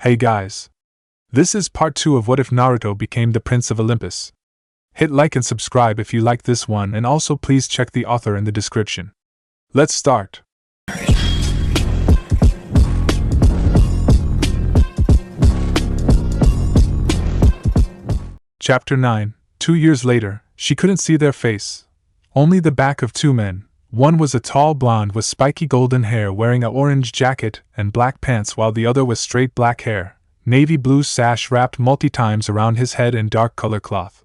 Hey guys. This is part 2 of What If Naruto Became the Prince of Olympus. Hit like and subscribe if you like this one, and also please check the author in the description. Let's start. Chapter 9. 2 years later, she couldn't see their face. Only the back of two men. One was a tall blonde with spiky golden hair wearing an orange jacket and black pants, while the other was straight black hair, navy blue sash wrapped multi-times around his head in dark color cloth.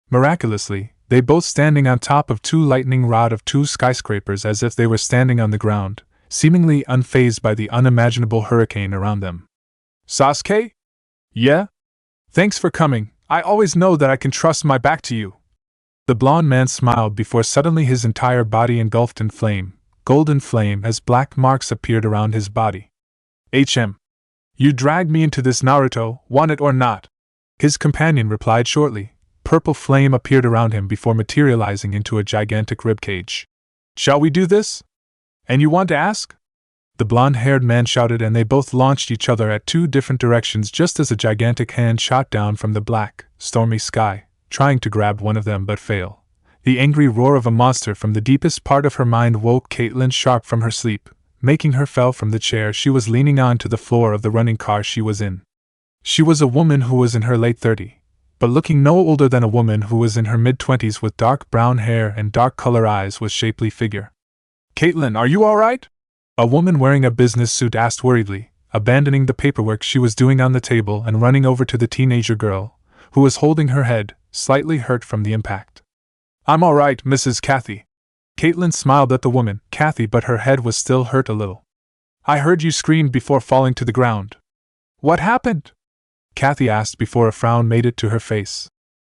Miraculously, they both standing on top of two lightning rod of two skyscrapers as if they were standing on the ground, seemingly unfazed by the unimaginable hurricane around them. Sasuke? Yeah? Thanks for coming. I always know that I can trust my back to you. The blond man smiled before suddenly his entire body engulfed in flame, golden flame, as black marks appeared around his body. You dragged me into this, Naruto, want it or not. His companion replied shortly. Purple flame appeared around him before materializing into a gigantic ribcage. Shall we do this? And you want to ask? The blonde-haired man shouted, and they both launched each other at two different directions just as a gigantic hand shot down from the black, stormy sky, trying to grab one of them but fail. The angry roar of a monster from the deepest part of her mind woke Caitlyn sharp from her sleep, making her fell from the chair she was leaning on to the floor of the running car she was in. She was a woman who was in her late 30s, but looking no older than a woman who was in her mid-20s, with dark brown hair and dark color eyes with shapely figure. Caitlyn, are you alright? A woman wearing a business suit asked worriedly, abandoning the paperwork she was doing on the table and running over to the teenager girl, who was holding her head, slightly hurt from the impact. I'm alright, Mrs. Kathy. Caitlyn smiled at the woman, Kathy, but her head was still hurt a little. I heard you scream before falling to the ground. What happened? Kathy asked before a frown made it to her face.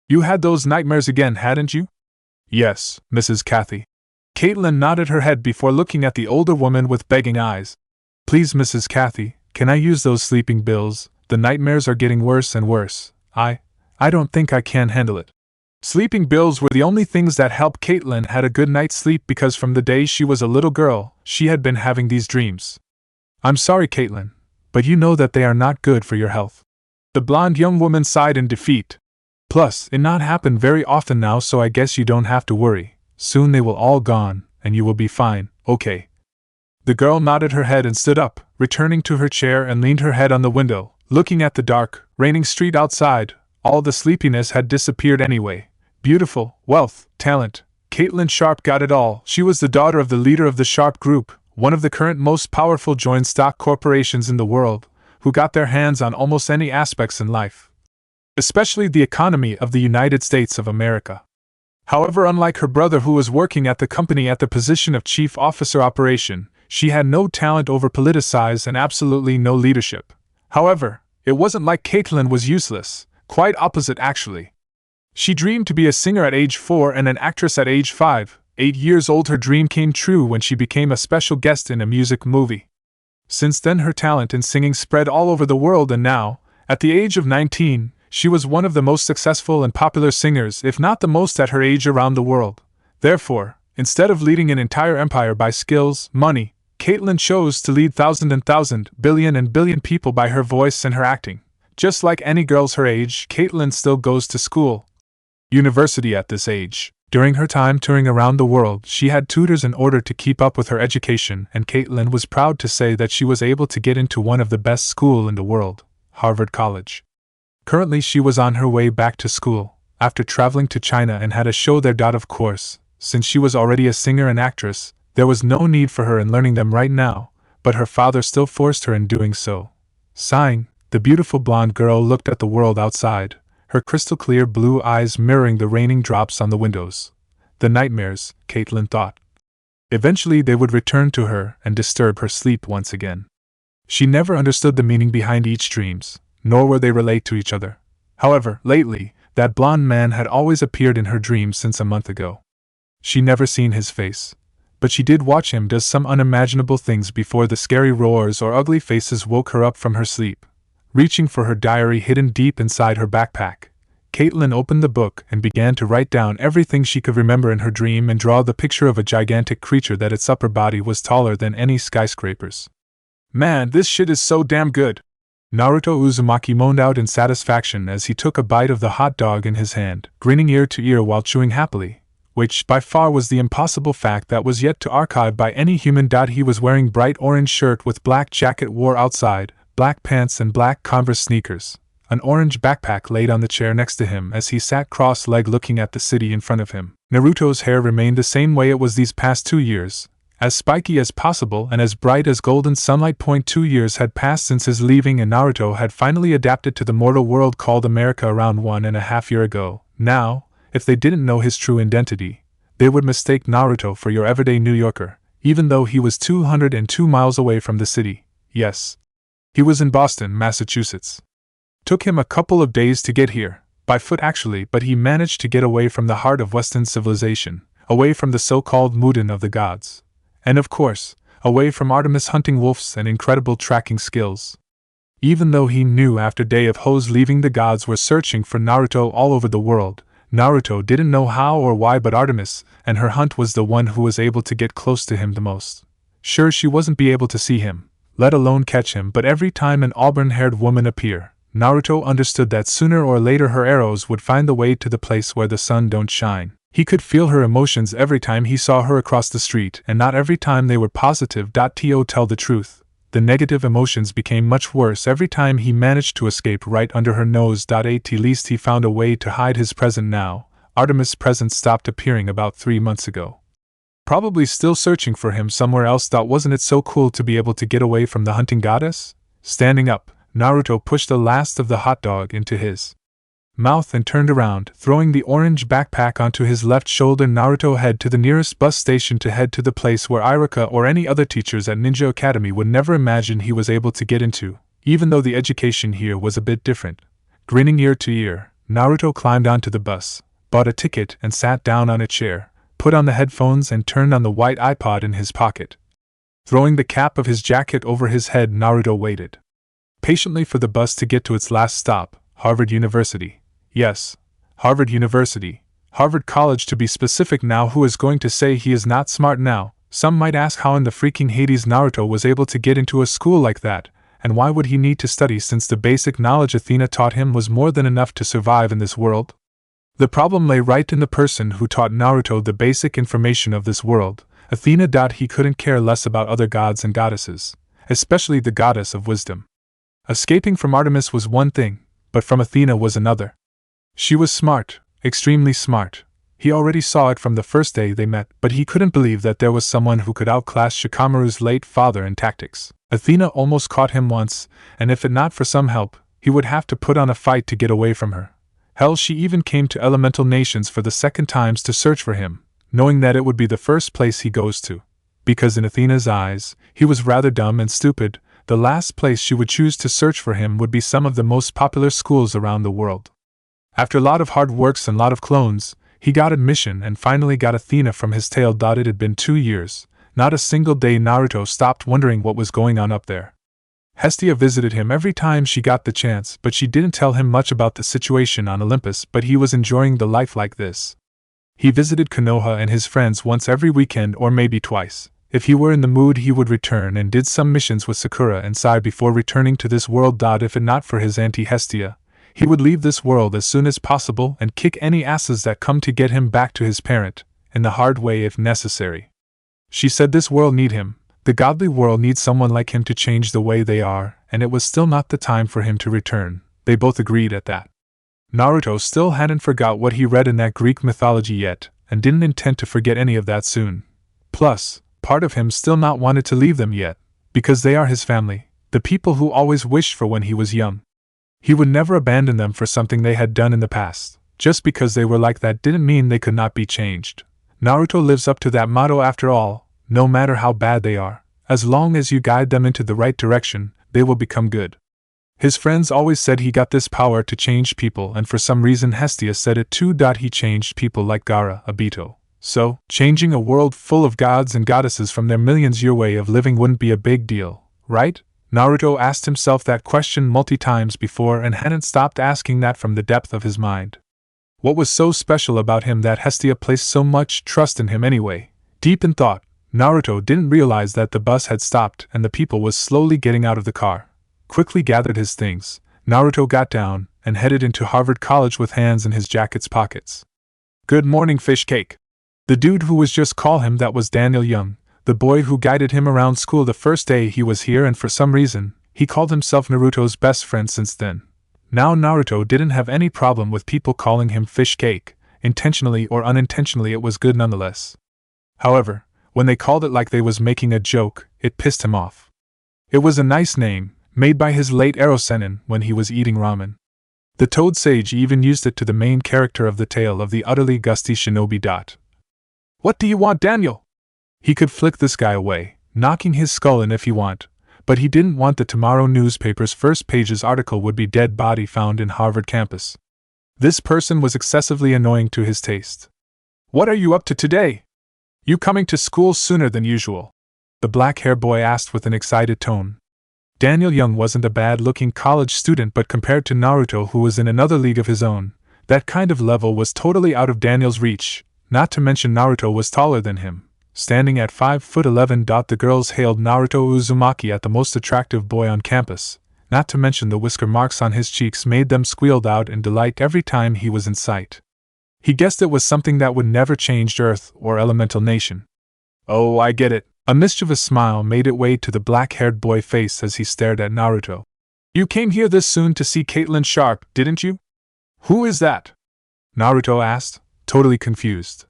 You had those nightmares again, hadn't you? Yes, Mrs. Kathy. Caitlyn nodded her head before looking at the older woman with begging eyes. Please, Mrs. Kathy, can I use those sleeping pills? The nightmares are getting worse and worse. I don't think I can handle it. Sleeping pills were the only things that helped Caitlyn had a good night's sleep, because from the day she was a little girl, she had been having these dreams. I'm sorry, Caitlyn, but you know that they are not good for your health. The blonde young woman sighed in defeat. Plus, it not happen very often now, so I guess you don't have to worry. Soon they will all gone, and you will be fine, okay? The girl nodded her head and stood up, returning to her chair and leaned her head on the window, looking at the dark, raining street outside. All the sleepiness had disappeared anyway. Beautiful, wealth, talent. Caitlyn Sharp got it all. She was the daughter of the leader of the Sharp Group, one of the current most powerful joint stock corporations in the world, who got their hands on almost any aspects in life, especially the economy of the United States of America. However, unlike her brother, who was working at the company at the position of Chief Officer Operation, she had no talent over politicized and absolutely no leadership. However, it wasn't like Caitlyn was useless. Quite opposite, actually. She dreamed to be a singer at age 4 and an actress at age 5. 8 years old, her dream came true when she became a special guest in a music movie. Since then, her talent in singing spread all over the world, and now, at the age of 19, she was one of the most successful and popular singers, if not the most at her age, around the world. Therefore, instead of leading an entire empire by skills, money, Caitlyn chose to lead thousand, billion and billion people by her voice and her acting. Just like any girls her age, Caitlyn still goes to school. University at this age. During her time touring around the world, she had tutors in order to keep up with her education, and Caitlyn was proud to say that she was able to get into one of the best schools in the world, Harvard College. Currently, she was on her way back to school, after traveling to China, and had a show there. Of course, since she was already a singer and actress, there was no need for her in learning them right now, but her father still forced her in doing so. Sighing, the beautiful blonde girl looked at the world outside, her crystal-clear blue eyes mirroring the raining drops on the windows. The nightmares, Caitlyn thought. Eventually they would return to her and disturb her sleep once again. She never understood the meaning behind each dreams, nor were they relate to each other. However, lately, that blonde man had always appeared in her dreams since a month ago. She never seen his face, but she did watch him do some unimaginable things before the scary roars or ugly faces woke her up from her sleep. Reaching for her diary hidden deep inside her backpack, Caitlyn opened the book and began to write down everything she could remember in her dream and draw the picture of a gigantic creature that its upper body was taller than any skyscrapers. Man, this shit is so damn good. Naruto Uzumaki moaned out in satisfaction as he took a bite of the hot dog in his hand, grinning ear to ear while chewing happily, which by far was the impossible fact that was yet to archive by any human. He was wearing bright orange shirt with black jacket wore outside, black pants and black Converse sneakers. An orange backpack laid on the chair next to him as he sat cross-legged looking at the city in front of him. Naruto's hair remained the same way it was these past 2 years, as spiky as possible and as bright as golden sunlight. 2 years had passed since his leaving, and Naruto had finally adapted to the mortal world called America around 1.5 years ago. Now, if they didn't know his true identity, they would mistake Naruto for your everyday New Yorker, even though he was 202 miles away from the city. Yes, he was in Boston, Massachusetts. Took him a couple of days to get here, by foot actually, but he managed to get away from the heart of Western civilization, away from the so-called Mudan of the gods. And of course, away from Artemis hunting wolves and incredible tracking skills. Even though he knew after day of Ho's leaving the gods were searching for Naruto all over the world, Naruto didn't know how or why, but Artemis and her hunt was the one who was able to get close to him the most. Sure, she wasn't be able to see him, let alone catch him, but every time an auburn-haired woman appeared, Naruto understood that sooner or later her arrows would find the way to the place where the sun don't shine. He could feel her emotions every time he saw her across the street, and not every time they were positive. To tell the truth, the negative emotions became much worse every time he managed to escape right under her nose. At least he found a way to hide his presence now. Artemis' presence stopped appearing about 3 months ago. Probably still searching for him somewhere else. Wasn't it so cool to be able to get away from the hunting goddess? Standing up, Naruto pushed the last of the hot dog into his mouth and turned around, throwing the orange backpack onto his left shoulder. Naruto headed to the nearest bus station to head to the place where Iruka or any other teachers at Ninja Academy would never imagine he was able to get into, even though the education here was a bit different. Grinning ear to ear, Naruto climbed onto the bus, bought a ticket and sat down on a chair, put on the headphones and turned on the white iPod in his pocket. Throwing the cap of his jacket over his head, Naruto waited patiently for the bus to get to its last stop, Harvard University. Yes, Harvard University, Harvard College to be specific. Now who is going to say he is not smart now? Some might ask how in the freaking Hades Naruto was able to get into a school like that, and why would he need to study since the basic knowledge Athena taught him was more than enough to survive in this world? The problem lay right in the person who taught Naruto the basic information of this world, Athena. He couldn't care less about other gods and goddesses, especially the goddess of wisdom. Escaping from Artemis was one thing, but from Athena was another. She was smart, extremely smart. He already saw it from the first day they met, but he couldn't believe that there was someone who could outclass Shikamaru's late father in tactics. Athena almost caught him once, and if it not for some help, he would have to put on a fight to get away from her. Hell, she even came to elemental nations for the second times to search for him, knowing that it would be the first place he goes to. Because in Athena's eyes, he was rather dumb and stupid. The last place she would choose to search for him would be some of the most popular schools around the world. After a lot of hard works and lot of clones, he got admission and finally got Athena from his tail. It had been 2 years. Not a single day Naruto stopped wondering what was going on up there. Hestia visited him every time she got the chance, but she didn't tell him much about the situation on Olympus, but he was enjoying the life like this. He visited Konoha and his friends once every weekend or maybe twice. If he were in the mood he would return and did some missions with Sakura and Sai before returning to this world. If it not for his auntie Hestia, he would leave this world as soon as possible and kick any asses that come to get him back to his parent, in the hard way if necessary. She said this world need him, the godly world needs someone like him to change the way they are, and it was still not the time for him to return. They both agreed at that. Naruto still hadn't forgot what he read in that Greek mythology yet, and didn't intend to forget any of that soon. Plus, part of him still not wanted to leave them yet, because they are his family, the people who always wished for when he was young. He would never abandon them for something they had done in the past. Just because they were like that didn't mean they could not be changed. Naruto lives up to that motto after all. No matter how bad they are, as long as you guide them into the right direction, they will become good. His friends always said he got this power to change people, and for some reason Hestia said it too. He changed people like Gaara, Obito. So, changing a world full of gods and goddesses from their millions-year way of living wouldn't be a big deal, right? Naruto asked himself that question multi times before and hadn't stopped asking that from the depth of his mind. What was so special about him that Hestia placed so much trust in him anyway? Deep in thought, Naruto didn't realize that the bus had stopped and the people was slowly getting out of the car. quickly gathered his things, Naruto got down and headed into Harvard College with hands in his jacket's pockets. "Good morning, fish cake." The dude who was just call him that was Daniel Young, the boy who guided him around school the first day he was here, and for some reason, he called himself Naruto's best friend since then. Now Naruto didn't have any problem with people calling him fish cake, intentionally or unintentionally it was good nonetheless. However, when they called it like they was making a joke, it pissed him off. It was a nice name, made by his late Erosenin when he was eating ramen. The Toad Sage even used it to the main character of the tale of the utterly gusty shinobi. "What do you want, Daniel?" He could flick this guy away, knocking his skull in if he want, but he didn't want the tomorrow newspaper's first page's article would be dead body found in Harvard campus. This person was excessively annoying to his taste. "What are you up to today? You coming to school sooner than usual?" the black-haired boy asked with an excited tone. Daniel Young wasn't a bad-looking college student, but compared to Naruto, who was in another league of his own, that kind of level was totally out of Daniel's reach, not to mention Naruto was taller than him. Standing at 5'11", the girls hailed Naruto Uzumaki as the most attractive boy on campus, not to mention the whisker marks on his cheeks made them squeal out in delight every time he was in sight. He guessed it was something that would never change Earth or Elemental Nation. "Oh, I get it." A mischievous smile made its way to the black-haired boy's face as he stared at Naruto. "You came here this soon to see Caitlyn Sharp, didn't you?" "Who is that?" Naruto asked, totally confused.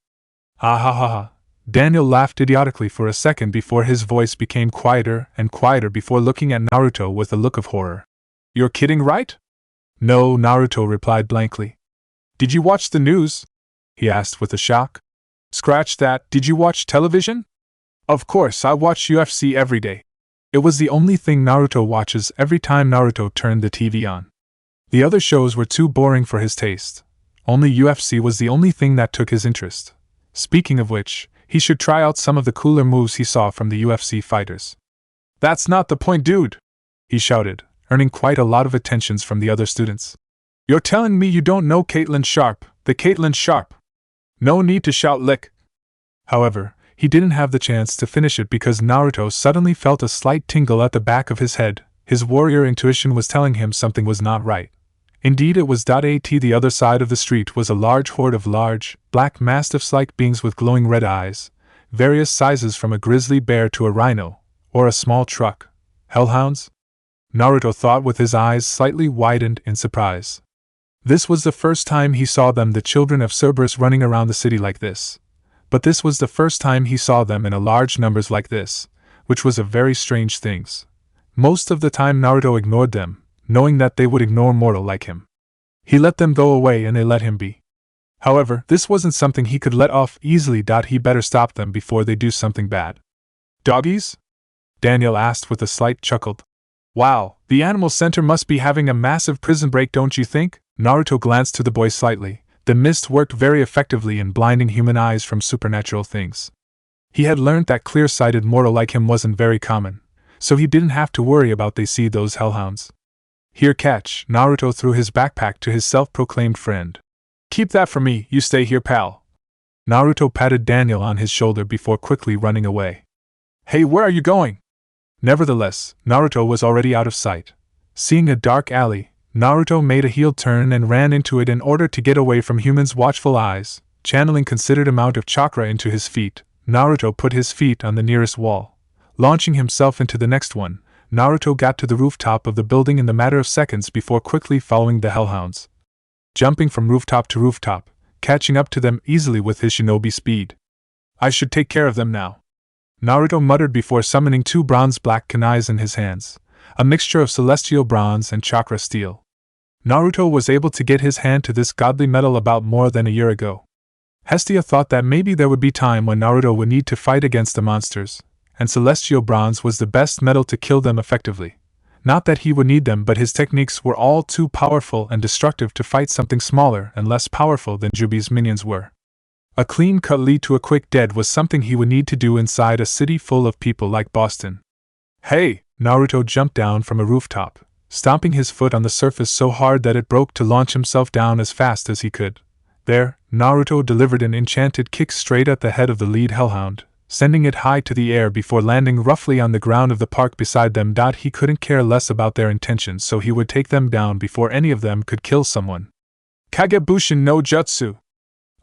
"Ah ha ha ha." Daniel laughed idiotically for a second before his voice became quieter and quieter before looking at Naruto with a look of horror. "You're kidding, right?" "No," Naruto replied blankly. "Did you watch the news?" he asked with a shock. "Scratch that, did you watch television?" "Of course, I watch UFC every day." It was the only thing Naruto watches every time Naruto turned the TV on. The other shows were too boring for his taste. Only UFC was the only thing that took his interest. Speaking of which, he should try out some of the cooler moves he saw from the UFC fighters. "That's not the point, dude!" he shouted, earning quite a lot of attentions from the other students. "You're telling me you don't know Caitlyn Sharp, the Caitlyn Sharp? No need to shout lick." However, he didn't have the chance to finish it because Naruto suddenly felt a slight tingle at the back of his head. His warrior intuition was telling him something was not right. Indeed, it was. At the other side of the street was a large horde of large, black mastiffs-like beings with glowing red eyes, various sizes from a grizzly bear to a rhino, or a small truck. Hellhounds? Naruto thought with his eyes slightly widened in surprise. This was the first time he saw them, the children of Cerberus, running around the city like this. But this was the first time he saw them in a large numbers like this, which was a very strange thing. Most of the time Naruto ignored them, knowing that they would ignore mortal like him. He let them go away and they let him be. However, this wasn't something he could let off easily. He better stop them before they do something bad. "Doggies?" Daniel asked with a slight chuckle. "Wow, the animal center must be having a massive prison break, don't you think?" Naruto glanced to the boy slightly. The mist worked very effectively in blinding human eyes from supernatural things. He had learned that clear-sighted mortal like him wasn't very common, so he didn't have to worry about they see those hellhounds. "Here, catch." Naruto threw his backpack to his self-proclaimed friend. "Keep that for me, you stay here, pal." Naruto patted Daniel on his shoulder before quickly running away. "Hey, where are you going?" Nevertheless, Naruto was already out of sight. Seeing a dark alley, Naruto made a heel turn and ran into it in order to get away from humans' watchful eyes. Channeling considered amount of chakra into his feet, Naruto put his feet on the nearest wall. Launching himself into the next one, Naruto got to the rooftop of the building in the matter of seconds before quickly following the hellhounds. Jumping from rooftop to rooftop, catching up to them easily with his shinobi speed. "I should take care of them now," Naruto muttered before summoning two bronze-black kunais in his hands, a mixture of celestial bronze and chakra steel. Naruto was able to get his hand to this godly metal about more than a year ago. Hestia thought that maybe there would be time when Naruto would need to fight against the monsters, and celestial bronze was the best metal to kill them effectively. Not that he would need them, but his techniques were all too powerful and destructive to fight something smaller and less powerful than Jubi's minions were. A clean-cut lead to a quick death was something he would need to do inside a city full of people like Boston. "Hey!" Naruto jumped down from a rooftop, stomping his foot on the surface so hard that it broke to launch himself down as fast as he could. There, Naruto delivered an enchanted kick straight at the head of the lead hellhound, sending it high to the air before landing roughly on the ground of the park beside them. He couldn't care less about their intentions, so he would take them down before any of them could kill someone. Kagebushin no Jutsu.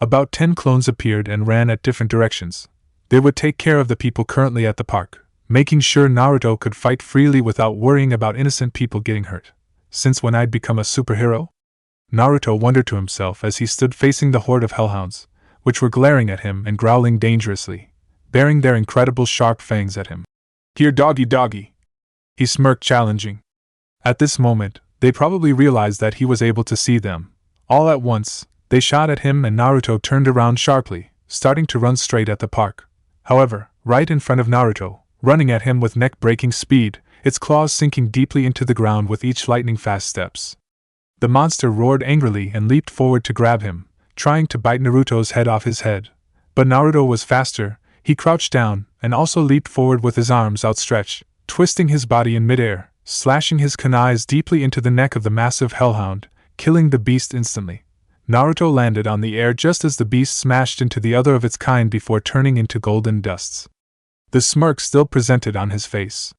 About 10 clones appeared and ran at different directions. They would take care of the people currently at the park, making sure Naruto could fight freely without worrying about innocent people getting hurt. Since when I'd become a superhero? Naruto wondered to himself as he stood facing the horde of hellhounds, which were glaring at him and growling dangerously, baring their incredible sharp fangs at him. Here, doggy doggy! He smirked, challenging. At this moment, they probably realized that he was able to see them. All at once, they shot at him and Naruto turned around sharply, starting to run straight at the park. However, right in front of Naruto, running at him with neck-breaking speed, its claws sinking deeply into the ground with each lightning-fast steps. The monster roared angrily and leaped forward to grab him, trying to bite Naruto's head off his head. But Naruto was faster. He crouched down and also leaped forward with his arms outstretched, twisting his body in midair, slashing his kunais deeply into the neck of the massive hellhound, killing the beast instantly. Naruto landed on the air just as the beast smashed into the other of its kind before turning into golden dusts. The smirk still presented on his face.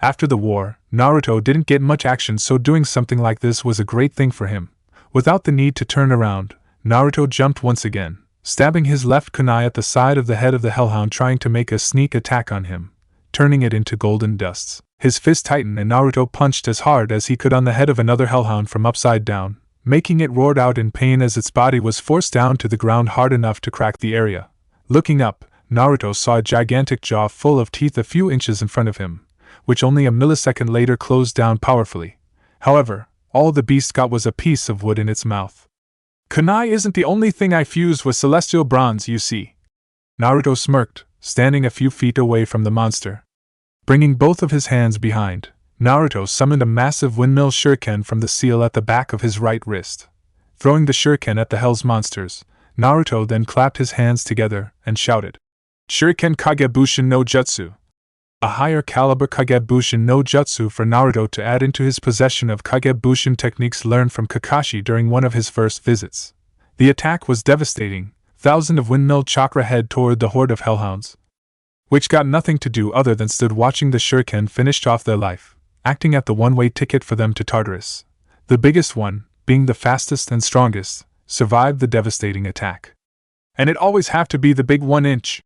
After the war, Naruto didn't get much action, so doing something like this was a great thing for him. Without the need to turn around, Naruto jumped once again, stabbing his left kunai at the side of the head of the hellhound, trying to make a sneak attack on him, turning it into golden dusts. His fist tightened and Naruto punched as hard as he could on the head of another hellhound from upside down, making it roar out in pain as its body was forced down to the ground hard enough to crack the area. Looking up, Naruto saw a gigantic jaw full of teeth a few inches in front of him, which only a millisecond later closed down powerfully. However, all the beast got was a piece of wood in its mouth. Kunai isn't the only thing I fused with celestial bronze, you see. Naruto smirked, standing a few feet away from the monster. Bringing both of his hands behind, Naruto summoned a massive windmill shuriken from the seal at the back of his right wrist. Throwing the shuriken at the hell's monsters, Naruto then clapped his hands together and shouted, Shuriken Kagebushin no Jutsu. A higher caliber Kagebushin no Jutsu for Naruto to add into his possession of Kagebushin techniques learned from Kakashi during one of his first visits. The attack was devastating. Thousands of windmill chakra head toward the horde of hellhounds, which got nothing to do other than stood watching the shuriken finished off their life, acting at the one-way ticket for them to Tartarus. The biggest one, being the fastest and strongest, survived the devastating attack. And it always have to be the big 1-inch.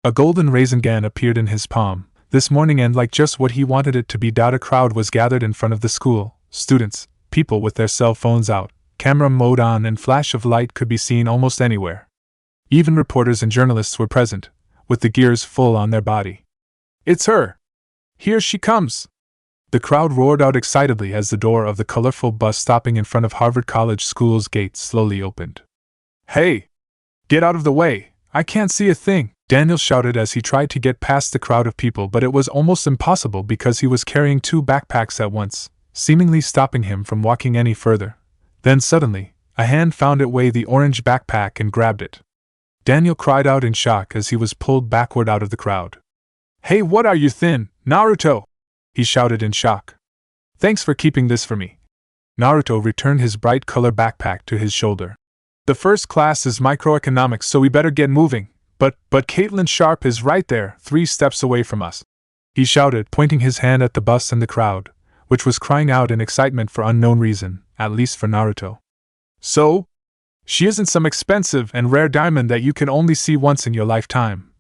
A golden Rasengan appeared in his palm this morning, and like just what he wanted it to be. A crowd was gathered in front of the school. Students, people with their cell phones out, camera mode on, and flash of light could be seen almost anywhere. Even reporters and journalists were present, with the gears full on their body. It's her! Here she comes! The crowd roared out excitedly as the door of the colorful bus stopping in front of Harvard College School's gate slowly opened. Hey! Get out of the way! I can't see a thing! Daniel shouted as he tried to get past the crowd of people, but it was almost impossible because he was carrying 2 backpacks at once, seemingly stopping him from walking any further. Then suddenly, a hand found its way the orange backpack and grabbed it. Daniel cried out in shock as he was pulled backward out of the crowd. Hey, what are you thin, Naruto? He shouted in shock. Thanks for keeping this for me. Naruto returned his bright color backpack to his shoulder. The first class is microeconomics, so we better get moving. But Caitlyn Sharp is right there, 3 steps away from us. He shouted, pointing his hand at the bus and the crowd, which was crying out in excitement for unknown reason, at least for Naruto. So? She isn't some expensive and rare diamond that you can only see once in your lifetime.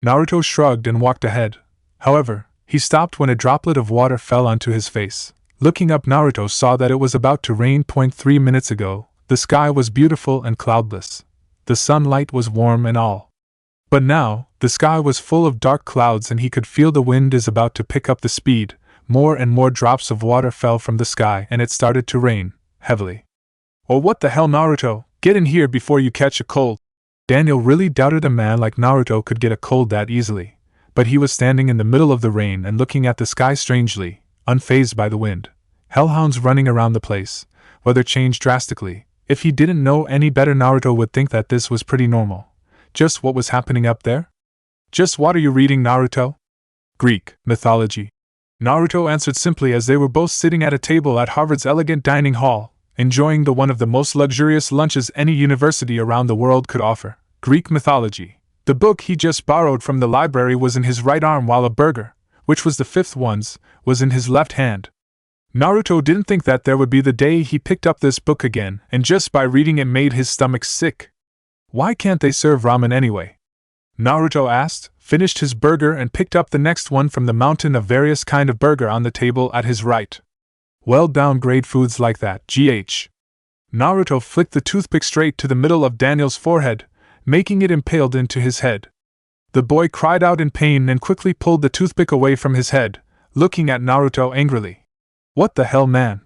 Naruto shrugged and walked ahead. However, he stopped when a droplet of water fell onto his face. Looking up, Naruto saw that it was about to rain. 3 minutes ago, the sky was beautiful and cloudless. The sunlight was warm and all. But now, the sky was full of dark clouds and he could feel the wind is about to pick up the speed. More and more drops of water fell from the sky and it started to rain, heavily. Oh, what the hell, Naruto? Get in here before you catch a cold. Daniel really doubted a man like Naruto could get a cold that easily, but he was standing in the middle of the rain and looking at the sky strangely, unfazed by the wind. Hellhounds running around the place. Weather changed drastically. If he didn't know any better, Naruto would think that this was pretty normal. Just what was happening up there? Just what are you reading, Naruto? Greek mythology. Naruto answered simply as they were both sitting at a table at Harvard's elegant dining hall, enjoying one of the most luxurious lunches any university around the world could offer. Greek mythology. The book he just borrowed from the library was in his right arm while a burger, which was the fifth one's, was in his left hand. Naruto didn't think that there would be the day he picked up this book again, and just by reading it made his stomach sick. Why can't they serve ramen anyway? Naruto asked, finished his burger and picked up the next one from the mountain of various kind of burger on the table at his right. Well, downgrade foods like that, GH. Naruto flicked the toothpick straight to the middle of Daniel's forehead, making it impaled into his head. The boy cried out in pain and quickly pulled the toothpick away from his head, looking at Naruto angrily. What the hell, man?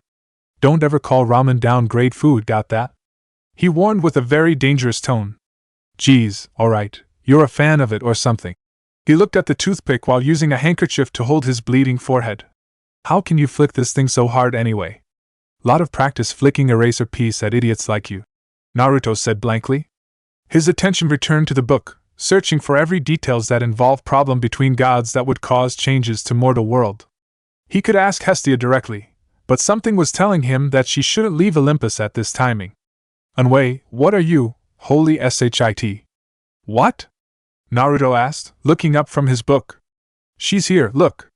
Don't ever call ramen downgrade food, got that? He warned with a very dangerous tone. Geez, alright, you're a fan of it or something. He looked at the toothpick while using a handkerchief to hold his bleeding forehead. How can you flick this thing so hard anyway? Lot of practice flicking eraser piece at idiots like you, Naruto said blankly. His attention returned to the book, searching for every details that involve problem between gods that would cause changes to mortal world. He could ask Hestia directly, but something was telling him that she shouldn't leave Olympus at this timing. Anway, what are you, holy shit? What? Naruto asked, looking up from his book. She's here, look.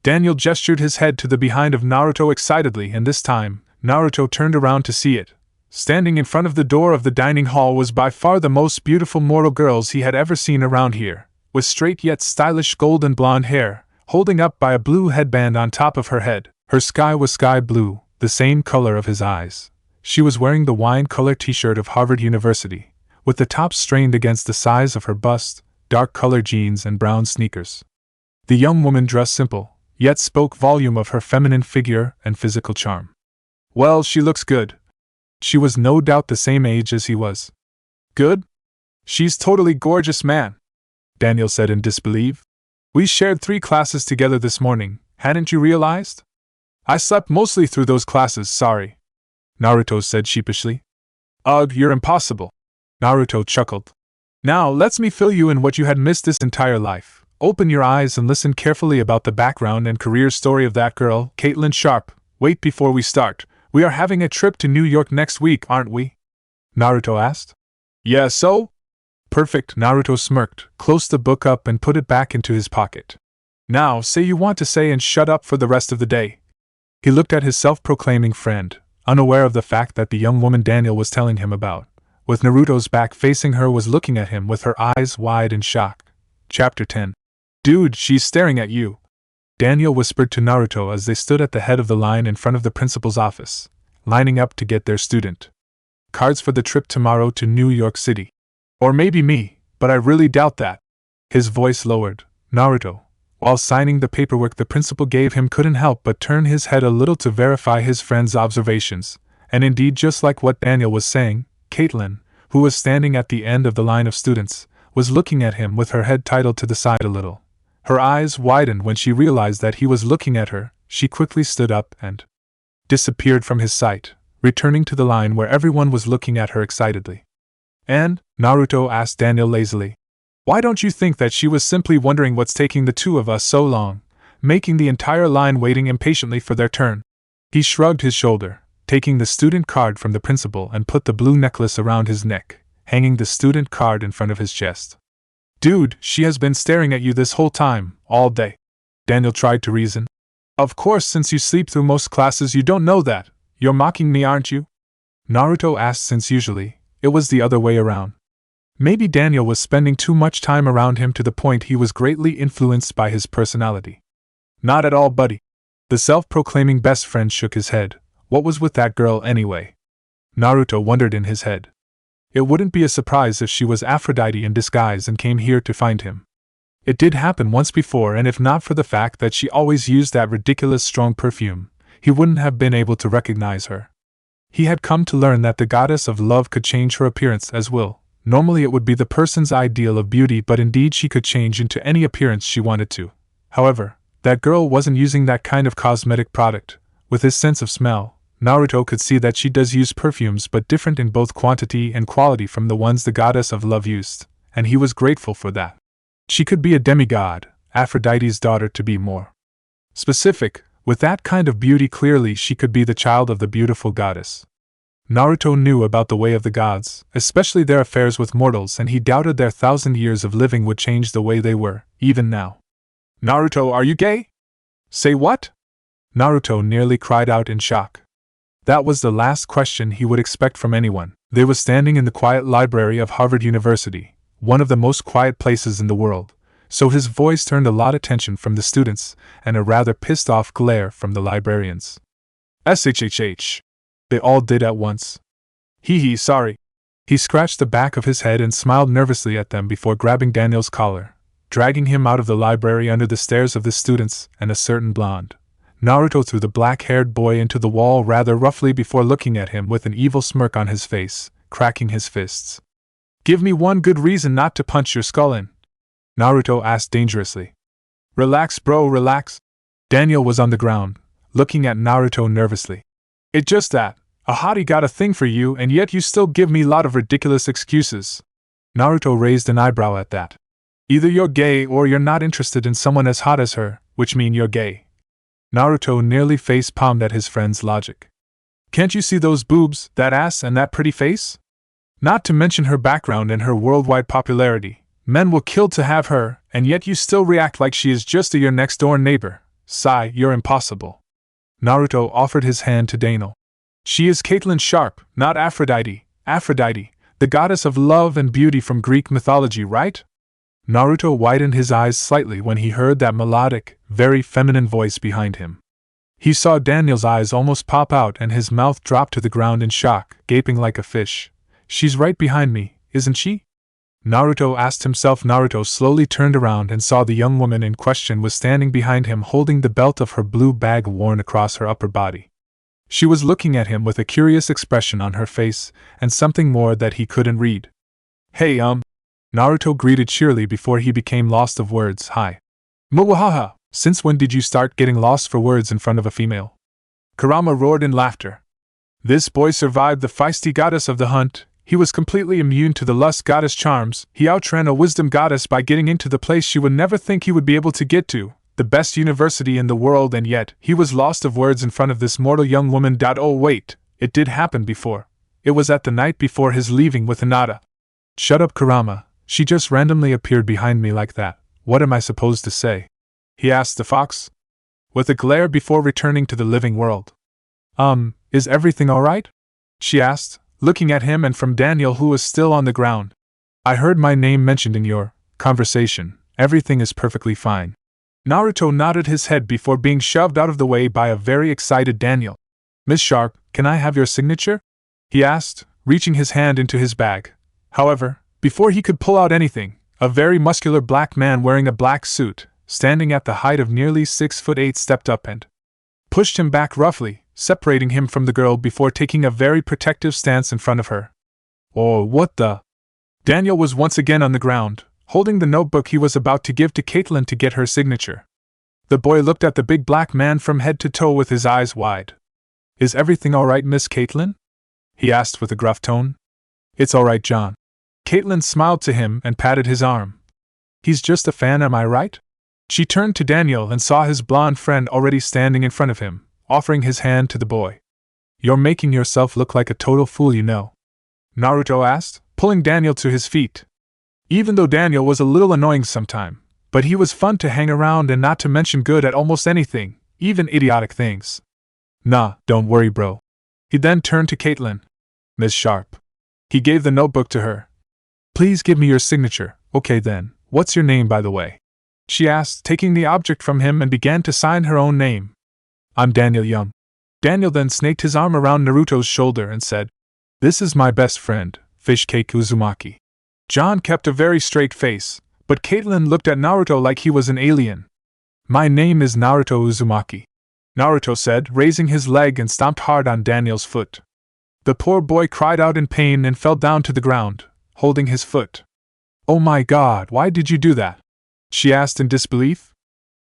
Daniel gestured his head to the behind of Naruto excitedly, and this time, Naruto turned around to see it. Standing in front of the door of the dining hall was by far the most beautiful mortal girls he had ever seen around here, with straight yet stylish golden blonde hair, holding up by a blue headband on top of her head. Her sky was sky blue, the same color of his eyes. She was wearing the wine-color t-shirt of Harvard University, with the top strained against the size of her bust, dark-color jeans and brown sneakers. The young woman dressed simple, yet spoke volume of her feminine figure and physical charm. Well, she looks good. She was no doubt the same age as he was. Good? She's totally gorgeous, man, Daniel said in disbelief. We shared 3 classes together this morning, hadn't you realized? I slept mostly through those classes, sorry, Naruto said sheepishly. Ugh, you're impossible, Naruto chuckled. Now, let's me fill you in what you had missed this entire life. Open your eyes and listen carefully about the background and career story of that girl, Caitlyn Sharp. Wait before we start. We are having a trip to New York next week, aren't we? Naruto asked. Yeah, so? Perfect, Naruto smirked, closed the book up and put it back into his pocket. Now, say you want to say and shut up for the rest of the day. He looked at his self-proclaiming friend, unaware of the fact that the young woman Daniel was telling him about, with Naruto's back facing her, was looking at him with her eyes wide in shock. Chapter 10. Dude, she's staring at you, Daniel whispered to Naruto as they stood at the head of the line in front of the principal's office, lining up to get their student cards for the trip tomorrow to New York City. Or maybe me, but I really doubt that. His voice lowered. Naruto, while signing the paperwork the principal gave him, couldn't help but turn his head a little to verify his friend's observations, and indeed, just like what Daniel was saying, Caitlyn, who was standing at the end of the line of students, was looking at him with her head tilted to the side a little. Her eyes widened when she realized that he was looking at her. She quickly stood up and disappeared from his sight, returning to the line where everyone was looking at her excitedly. And, Naruto asked Daniel lazily, why don't you think that she was simply wondering what's taking the two of us so long, making the entire line waiting impatiently for their turn? He shrugged his shoulder, taking the student card from the principal and put the blue necklace around his neck, hanging the student card in front of his chest. Dude, she has been staring at you this whole time, all day, Daniel tried to reason. Of course, since you sleep through most classes you don't know that. You're mocking me, aren't you? Naruto asked, since usually it was the other way around. Maybe Daniel was spending too much time around him to the point he was greatly influenced by his personality. Not at all, buddy. The self-proclaiming best friend shook his head. What was with that girl anyway? Naruto wondered in his head. It wouldn't be a surprise if she was Aphrodite in disguise and came here to find him. It did happen once before, and if not for the fact that she always used that ridiculous strong perfume, he wouldn't have been able to recognize her. He had come to learn that the goddess of love could change her appearance as will. Normally it would be the person's ideal of beauty, but indeed she could change into any appearance she wanted to. However, that girl wasn't using that kind of cosmetic product. With his sense of smell, Naruto could see that she does use perfumes, but different in both quantity and quality from the ones the goddess of love used, and he was grateful for that. She could be a demigod, Aphrodite's daughter to be more specific. With that kind of beauty, clearly she could be the child of the beautiful goddess. Naruto knew about the way of the gods, especially their affairs with mortals, and he doubted their 1,000 years of living would change the way they were, even now. Naruto, are you gay? Say what? Naruto nearly cried out in shock. That was the last question he would expect from anyone. They were standing in the quiet library of Harvard University, one of the most quiet places in the world, so his voice turned a lot of attention from the students and a rather pissed-off glare from the librarians. SHHH. They all did at once. Hee, sorry. He scratched the back of his head and smiled nervously at them before grabbing Daniel's collar, dragging him out of the library under the stares of the students and a certain blonde. Naruto threw the black-haired boy into the wall rather roughly before looking at him with an evil smirk on his face, cracking his fists. Give me one good reason not to punch your skull in, Naruto asked dangerously. Relax, bro, relax. Daniel was on the ground, looking at Naruto nervously. It's just that, a hottie got a thing for you and yet you still give me lot of ridiculous excuses. Naruto raised an eyebrow at that. Either you're gay or you're not interested in someone as hot as her, which mean you're gay. Naruto nearly face-palmed at his friend's logic. Can't you see those boobs, that ass, and that pretty face? Not to mention her background and her worldwide popularity. Men will kill to have her, and yet you still react like she is just your next-door neighbor. Sigh, you're impossible. Naruto offered his hand to Daniel. She is Caitlyn Sharp, not Aphrodite. Aphrodite, the goddess of love and beauty from Greek mythology, right? Naruto widened his eyes slightly when he heard that melodic, very feminine voice behind him. He saw Daniel's eyes almost pop out and his mouth drop to the ground in shock, gaping like a fish. She's right behind me, isn't she? Naruto asked himself. Naruto slowly turned around and saw the young woman in question was standing behind him holding the belt of her blue bag worn across her upper body. She was looking at him with a curious expression on her face, and something more that he couldn't read. Hey, Naruto greeted cheerily before he became lost of words. Hi. Muwahaha, since when did you start getting lost for words in front of a female? Kurama roared in laughter. This boy survived the feisty goddess of the hunt. He was completely immune to the lust goddess charms. He outran a wisdom goddess by getting into the place she would never think he would be able to get to, the best university in the world, and yet he was lost of words in front of this mortal young woman. Oh wait, it did happen before. It was at the night before his leaving with Hinata. Shut up, Kurama. She just randomly appeared behind me like that. What am I supposed to say? He asked the fox, with a glare before returning to the living world. Is everything alright? She asked, looking at him and from Daniel, who was still on the ground. I heard my name mentioned in your conversation. Everything is perfectly fine. Naruto nodded his head before being shoved out of the way by a very excited Daniel. Miss Sharp, can I have your signature? He asked, reaching his hand into his bag. However, before he could pull out anything, a very muscular black man wearing a black suit, standing at the height of nearly 6'8", stepped up and pushed him back roughly, separating him from the girl before taking a very protective stance in front of her. Oh, what the? Daniel was once again on the ground, holding the notebook he was about to give to Caitlyn to get her signature. The boy looked at the big black man from head to toe with his eyes wide. Is everything alright, Miss Caitlyn? He asked with a gruff tone. It's alright, John. Caitlyn smiled to him and patted his arm. He's just a fan, am I right? She turned to Daniel and saw his blonde friend already standing in front of him, offering his hand to the boy. You're making yourself look like a total fool, you know, Naruto asked, pulling Daniel to his feet. Even though Daniel was a little annoying sometime, but he was fun to hang around and not to mention good at almost anything, even idiotic things. Nah, don't worry, bro. He then turned to Caitlyn. Miss Sharp. He gave the notebook to her. Please give me your signature. Okay then, what's your name, by the way? She asked, taking the object from him and began to sign her own name. I'm Daniel Young. Daniel then snaked his arm around Naruto's shoulder and said, This is my best friend, Fishcake Uzumaki. John kept a very straight face, but Caitlyn looked at Naruto like he was an alien. My name is Naruto Uzumaki, Naruto said, raising his leg and stomped hard on Daniel's foot. The poor boy cried out in pain and fell down to the ground, holding his foot. Oh my God, why did you do that? She asked in disbelief.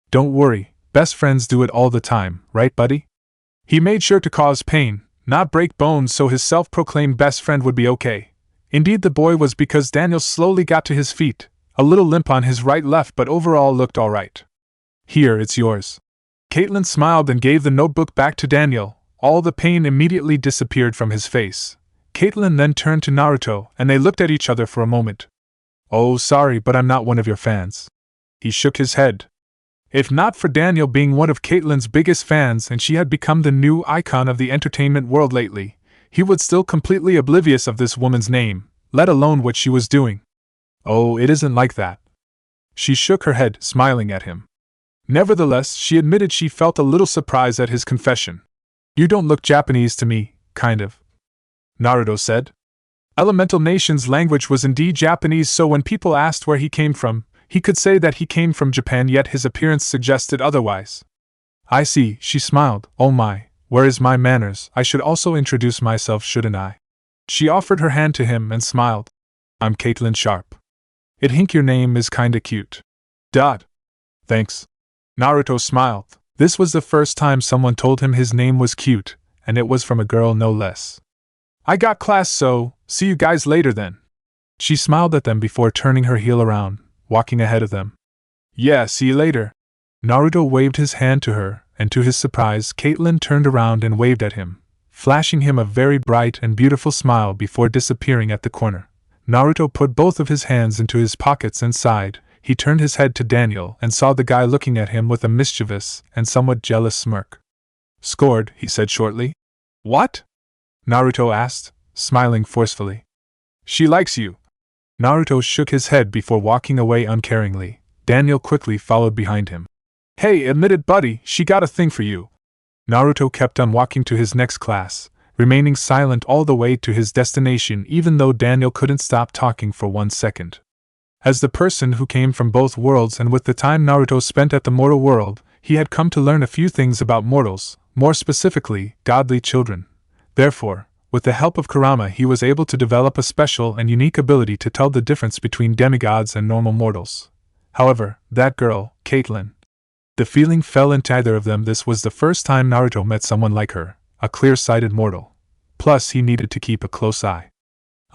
Don't worry, best friends do it all the time, right, buddy? He made sure to cause pain, not break bones, so his self-proclaimed best friend would be okay. Indeed, the boy was, because Daniel slowly got to his feet, a little limp on his right left, but overall looked alright. Here, it's yours. Caitlyn smiled and gave the notebook back to Daniel, All the pain immediately disappeared from his face. Caitlyn then turned to Naruto, and they looked at each other for a moment. "Oh, sorry, but I'm not one of your fans." He shook his head. If not for Daniel being one of Caitlyn's biggest fans and she had become the new icon of the entertainment world lately, he would still completely oblivious of this woman's name, let alone what she was doing. "Oh, it isn't like that." She shook her head, smiling at him. Nevertheless, she admitted she felt a little surprised at his confession. "You don't look Japanese to me, kind of," Naruto said. Elemental Nation's language was indeed Japanese, so when people asked where he came from, he could say that he came from Japan, yet his appearance suggested otherwise. "I see," she smiled. "Oh my, where is my manners? I should also introduce myself, shouldn't I?" She offered her hand to him and smiled. "I'm Caitlyn Sharp. I think your name is kinda cute." Thanks. Naruto smiled. This was the first time someone told him his name was cute, and it was from a girl no less. "I got class, so see you guys later then." She smiled at them before turning her heel around, walking ahead of them. "Yeah, see you later." Naruto waved his hand to her, and to his surprise, Caitlyn turned around and waved at him, flashing him a very bright and beautiful smile before disappearing at the corner. Naruto put both of his hands into his pockets and sighed. He turned his head to Daniel and saw the guy looking at him with a mischievous and somewhat jealous smirk. "Scored," he said shortly. "What?" Naruto asked, smiling forcefully. "She likes you." Naruto shook his head before walking away uncaringly. Daniel quickly followed behind him. "Hey, admit it, buddy, she got a thing for you." Naruto kept on walking to his next class, remaining silent all the way to his destination even though Daniel couldn't stop talking for 1 second. As the person who came from both worlds and with the time Naruto spent at the mortal world, he had come to learn a few things about mortals, more specifically, godly children. Therefore, with the help of Kurama, he was able to develop a special and unique ability to tell the difference between demigods and normal mortals. However, that girl, Caitlyn. The feeling fell into either of them. This was the first time Naruto met someone like her, a clear-sighted mortal. Plus, he needed to keep a close eye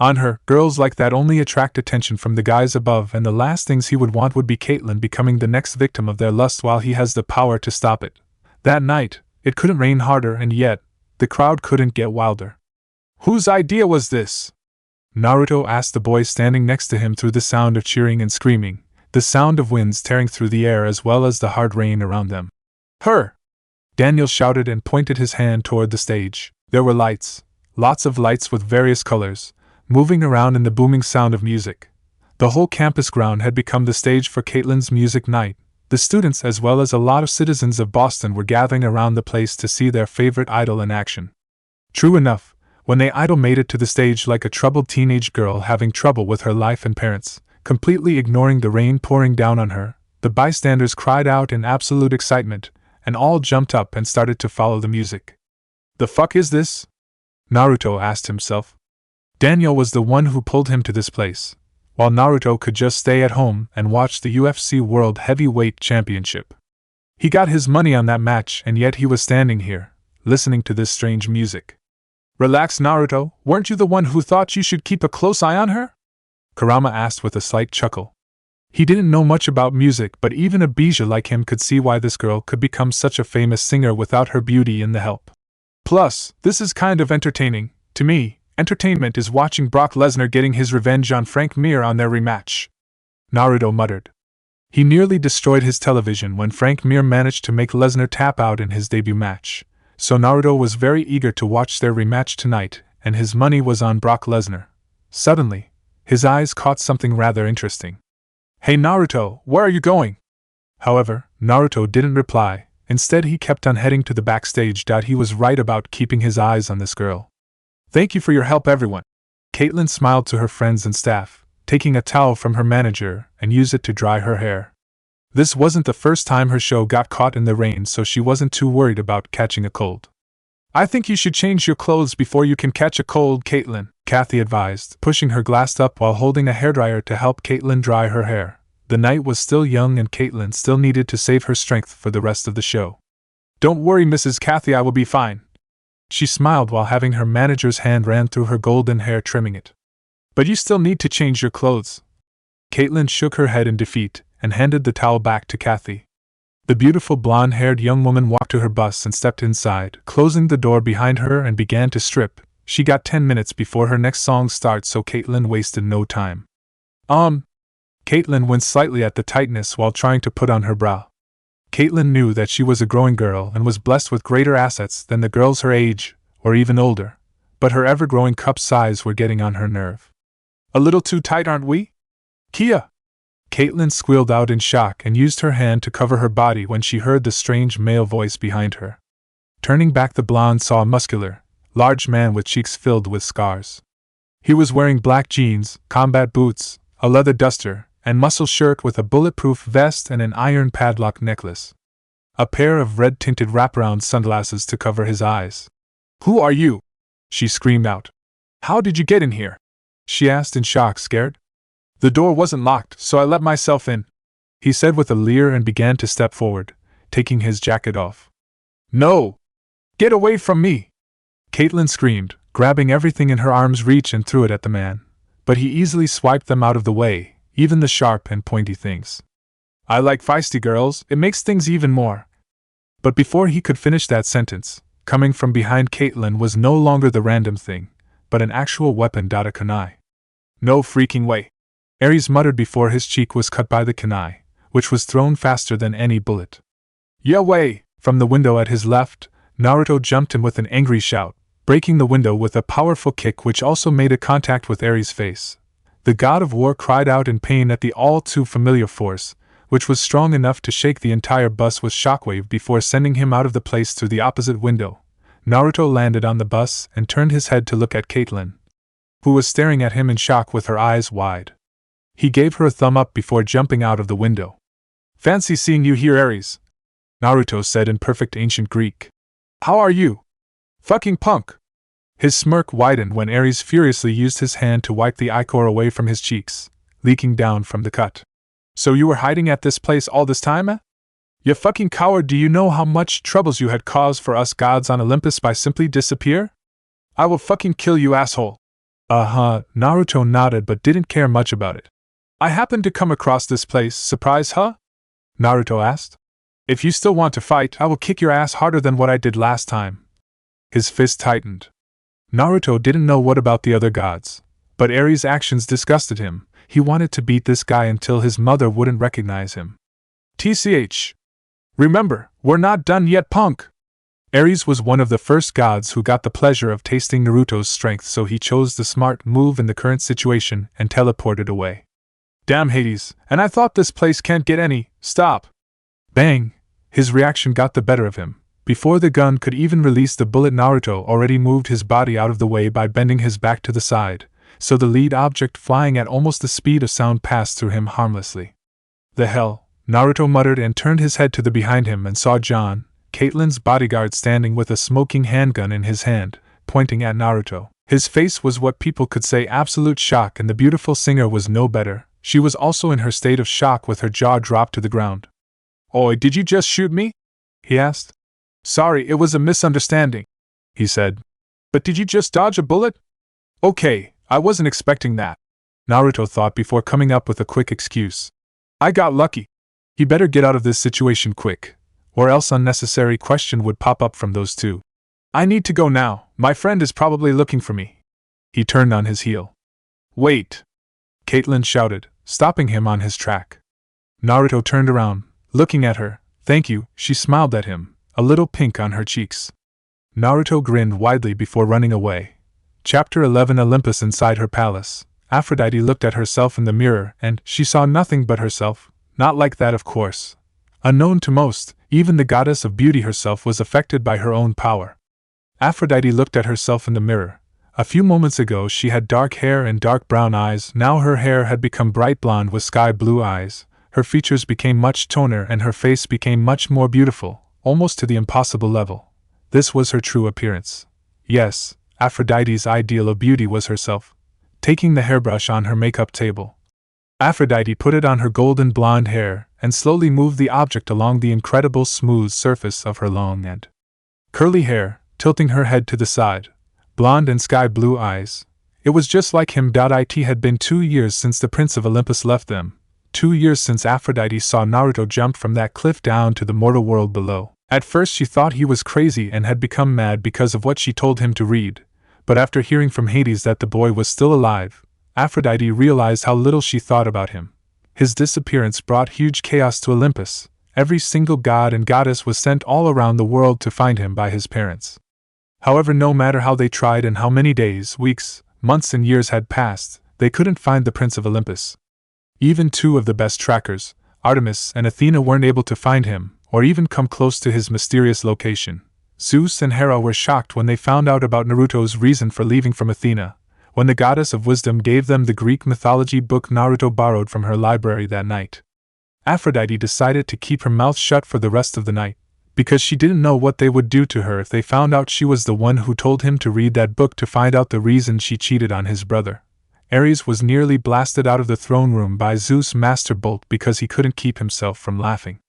on her. Girls like that only attract attention from the guys above, and the last things he would want would be Caitlyn becoming the next victim of their lust while he has the power to stop it. That night, it couldn't rain harder, and yet, the crowd couldn't get wilder. "Whose idea was this?" Naruto asked the boy standing next to him through the sound of cheering and screaming, the sound of winds tearing through the air as well as the hard rain around them. "Her!" Daniel shouted and pointed his hand toward the stage. There were lights, lots of lights with various colors, moving around in the booming sound of music. The whole campus ground had become the stage for Caitlyn's music night. The students as well as a lot of citizens of Boston were gathering around the place to see their favorite idol in action. True enough, when the idol made it to the stage like a troubled teenage girl having trouble with her life and parents, completely ignoring the rain pouring down on her, the bystanders cried out in absolute excitement, and all jumped up and started to follow the music. "The fuck is this?" Naruto asked himself. Daniel was the one who pulled him to this place, while Naruto could just stay at home and watch the UFC World Heavyweight Championship. He got his money on that match, and yet he was standing here, listening to this strange music. "Relax, Naruto, weren't you the one who thought you should keep a close eye on her?" Kurama asked with a slight chuckle. He didn't know much about music, but even a Bija like him could see why this girl could become such a famous singer without her beauty in the help. Plus, this is kind of entertaining. To me, entertainment is watching Brock Lesnar getting his revenge on Frank Mir on their rematch. Naruto muttered. He nearly destroyed his television when Frank Mir managed to make Lesnar tap out in his debut match, so Naruto was very eager to watch their rematch tonight, and his money was on Brock Lesnar. Suddenly, his eyes caught something rather interesting. "Hey Naruto, where are you going?" However, Naruto didn't reply. Instead, he kept on heading to the backstage. He was right about keeping his eyes on this girl. "Thank you for your help, everyone." Caitlyn smiled to her friends and staff, taking a towel from her manager and used it to dry her hair. This wasn't the first time her show got caught in the rain, so she wasn't too worried about catching a cold. "I think you should change your clothes before you can catch a cold, Caitlyn," Kathy advised, pushing her glass up while holding a hairdryer to help Caitlyn dry her hair. The night was still young and Caitlyn still needed to save her strength for the rest of the show. "Don't worry, Mrs. Kathy, I will be fine." She smiled while having her manager's hand ran through her golden hair trimming it. "But you still need to change your clothes." Caitlyn shook her head in defeat and handed the towel back to Kathy. The beautiful blonde-haired young woman walked to her bus and stepped inside, closing the door behind her and began to strip. She got 10 minutes before her next song starts, so Caitlyn wasted no time. Caitlyn winced slightly at the tightness while trying to put on her bra. Caitlyn knew that she was a growing girl and was blessed with greater assets than the girls her age, or even older, but her ever-growing cup size were getting on her nerve. A little too tight, aren't we? Kia! Caitlyn squealed out in shock and used her hand to cover her body when she heard the strange male voice behind her. Turning back, the blonde saw a muscular, large man with cheeks filled with scars. He was wearing black jeans, combat boots, a leather duster, and muscle shirt with a bulletproof vest and an iron padlock necklace. A pair of red-tinted wraparound sunglasses to cover his eyes. "Who are you?" she screamed out. "How did you get in here?" she asked in shock, scared. "The door wasn't locked, so I let myself in," he said with a leer and began to step forward, taking his jacket off. "No! Get away from me!" Caitlyn screamed, grabbing everything in her arm's reach and threw it at the man, but he easily swiped them out of the way, even the sharp and pointy things. "I like feisty girls, it makes things even more." But before he could finish that sentence, coming from behind Caitlyn was no longer the random thing, but an actual weapon. A kunai. "No freaking way!" Aries muttered before his cheek was cut by the kunai, which was thrown faster than any bullet. "Yeah way!" From the window at his left, Naruto jumped in with an angry shout, breaking the window with a powerful kick which also made a contact with Aries' face. The god of war cried out in pain at the all-too-familiar force, which was strong enough to shake the entire bus with shockwave before sending him out of the place through the opposite window. Naruto landed on the bus and turned his head to look at Caitlyn, who was staring at him in shock with her eyes wide. He gave her a thumb up before jumping out of the window. "Fancy seeing you here, Aries," Naruto said in perfect ancient Greek. "How are you? Fucking punk!" His smirk widened when Aries furiously used his hand to wipe the ichor away from his cheeks, leaking down from the cut. "So you were hiding at this place all this time, eh? You fucking coward, do you know how much troubles you had caused for us gods on Olympus by simply disappear? I will fucking kill you, asshole." Naruto nodded but didn't care much about it. "I happened to come across this place, surprise, huh?" Naruto asked. "If you still want to fight, I will kick your ass harder than what I did last time." His fist tightened. Naruto didn't know what about the other gods, but Aries' actions disgusted him. He wanted to beat this guy until his mother wouldn't recognize him. "TCH. Remember, we're not done yet, punk!" Aries was one of the first gods who got the pleasure of tasting Naruto's strength, so he chose the smart move in the current situation and teleported away. "Damn Hades, and I thought this place can't get any, stop!" Bang! His reaction got the better of him. Before the gun could even release the bullet, Naruto already moved his body out of the way by bending his back to the side, so the lead object flying at almost the speed of sound passed through him harmlessly. "The hell?" Naruto muttered and turned his head to the behind him and saw John, Caitlyn's bodyguard, standing with a smoking handgun in his hand, pointing at Naruto. His face was what people could say absolute shock, and the beautiful singer was no better. She was also in her state of shock with her jaw dropped to the ground. "Oi, did you just shoot me?" he asked. "Sorry, it was a misunderstanding," he said. "But did you just dodge a bullet?" "Okay, I wasn't expecting that," Naruto thought before coming up with a quick excuse. "I got lucky." He better get out of this situation quick, or else unnecessary question would pop up from those two. "I need to go now, my friend is probably looking for me." He turned on his heel. "Wait!" Caitlyn shouted, stopping him on his track. Naruto turned around, looking at her. "Thank you," she smiled at him, a little pink on her cheeks. Naruto grinned widely before running away. Chapter 11. Olympus. Inside her palace, Aphrodite looked at herself in the mirror, and she saw nothing but herself. Not like that, of course. Unknown to most, even the goddess of beauty herself was affected by her own power. Aphrodite looked at herself in the mirror. A few moments ago she had dark hair and dark brown eyes. Now her hair had become bright blonde with sky blue eyes. Her features became much toner and her face became much more beautiful, almost to the impossible level. This was her true appearance. Yes, Aphrodite's ideal of beauty was herself. Taking the hairbrush on her makeup table, Aphrodite put it on her golden blonde hair and slowly moved the object along the incredible smooth surface of her long and curly hair, tilting her head to the side. Blonde and sky blue eyes. It was just like him. It had been 2 years since the Prince of Olympus left them, 2 years since Aphrodite saw Naruto jump from that cliff down to the mortal world below. At first she thought he was crazy and had become mad because of what she told him to read, but after hearing from Hades that the boy was still alive, Aphrodite realized how little she thought about him. His disappearance brought huge chaos to Olympus. Every single god and goddess was sent all around the world to find him by his parents. However, no matter how they tried and how many days, weeks, months and years had passed, they couldn't find the Prince of Olympus. Even two of the best trackers, Artemis and Athena, weren't able to find him, or even come close to his mysterious location. Zeus and Hera were shocked when they found out about Naruto's reason for leaving from Athena, when the goddess of wisdom gave them the Greek mythology book Naruto borrowed from her library that night. Aphrodite decided to keep her mouth shut for the rest of the night, because she didn't know what they would do to her if they found out she was the one who told him to read that book to find out the reason she cheated on his brother. Aries was nearly blasted out of the throne room by Zeus' master bolt because he couldn't keep himself from laughing.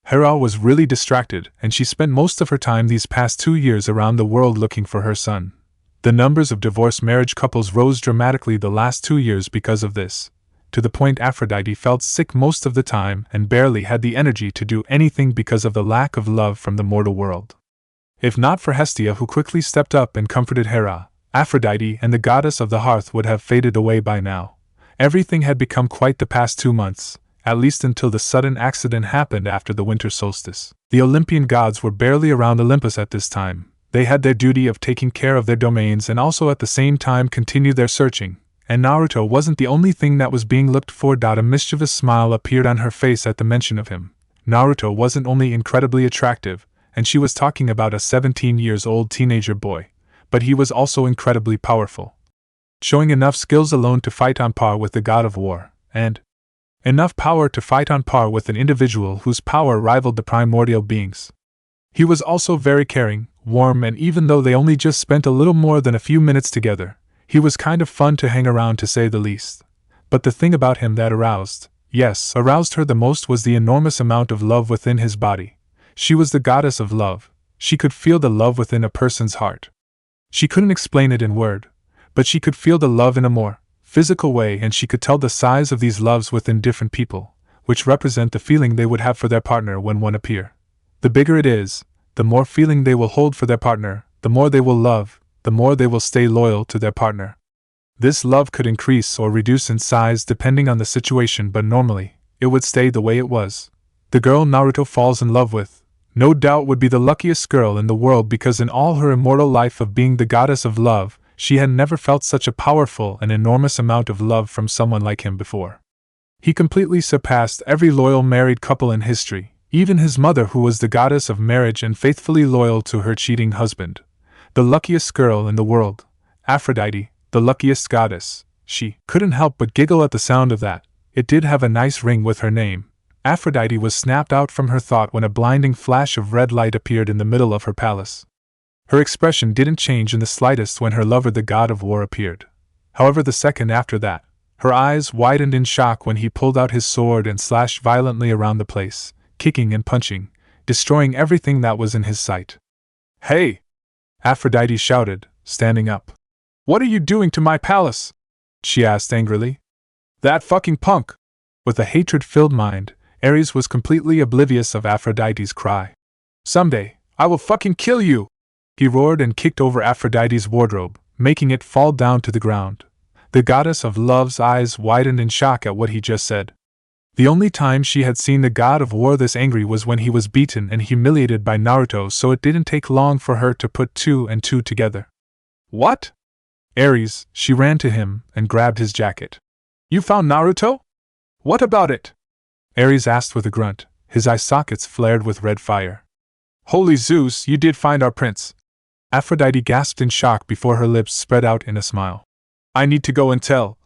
Hera was really distracted, and she spent most of her time these past 2 years around the world looking for her son. The numbers of divorced marriage couples rose dramatically the last 2 years because of this, to the point Aphrodite felt sick most of the time and barely had the energy to do anything because of the lack of love from the mortal world. If not for Hestia, who quickly stepped up and comforted Hera, Aphrodite and the goddess of the hearth would have faded away by now. Everything had become quite the past 2 months, at least until the sudden accident happened after the winter solstice. The Olympian gods were barely around Olympus at this time. They had their duty of taking care of their domains and also at the same time continue their searching, and Naruto wasn't the only thing that was being looked for. A mischievous smile appeared on her face at the mention of him. Naruto wasn't only incredibly attractive, and she was talking about a 17-year-old teenager boy, but he was also incredibly powerful, showing enough skills alone to fight on par with the god of war, and enough power to fight on par with an individual whose power rivaled the primordial beings. He was also very caring, warm, and even though they only just spent a little more than a few minutes together, he was kind of fun to hang around, to say the least. But the thing about him that aroused her the most was the enormous amount of love within his body. She was the goddess of love. She could feel the love within a person's heart. She couldn't explain it in word, but she could feel the love in a more physical way, and she could tell the size of these loves within different people, which represent the feeling they would have for their partner when one appear. The bigger it is, the more feeling they will hold for their partner, the more they will love, the more they will stay loyal to their partner. This love could increase or reduce in size depending on the situation, but normally, it would stay the way it was. The girl Naruto falls in love with, no doubt, would be the luckiest girl in the world, because in all her immortal life of being the goddess of love, she had never felt such a powerful and enormous amount of love from someone like him before. He completely surpassed every loyal married couple in history, even his mother, who was the goddess of marriage and faithfully loyal to her cheating husband. The luckiest girl in the world, Aphrodite, the luckiest goddess. She couldn't help but giggle at the sound of that. It did have a nice ring with her name. Aphrodite was snapped out from her thought when a blinding flash of red light appeared in the middle of her palace. Her expression didn't change in the slightest when her lover, the god of war, appeared. However, the second after that, her eyes widened in shock when he pulled out his sword and slashed violently around the place, kicking and punching, destroying everything that was in his sight. "Hey!" Aphrodite shouted, standing up. "What are you doing to my palace?" she asked angrily. "That fucking punk!" With a hatred-filled mind, Aries was completely oblivious of Aphrodite's cry. "Someday, I will fucking kill you!" He roared and kicked over Aphrodite's wardrobe, making it fall down to the ground. The goddess of love's eyes widened in shock at what he just said. The only time she had seen the god of war this angry was when he was beaten and humiliated by Naruto, so it didn't take long for her to put two and two together. "What?" "Aries," she ran to him and grabbed his jacket. "You found Naruto? What about it?" Aries asked with a grunt, his eye sockets flared with red fire. "Holy Zeus, you did find our prince!" Aphrodite gasped in shock before her lips spread out in a smile. "I need to go and tell."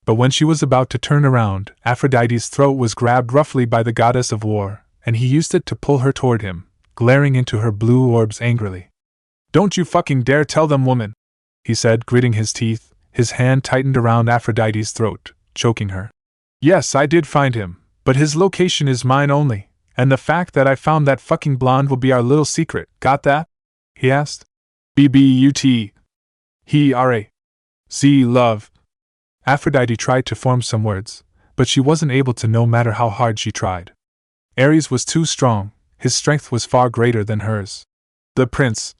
But when she was about to turn around, Aphrodite's throat was grabbed roughly by the goddess of war, and he used it to pull her toward him, glaring into her blue orbs angrily. "Don't you fucking dare tell them, woman!" he said, gritting his teeth. His hand tightened around Aphrodite's throat, choking her. "Yes, I did find him, but his location is mine only, and the fact that I found that fucking blonde will be our little secret, got that?" he asked. "BBUT. He R.A. Z love." Aphrodite tried to form some words, but she wasn't able to no matter how hard she tried. Aries was too strong, his strength was far greater than hers. The prince,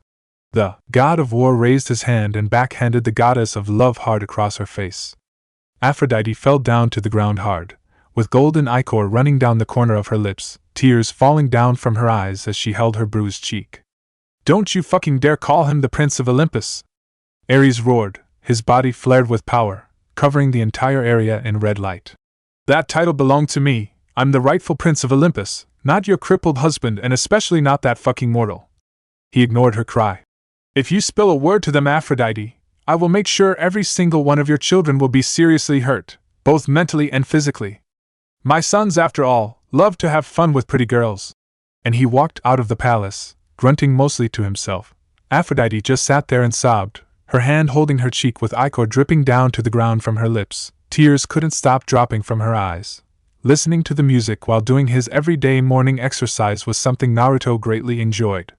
the god of war, raised his hand and backhanded the goddess of love hard across her face. Aphrodite fell down to the ground hard, with golden ichor running down the corner of her lips, tears falling down from her eyes as she held her bruised cheek. "Don't you fucking dare call him the Prince of Olympus!" Aries roared, his body flared with power, covering the entire area in red light. "That title belonged to me. I'm the rightful Prince of Olympus, not your crippled husband, and especially not that fucking mortal." He ignored her cry. "If you spill a word to them, Aphrodite, I will make sure every single one of your children will be seriously hurt, both mentally and physically. My sons, after all, love to have fun with pretty girls." And he walked out of the palace, grunting mostly to himself. Aphrodite just sat there and sobbed, her hand holding her cheek with ichor dripping down to the ground from her lips. Tears couldn't stop dropping from her eyes. Listening to the music while doing his everyday morning exercise was something Naruto greatly enjoyed.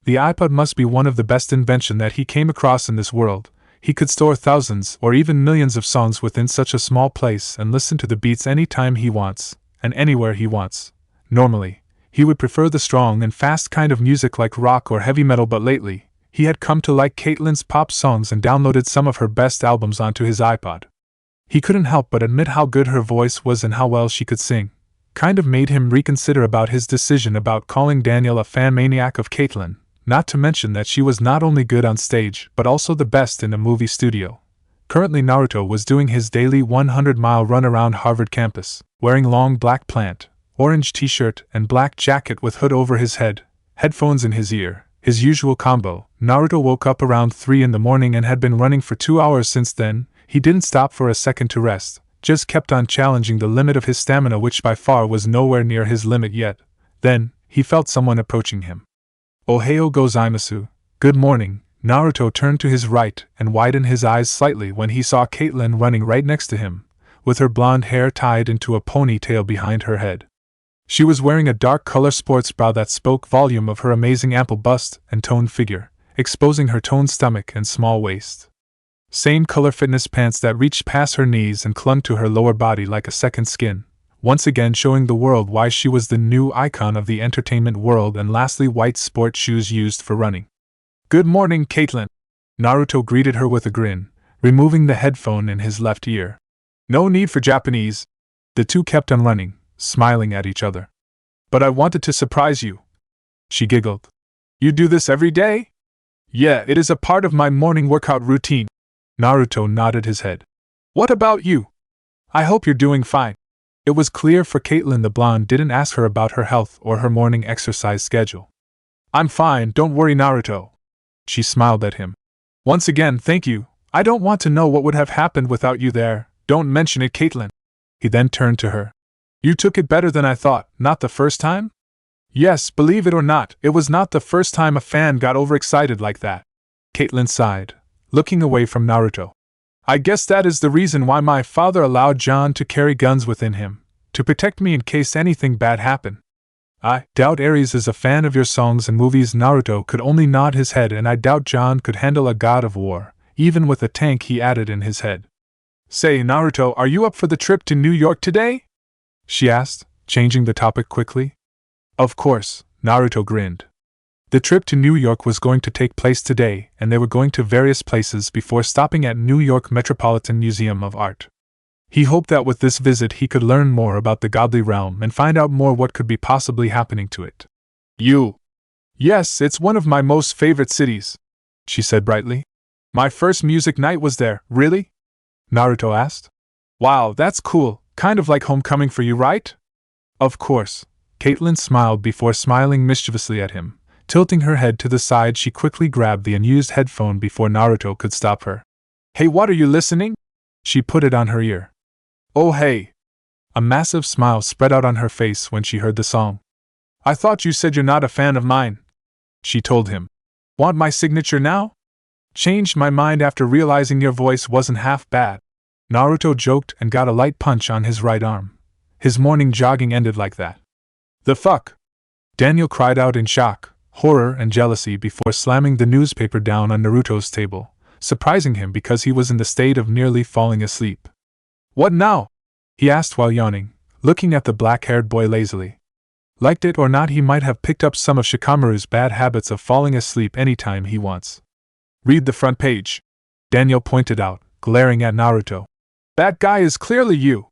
The iPod must be one of the best inventions that he came across in this world. He could store thousands or even millions of songs within such a small place and listen to the beats anytime he wants, and anywhere he wants. Normally, he would prefer the strong and fast kind of music like rock or heavy metal, but lately, he had come to like Caitlyn's pop songs and downloaded some of her best albums onto his iPod. He couldn't help but admit how good her voice was and how well she could sing. Kind of made him reconsider about his decision about calling Daniel a fan maniac of Caitlyn, not to mention that she was not only good on stage but also the best in a movie studio. Currently Naruto was doing his daily 100-mile run around Harvard campus, wearing long black pant, orange t-shirt and black jacket with hood over his head, headphones in his ear, his usual combo. Naruto woke up around 3 in the morning and had been running for 2 hours since then. He didn't stop for a second to rest, just kept on challenging the limit of his stamina, which by far was nowhere near his limit yet. Then, he felt someone approaching him. "Ohayo gozaimasu, good morning." Naruto turned to his right and widened his eyes slightly when he saw Caitlyn running right next to him, with her blonde hair tied into a ponytail behind her head. She was wearing a dark color sports bra that spoke volume of her amazing ample bust and toned figure, exposing her toned stomach and small waist. Same color fitness pants that reached past her knees and clung to her lower body like a second skin, once again showing the world why she was the new icon of the entertainment world. And lastly, white sport shoes used for running. "Good morning, Caitlyn." Naruto greeted her with a grin, removing the headphone in his left ear. "No need for Japanese." The two kept on running, smiling at each other. "But I wanted to surprise you." She giggled. "You do this every day?" "Yeah, it is a part of my morning workout routine." Naruto nodded his head. "What about you? I hope you're doing fine." It was clear for Caitlyn the blonde didn't ask her about her health or her morning exercise schedule. "I'm fine, don't worry, Naruto." She smiled at him. "Once again, thank you. I don't want to know what would have happened without you there. Don't mention it, Caitlyn." He then turned to her. "You took it better than I thought, not the first time?" "Yes, believe it or not, it was not the first time a fan got overexcited like that." Caitlyn sighed, looking away from Naruto. "I guess that is the reason why my father allowed John to carry guns within him, to protect me in case anything bad happened." "I doubt Aries is a fan of your songs and movies." Naruto could only nod his head. "And I doubt John could handle a god of war, even with a tank," he added in his head. "Say, Naruto, are you up for the trip to New York today?" she asked, changing the topic quickly. Of course, Naruto grinned. The trip to New York was going to take place today, and they were going to various places before stopping at New York Metropolitan Museum of Art. He hoped that with this visit he could learn more about the godly realm and find out more what could be possibly happening to it. "You?" "Yes, it's one of my most favorite cities," she said brightly. "My first music night was there." "Really?" Naruto asked. "Wow, that's cool, kind of like homecoming for you, right?" "Of course." Caitlyn smiled before smiling mischievously at him. Tilting her head to the side, she quickly grabbed the unused headphone before Naruto could stop her. "Hey, what are you listening?" She put it on her ear. "Oh hey." A massive smile spread out on her face when she heard the song. "I thought you said you're not a fan of mine," she told him. "Want my signature now?" "Changed my mind after realizing your voice wasn't half bad." Naruto joked and got a light punch on his right arm. His morning jogging ended like that. "The fuck?" Daniel cried out in shock, horror and jealousy before slamming the newspaper down on Naruto's table, surprising him because he was in the state of nearly falling asleep. "What now?" he asked while yawning, looking at the black-haired boy lazily. Liked it or not, he might have picked up some of Shikamaru's bad habits of falling asleep anytime he wants. Read the front page, Daniel pointed out, glaring at Naruto. That guy is clearly you.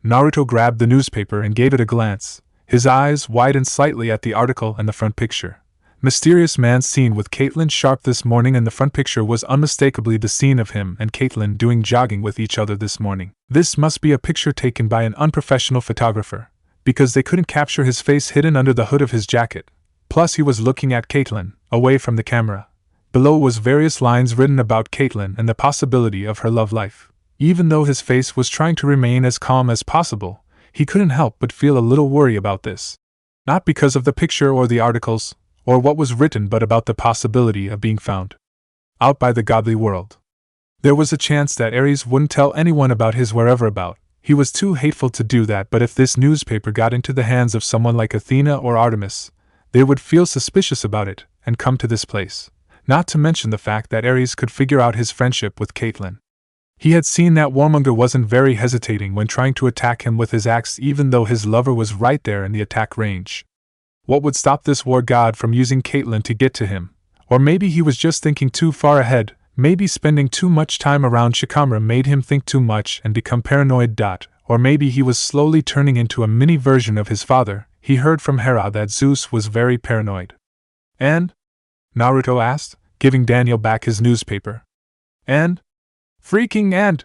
Naruto grabbed the newspaper and gave it a glance, his eyes widened slightly at the article and the front picture. Mysterious man seen with Caitlyn Sharp this morning, and the front picture was unmistakably the scene of him and Caitlyn doing jogging with each other this morning. This must be a picture taken by an unprofessional photographer, because they couldn't capture his face hidden under the hood of his jacket. Plus he was looking at Caitlyn, away from the camera. Below was various lines written about Caitlyn and the possibility of her love life. Even though his face was trying to remain as calm as possible, he couldn't help but feel a little worry about this. Not because of the picture or the articles, or what was written, but about the possibility of being found out by the godly world. There was a chance that Aries wouldn't tell anyone about his whereabouts. He was too hateful to do that, but if this newspaper got into the hands of someone like Athena or Artemis, they would feel suspicious about it and come to this place. Not to mention the fact that Aries could figure out his friendship with Caitlyn. He had seen that warmonger wasn't very hesitating when trying to attack him with his axe, even though his lover was right there in the attack range. What would stop this war god from using Caitlyn to get to him? Or maybe he was just thinking too far ahead. Maybe spending too much time around Shikamaru made him think too much and become paranoid. Or maybe he was slowly turning into a mini version of his father. He heard from Hera that Zeus was very paranoid. And? Naruto asked, giving Daniel back his newspaper. And? Freaking and!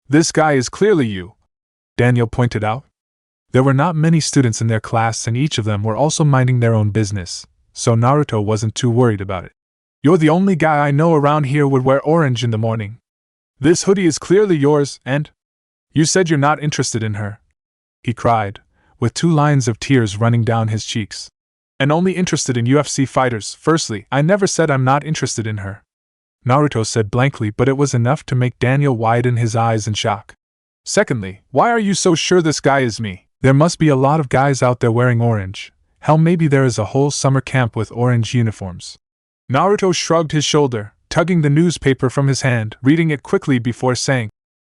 This guy is clearly you, Daniel pointed out. There were not many students in their class, and each of them were also minding their own business, so Naruto wasn't too worried about it. You're the only guy I know around here would wear orange in the morning. This hoodie is clearly yours, and you said you're not interested in her, he cried, with 2 lines of tears running down his cheeks. And only interested in UFC fighters. Firstly, I never said I'm not interested in her, Naruto said blankly, but it was enough to make Daniel widen his eyes in shock. Secondly, why are you so sure this guy is me? There must be a lot of guys out there wearing orange. Hell, maybe there is a whole summer camp with orange uniforms. Naruto shrugged his shoulder, tugging the newspaper from his hand, reading it quickly before saying,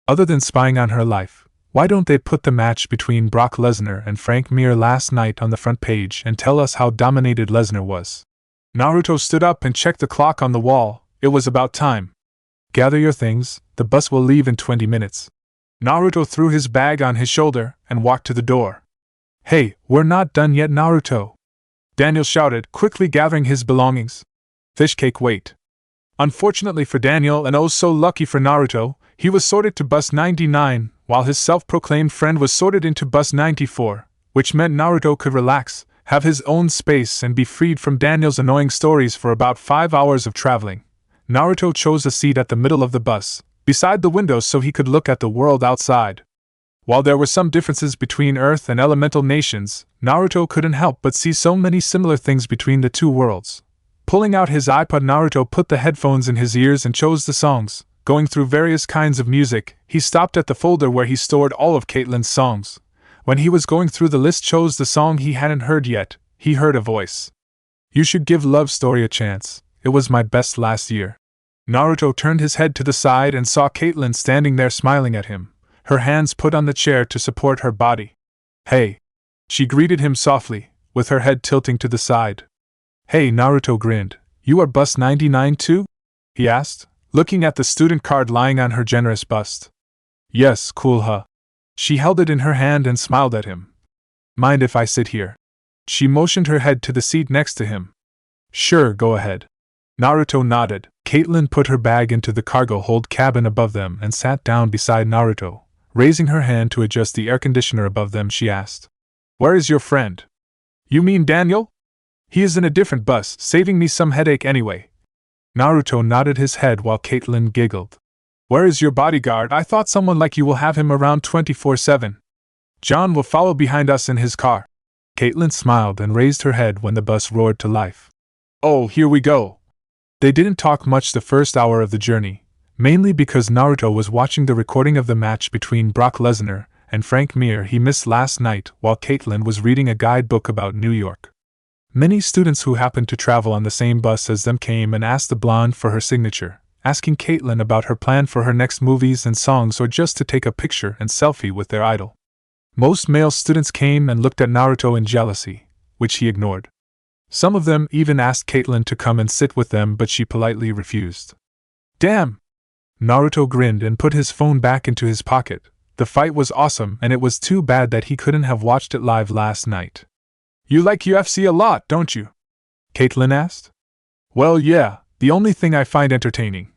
other than spying on her life, why don't they put the match between Brock Lesnar and Frank Mir last night on the front page and tell us how dominated Lesnar was? Naruto stood up and checked the clock on the wall. It was about time. Gather your things, the bus will leave in 20 minutes. Naruto threw his bag on his shoulder and walked to the door. Hey, we're not done yet, Naruto, Daniel shouted, quickly gathering his belongings. Fishcake, wait. Unfortunately for Daniel, and oh so lucky for Naruto, he was sorted to bus 99, while his self-proclaimed friend was sorted into bus 94, which meant Naruto could relax, have his own space, and be freed from Daniel's annoying stories for about 5 hours of traveling. Naruto chose a seat at the middle of the bus, beside the window, so he could look at the world outside. While there were some differences between Earth and elemental nations, Naruto couldn't help but see so many similar things between the two worlds. Pulling out his iPod, Naruto put the headphones in his ears and chose the songs. Going through various kinds of music, he stopped at the folder where he stored all of Caitlyn's songs. When he was going through the list, chose the song he hadn't heard yet. He heard a voice. You should give Love Story a chance. It was my best last year. Naruto turned his head to the side and saw Caitlyn standing there smiling at him, her hands put on the chair to support her body. Hey! She greeted him softly, with her head tilting to the side. Hey, Naruto grinned. You are bus 99 too? He asked, looking at the student card lying on her generous bust. Yes, cool, huh? She held it in her hand and smiled at him. Mind if I sit here? She motioned her head to the seat next to him. Sure, go ahead. Naruto nodded. Caitlyn put her bag into the cargo hold cabin above them and sat down beside Naruto. Raising her hand to adjust the air conditioner above them, she asked, Where is your friend? You mean Daniel? He is in a different bus, saving me some headache anyway. Naruto nodded his head while Caitlyn giggled. Where is your bodyguard? I thought someone like you will have him around 24/7. John will follow behind us in his car. Caitlyn smiled and raised her head when the bus roared to life. Oh, here we go. They didn't talk much the first hour of the journey, mainly because Naruto was watching the recording of the match between Brock Lesnar and Frank Mir he missed last night, while Caitlyn was reading a guidebook about New York. Many students who happened to travel on the same bus as them came and asked the blonde for her signature, asking Caitlyn about her plan for her next movies and songs, or just to take a picture and selfie with their idol. Most male students came and looked at Naruto in jealousy, which he ignored. Some of them even asked Caitlyn to come and sit with them, but she politely refused. Damn! Naruto grinned and put his phone back into his pocket. The fight was awesome, and it was too bad that he couldn't have watched it live last night. You like UFC a lot, don't you? Caitlyn asked. Well, yeah, the only thing I find entertaining.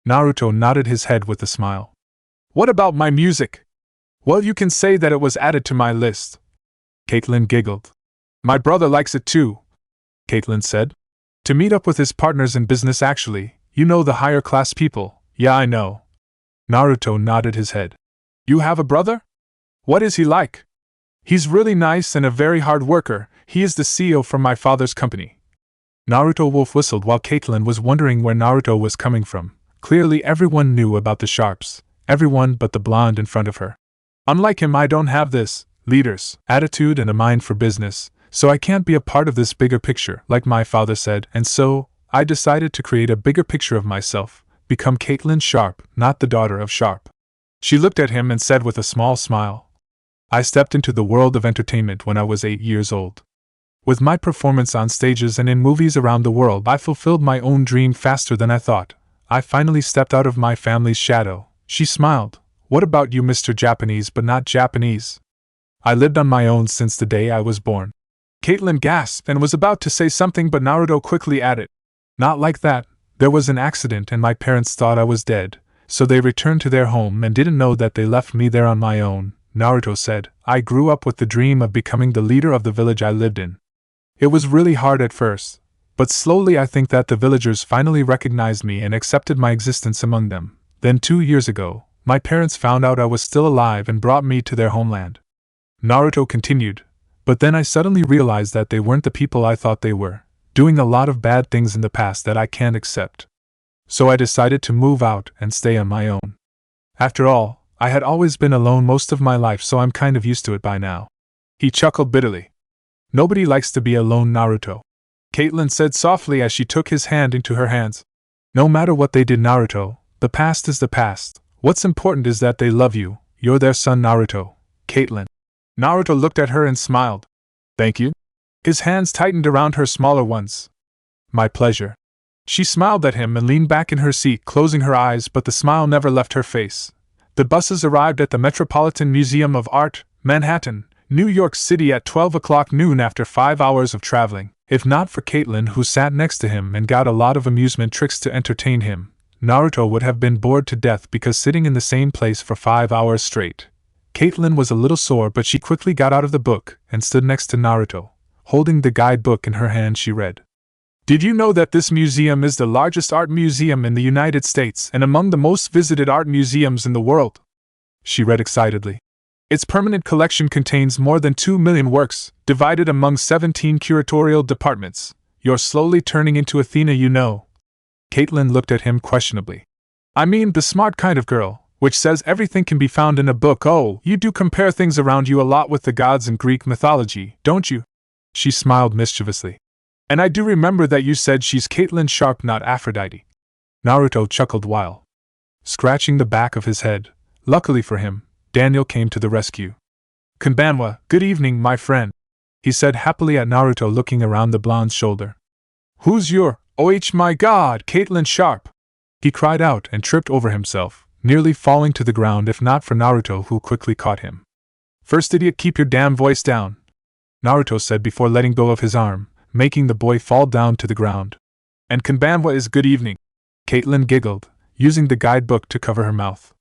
Naruto nodded his head with a smile. What about my music? Well, you can say that it was added to my list. Caitlyn giggled. My brother likes it too, Caitlyn said. To meet up with his partners in business actually, you know, the higher class people. Yeah, I know. Naruto nodded his head. You have a brother? What is he like? He's really nice and a very hard worker. He is the CEO from my father's company. Naruto wolf whistled while Caitlyn was wondering where Naruto was coming from. Clearly everyone knew about the Sharps. Everyone but the blonde in front of her. Unlike him, I don't have this leader's attitude and a mind for business, so I can't be a part of this bigger picture, like my father said, and so I decided to create a bigger picture of myself, become Caitlyn Sharp, not the daughter of Sharp. She looked at him and said with a small smile, I stepped into the world of entertainment when I was 8 years old. With my performance on stages and in movies around the world, I fulfilled my own dream faster than I thought. I finally stepped out of my family's shadow. She smiled. What about you, Mr. Japanese but not Japanese? I lived on my own since the day I was born. Caitlyn gasped and was about to say something, but Naruto quickly added, Not like that. There was an accident and my parents thought I was dead, so they returned to their home and didn't know that they left me there on my own. Naruto said, I grew up with the dream of becoming the leader of the village I lived in. It was really hard at first, but slowly I think that the villagers finally recognized me and accepted my existence among them. Then 2 years ago, my parents found out I was still alive and brought me to their homeland. Naruto continued, but then I suddenly realized that they weren't the people I thought they were, doing a lot of bad things in the past that I can't accept. So I decided to move out and stay on my own. After all, I had always been alone most of my life, so I'm kind of used to it by now. He chuckled bitterly. Nobody likes to be alone, Naruto. Caitlyn said softly as she took his hand into her hands. No matter what they did, Naruto, the past is the past. What's important is that they love you. You're their son, Naruto. Caitlyn. Naruto looked at her and smiled. Thank you. His hands tightened around her smaller ones. My pleasure. She smiled at him and leaned back in her seat, closing her eyes, but the smile never left her face. The buses arrived at the Metropolitan Museum of Art, Manhattan, New York City at 12 o'clock noon after 5 hours of traveling. If not for Caitlyn, who sat next to him and got a lot of amusement tricks to entertain him, Naruto would have been bored to death because sitting in the same place for 5 hours straight. Caitlyn was a little sore, but she quickly got out of the book and stood next to Naruto. Holding the guidebook in her hand, she read. Did you know that this museum is the largest art museum in the United States and among the most visited art museums in the world? She read excitedly. Its permanent collection contains more than 2 million works, divided among 17 curatorial departments. You're slowly turning into Athena, you know. Caitlyn looked at him questionably. I mean, the smart kind of girl, which says everything can be found in a book. Oh, you do compare things around you a lot with the gods in Greek mythology, don't you? She smiled mischievously. And I do remember that you said she's Caitlyn Sharp, not Aphrodite. Naruto chuckled while scratching the back of his head. Luckily for him, Daniel came to the rescue. Konbanwa, good evening, my friend, he said happily at Naruto, looking around the blonde's shoulder. Who's your, my god, Caitlyn Sharp? He cried out and tripped over himself, nearly falling to the ground if not for Naruto, who quickly caught him. First, idiot, keep your damn voice down, Naruto said before letting go of his arm, making the boy fall down to the ground. And Konbanwa is good evening. Caitlyn giggled, using the guidebook to cover her mouth.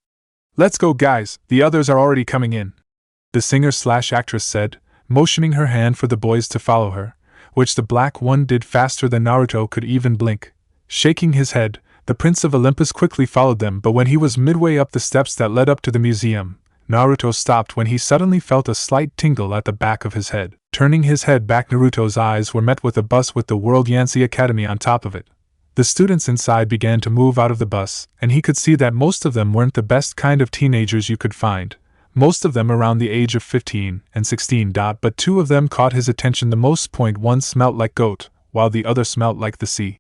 Let's go, guys, the others are already coming in, the singer/actress said, motioning her hand for the boys to follow her, which the black one did faster than Naruto could even blink. Shaking his head, the Prince of Olympus quickly followed them, but when he was midway up the steps that led up to the museum, Naruto stopped when he suddenly felt a slight tingle at the back of his head. Turning his head back, Naruto's eyes were met with a bus with the World Yanxi Academy on top of it. The students inside began to move out of the bus, and he could see that most of them weren't the best kind of teenagers you could find, most of them around the age of 15 and 16. But 2 of them caught his attention the most. One smelt like goat, while the other smelt like the sea.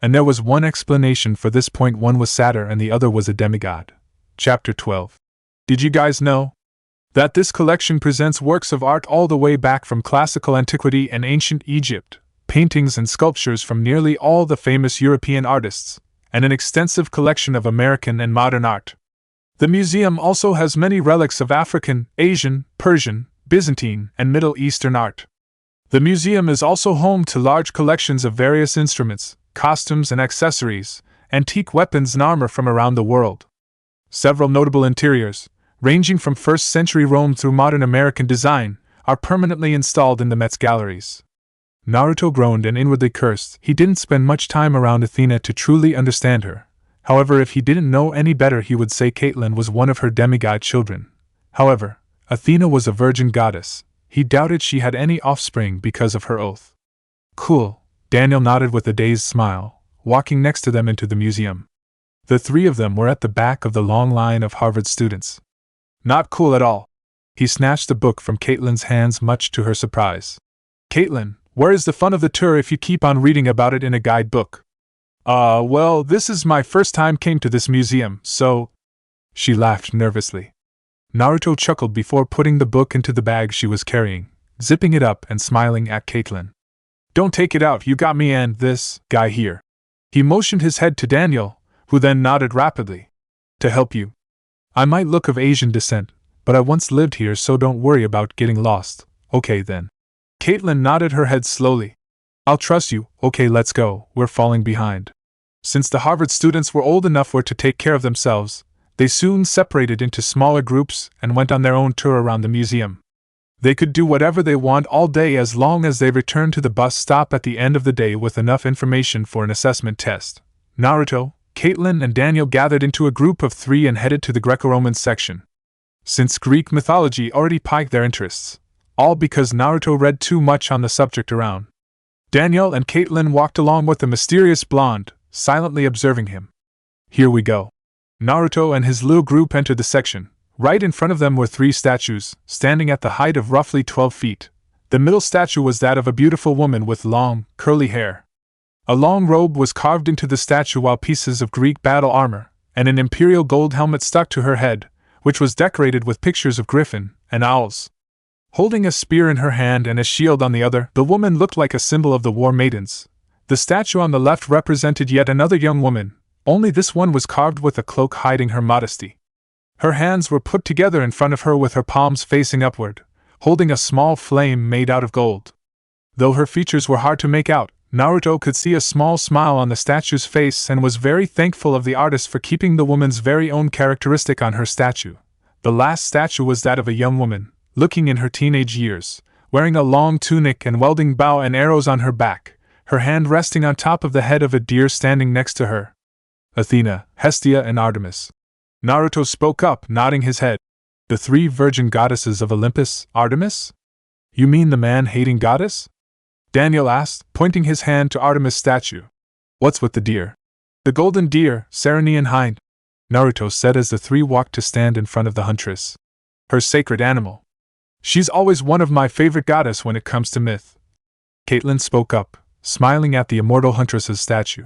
And there was one explanation for this. One was Saturn and the other was a demigod. Chapter 12. Did you guys know? That this collection presents works of art all the way back from classical antiquity and ancient Egypt, paintings and sculptures from nearly all the famous European artists, and an extensive collection of American and modern art. The museum also has many relics of African, Asian, Persian, Byzantine, and Middle Eastern art. The museum is also home to large collections of various instruments, costumes and accessories, antique weapons and armor from around the world. Several notable interiors, ranging from first-century Rome through modern American design, are permanently installed in the Met's galleries. Naruto groaned and inwardly cursed. He didn't spend much time around Athena to truly understand her. However, if he didn't know any better, he would say Caitlyn was one of her demigod children. However, Athena was a virgin goddess. He doubted she had any offspring because of her oath. Cool, Daniel nodded with a dazed smile, walking next to them into the museum. The three of them were at the back of the long line of Harvard students. Not cool at all. He snatched the book from Caitlyn's hands, much to her surprise. Caitlyn, where is the fun of the tour if you keep on reading about it in a guidebook? Well, this is my first time came to this museum, so... She laughed nervously. Naruto chuckled before putting the book into the bag she was carrying, zipping it up and smiling at Caitlyn. Don't take it out, you got me and this guy here. He motioned his head to Daniel, who then nodded rapidly. To help you. I might look of Asian descent, but I once lived here, so don't worry about getting lost. Okay then. Caitlyn nodded her head slowly. I'll trust you. Okay, let's go, we're falling behind. Since the Harvard students were old enough to take care of themselves, they soon separated into smaller groups and went on their own tour around the museum. They could do whatever they want all day as long as they returned to the bus stop at the end of the day with enough information for an assessment test. Naruto, Caitlyn and Daniel gathered into a group of 3 and headed to the Greco-Roman section. Since Greek mythology already piqued their interests, all because Naruto read too much on the subject around. Daniel and Caitlyn walked along with the mysterious blonde, silently observing him. Here we go. Naruto and his little group entered the section. Right in front of them were 3 statues, standing at the height of roughly 12 feet. The middle statue was that of a beautiful woman with long, curly hair. A long robe was carved into the statue, while pieces of Greek battle armor and an imperial gold helmet stuck to her head, which was decorated with pictures of griffin and owls. Holding a spear in her hand and a shield on the other, the woman looked like a symbol of the war maidens. The statue on the left represented yet another young woman, only this one was carved with a cloak hiding her modesty. Her hands were put together in front of her with her palms facing upward, holding a small flame made out of gold. Though her features were hard to make out, Naruto could see a small smile on the statue's face and was very thankful of the artist for keeping the woman's very own characteristic on her statue. The last statue was that of a young woman, looking in her teenage years, wearing a long tunic and wielding bow and arrows on her back, her hand resting on top of the head of a deer standing next to her. Athena, Hestia and Artemis. Naruto spoke up, nodding his head. The 3 virgin goddesses of Olympus, Artemis? You mean the man-hating goddess? Daniel asked, pointing his hand to Artemis' statue. What's with the deer? The golden deer, Saranian hind, Naruto said as the 3 walked to stand in front of the huntress. Her sacred animal. She's always one of my favorite goddess when it comes to myth. Caitlyn spoke up, smiling at the immortal huntress's statue.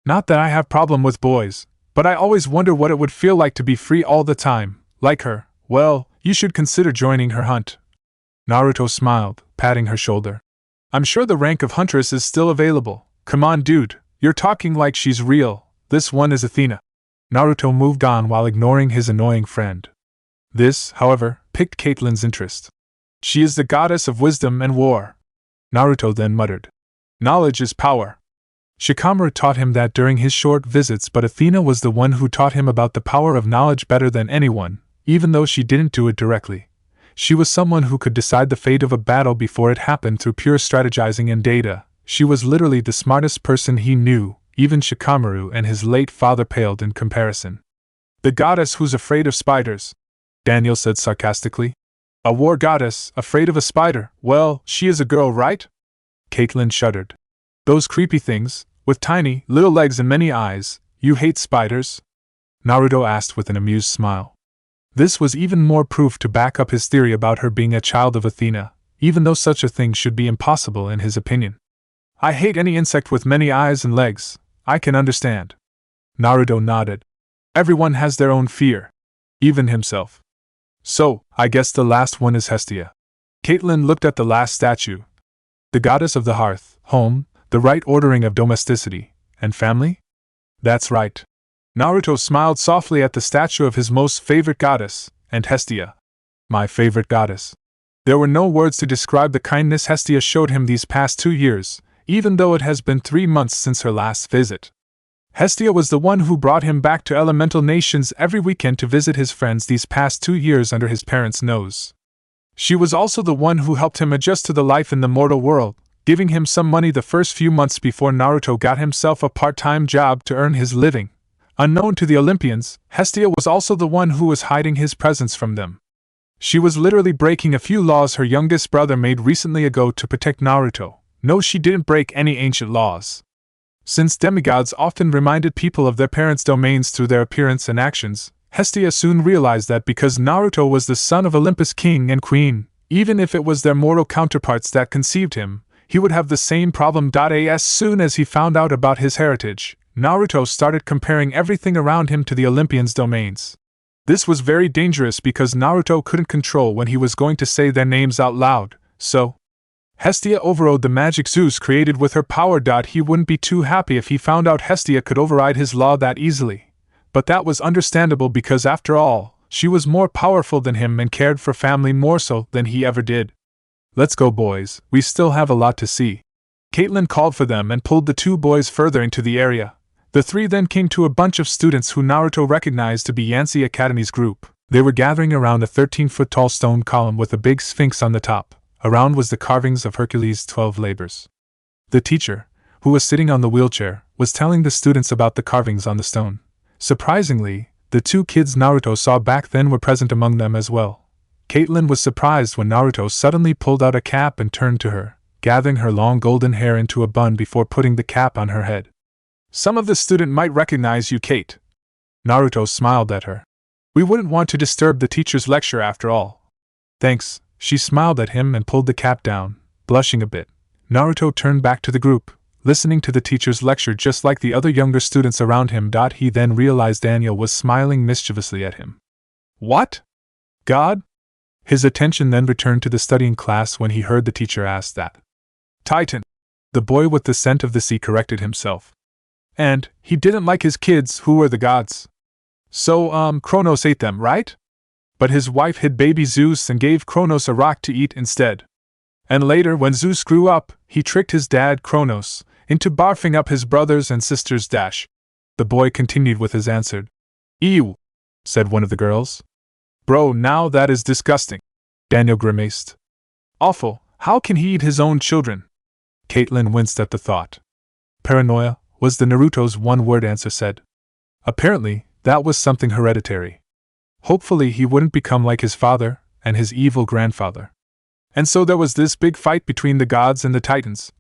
Not that I have problem with boys, but I always wonder what it would feel like to be free all the time, like her. Well, you should consider joining her hunt. Naruto smiled, patting her shoulder. I'm sure the rank of huntress is still available. Come on, dude, you're talking like she's real. This one is Athena. Naruto moved on while ignoring his annoying friend. This, however, piqued Caitlyn's interest. She is the goddess of wisdom and war. Naruto then muttered. Knowledge is power. Shikamaru taught him that during his short visits, but Athena was the one who taught him about the power of knowledge better than anyone, even though she didn't do it directly. She was someone who could decide the fate of a battle before it happened through pure strategizing and data. She was literally the smartest person he knew. Even Shikamaru and his late father paled in comparison. The goddess who's afraid of spiders, Daniel said sarcastically. A war goddess, afraid of a spider? Well, she is a girl, right? Caitlyn shuddered. Those creepy things, with tiny, little legs and many eyes. You hate spiders? Naruto asked with an amused smile. This was even more proof to back up his theory about her being a child of Athena, even though such a thing should be impossible in his opinion. I hate any insect with many eyes and legs. I can understand. Naruto nodded. Everyone has their own fear. Even himself. So, I guess the last one is Hestia. Caitlyn looked at the last statue. The goddess of the hearth, home, the right ordering of domesticity, and family? That's right. Naruto smiled softly at the statue of his most favorite goddess, and Hestia. My favorite goddess. There were no words to describe the kindness Hestia showed him these past 2 years, even though it has been 3 months since her last visit. Hestia was the one who brought him back to Elemental Nations every weekend to visit his friends these past 2 years under his parents' nose. She was also the one who helped him adjust to the life in the mortal world, giving him some money the first few months before Naruto got himself a part-time job to earn his living. Unknown to the Olympians, Hestia was also the one who was hiding his presence from them. She was literally breaking a few laws her youngest brother made recently ago to protect Naruto. No, she didn't break any ancient laws. Since demigods often reminded people of their parents' domains through their appearance and actions, Hestia soon realized that because Naruto was the son of Olympus king and queen, even if it was their mortal counterparts that conceived him, he would have the same problem. As soon as he found out about his heritage, Naruto started comparing everything around him to the Olympians' domains. This was very dangerous because Naruto couldn't control when he was going to say their names out loud, so Hestia overrode the magic Zeus created with her power. He wouldn't be too happy if he found out Hestia could override his law that easily. But that was understandable because after all, she was more powerful than him and cared for family more so than he ever did. Let's go, boys, we still have a lot to see. Caitlyn called for them and pulled the 2 boys further into the area. The 3 then came to a bunch of students who Naruto recognized to be Yancy Academy's group. They were gathering around a 13-foot-tall stone column with a big sphinx on the top. Around was the carvings of Hercules' 12 labors. The teacher, who was sitting on the wheelchair, was telling the students about the carvings on the stone. Surprisingly, the 2 kids Naruto saw back then were present among them as well. Caitlyn was surprised when Naruto suddenly pulled out a cap and turned to her, gathering her long golden hair into a bun before putting the cap on her head. Some of the student might recognize you, Kate. Naruto smiled at her. We wouldn't want to disturb the teacher's lecture after all. Thanks. She smiled at him and pulled the cap down, blushing a bit. Naruto turned back to the group, listening to the teacher's lecture just like the other younger students around him. He then realized Daniel was smiling mischievously at him. What? God? His attention then returned to the studying class when he heard the teacher ask that. Titan. The boy with the scent of the sea corrected himself. And he didn't like his kids who were the gods. So, Kronos ate them, right? But his wife hid baby Zeus and gave Kronos a rock to eat instead. And later, when Zeus grew up, he tricked his dad, Kronos, into barfing up his brothers and sisters. The boy continued with his answer. Ew, said one of the girls. Bro, now that is disgusting. Daniel grimaced. Awful, how can he eat his own children? Caitlyn winced at the thought. Paranoia, was the Naruto's one-word answer said. Apparently, that was something hereditary. Hopefully he wouldn't become like his father and his evil grandfather. And so there was this big fight between the gods and the titans.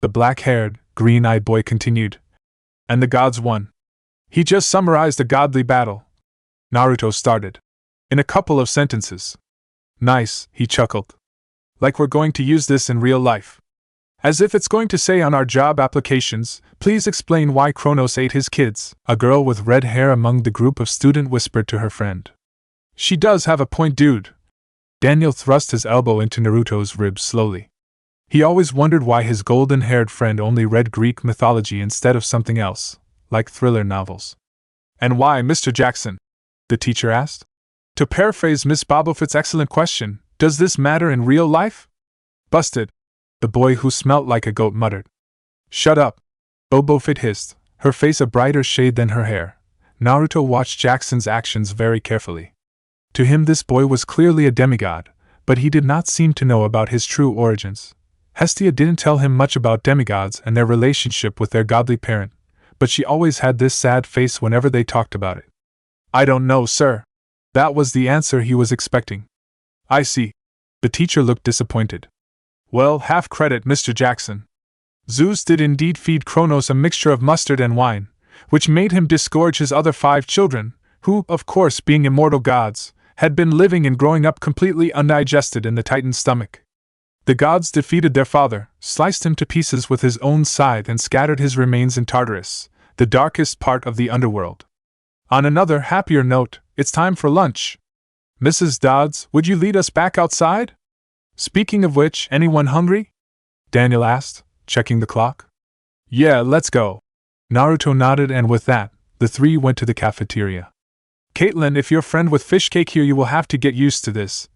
The black-haired, green-eyed boy continued. And the gods won. He just summarized a godly battle. Naruto started. In a couple of sentences. Nice, he chuckled. Like we're going to use this in real life. As if it's going to say on our job applications, please explain why Kronos ate his kids. A girl with red hair among the group of students whispered to her friend. She does have a point, dude. Daniel thrust his elbow into Naruto's ribs slowly. He always wondered why his golden-haired friend only read Greek mythology instead of something else, like thriller novels. And why, Mr. Jackson? The teacher asked. To paraphrase Miss Bobofit's excellent question, does this matter in real life? Busted. The boy who smelt like a goat muttered. Shut up. Bobofit hissed, her face a brighter shade than her hair. Naruto watched Jackson's actions very carefully. To him this boy was clearly a demigod, but he did not seem to know about his true origins. Hestia didn't tell him much about demigods and their relationship with their godly parent, but she always had this sad face whenever they talked about it. I don't know, sir. That was the answer he was expecting. I see. The teacher looked disappointed. Well, half credit, Mr. Jackson. Zeus did indeed feed Kronos a mixture of mustard and wine, which made him disgorge his other 5 children, who, of course being immortal gods, had been living and growing up completely undigested in the Titan's stomach. The gods defeated their father, sliced him to pieces with his own scythe and scattered his remains in Tartarus, the darkest part of the underworld. On another happier note, it's time for lunch. Mrs. Dodds, would you lead us back outside? Speaking of which, anyone hungry? Daniel asked, checking the clock. Yeah, let's go. Naruto nodded, and with that, the three went to the cafeteria. Caitlyn, if you're friend with fish cake here, you will have to get used to this,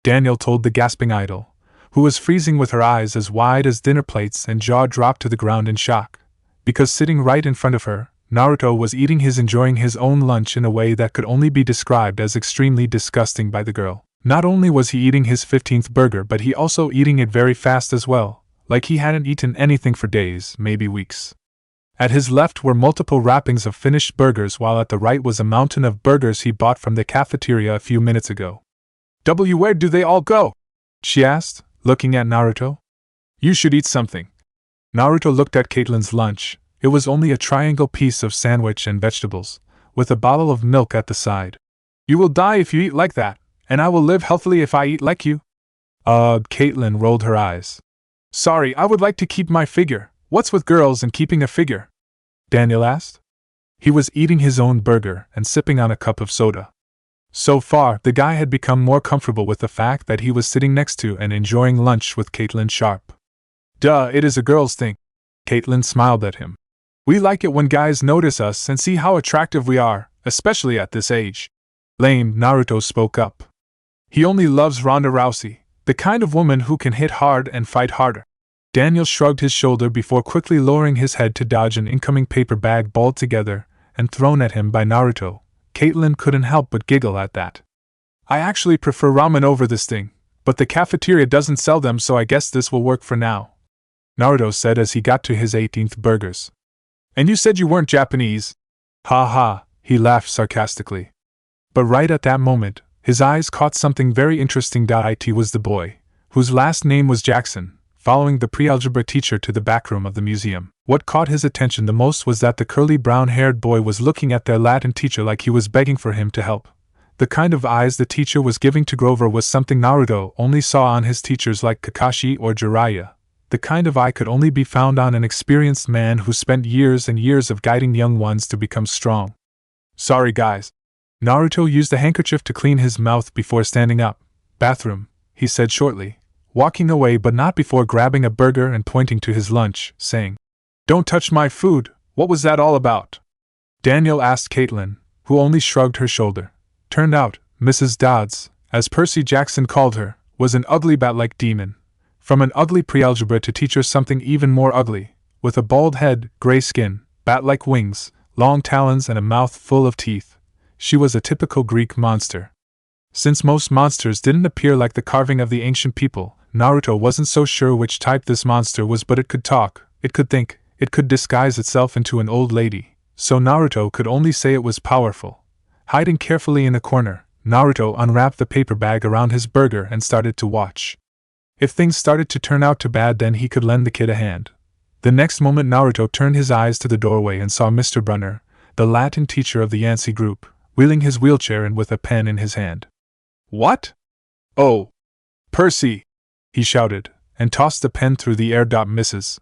Daniel told the gasping idol, who was freezing with her eyes as wide as dinner plates and jaw dropped to the ground in shock. Because sitting right in front of her, Naruto was enjoying his own lunch in a way that could only be described as extremely disgusting by the girl. Not only was he eating his 15th burger, but he also eating it very fast as well, like he hadn't eaten anything for days, maybe weeks. At his left were multiple wrappings of finished burgers, while at the right was a mountain of burgers he bought from the cafeteria a few minutes ago. Where do they all go? She asked, looking at Naruto. You should eat something. Naruto looked at Caitlyn's lunch. It was only a triangle piece of sandwich and vegetables, with a bottle of milk at the side. You will die if you eat like that, and I will live healthily if I eat like you. Caitlyn rolled her eyes. Sorry, I would like to keep my figure. What's with girls and keeping a figure? Daniel asked. He was eating his own burger and sipping on a cup of soda. So far, the guy had become more comfortable with the fact that he was sitting next to and enjoying lunch with Caitlyn Sharp. Duh, it is a girl's thing. Caitlyn smiled at him. We like it when guys notice us and see how attractive we are, especially at this age. Lame, Naruto spoke up. He only loves Ronda Rousey, the kind of woman who can hit hard and fight harder. Daniel shrugged his shoulder before quickly lowering his head to dodge an incoming paper bag balled together and thrown at him by Naruto. Caitlyn couldn't help but giggle at that. I actually prefer ramen over this thing, but the cafeteria doesn't sell them, so I guess this will work for now, Naruto said as he got to his 18th burgers. And you said you weren't Japanese? Ha ha, he laughed sarcastically. But right at that moment, his eyes caught something very interesting. It was the boy, whose last name was Jackson, following the pre-algebra teacher to the back room of the museum. What caught his attention the most was that the curly brown-haired boy was looking at their Latin teacher like he was begging for him to help. The kind of eyes the teacher was giving to Grover was something Naruto only saw on his teachers like Kakashi or Jiraiya. The kind of eye could only be found on an experienced man who spent years and years of guiding young ones to become strong. Sorry guys. Naruto used a handkerchief to clean his mouth before standing up. Bathroom, he said shortly, walking away but not before grabbing a burger and pointing to his lunch, saying, Don't touch my food, what was that all about? Daniel asked Caitlyn, who only shrugged her shoulder. Turned out, Mrs. Dodds, as Percy Jackson called her, was an ugly bat-like demon. From an ugly pre-algebra to teach her something even more ugly, with a bald head, gray skin, bat-like wings, long talons and a mouth full of teeth. She was a typical Greek monster. Since most monsters didn't appear like the carving of the ancient people, Naruto wasn't so sure which type this monster was, but it could talk, it could think, it could disguise itself into an old lady, so Naruto could only say it was powerful. Hiding carefully in a corner, Naruto unwrapped the paper bag around his burger and started to watch. If things started to turn out too bad, then he could lend the kid a hand. The next moment Naruto turned his eyes to the doorway and saw Mr. Brunner, the Latin teacher of the Yancey group, wheeling his wheelchair and with a pen in his hand. What? Oh! Percy! He shouted, and tossed the pen through the air. Mrs.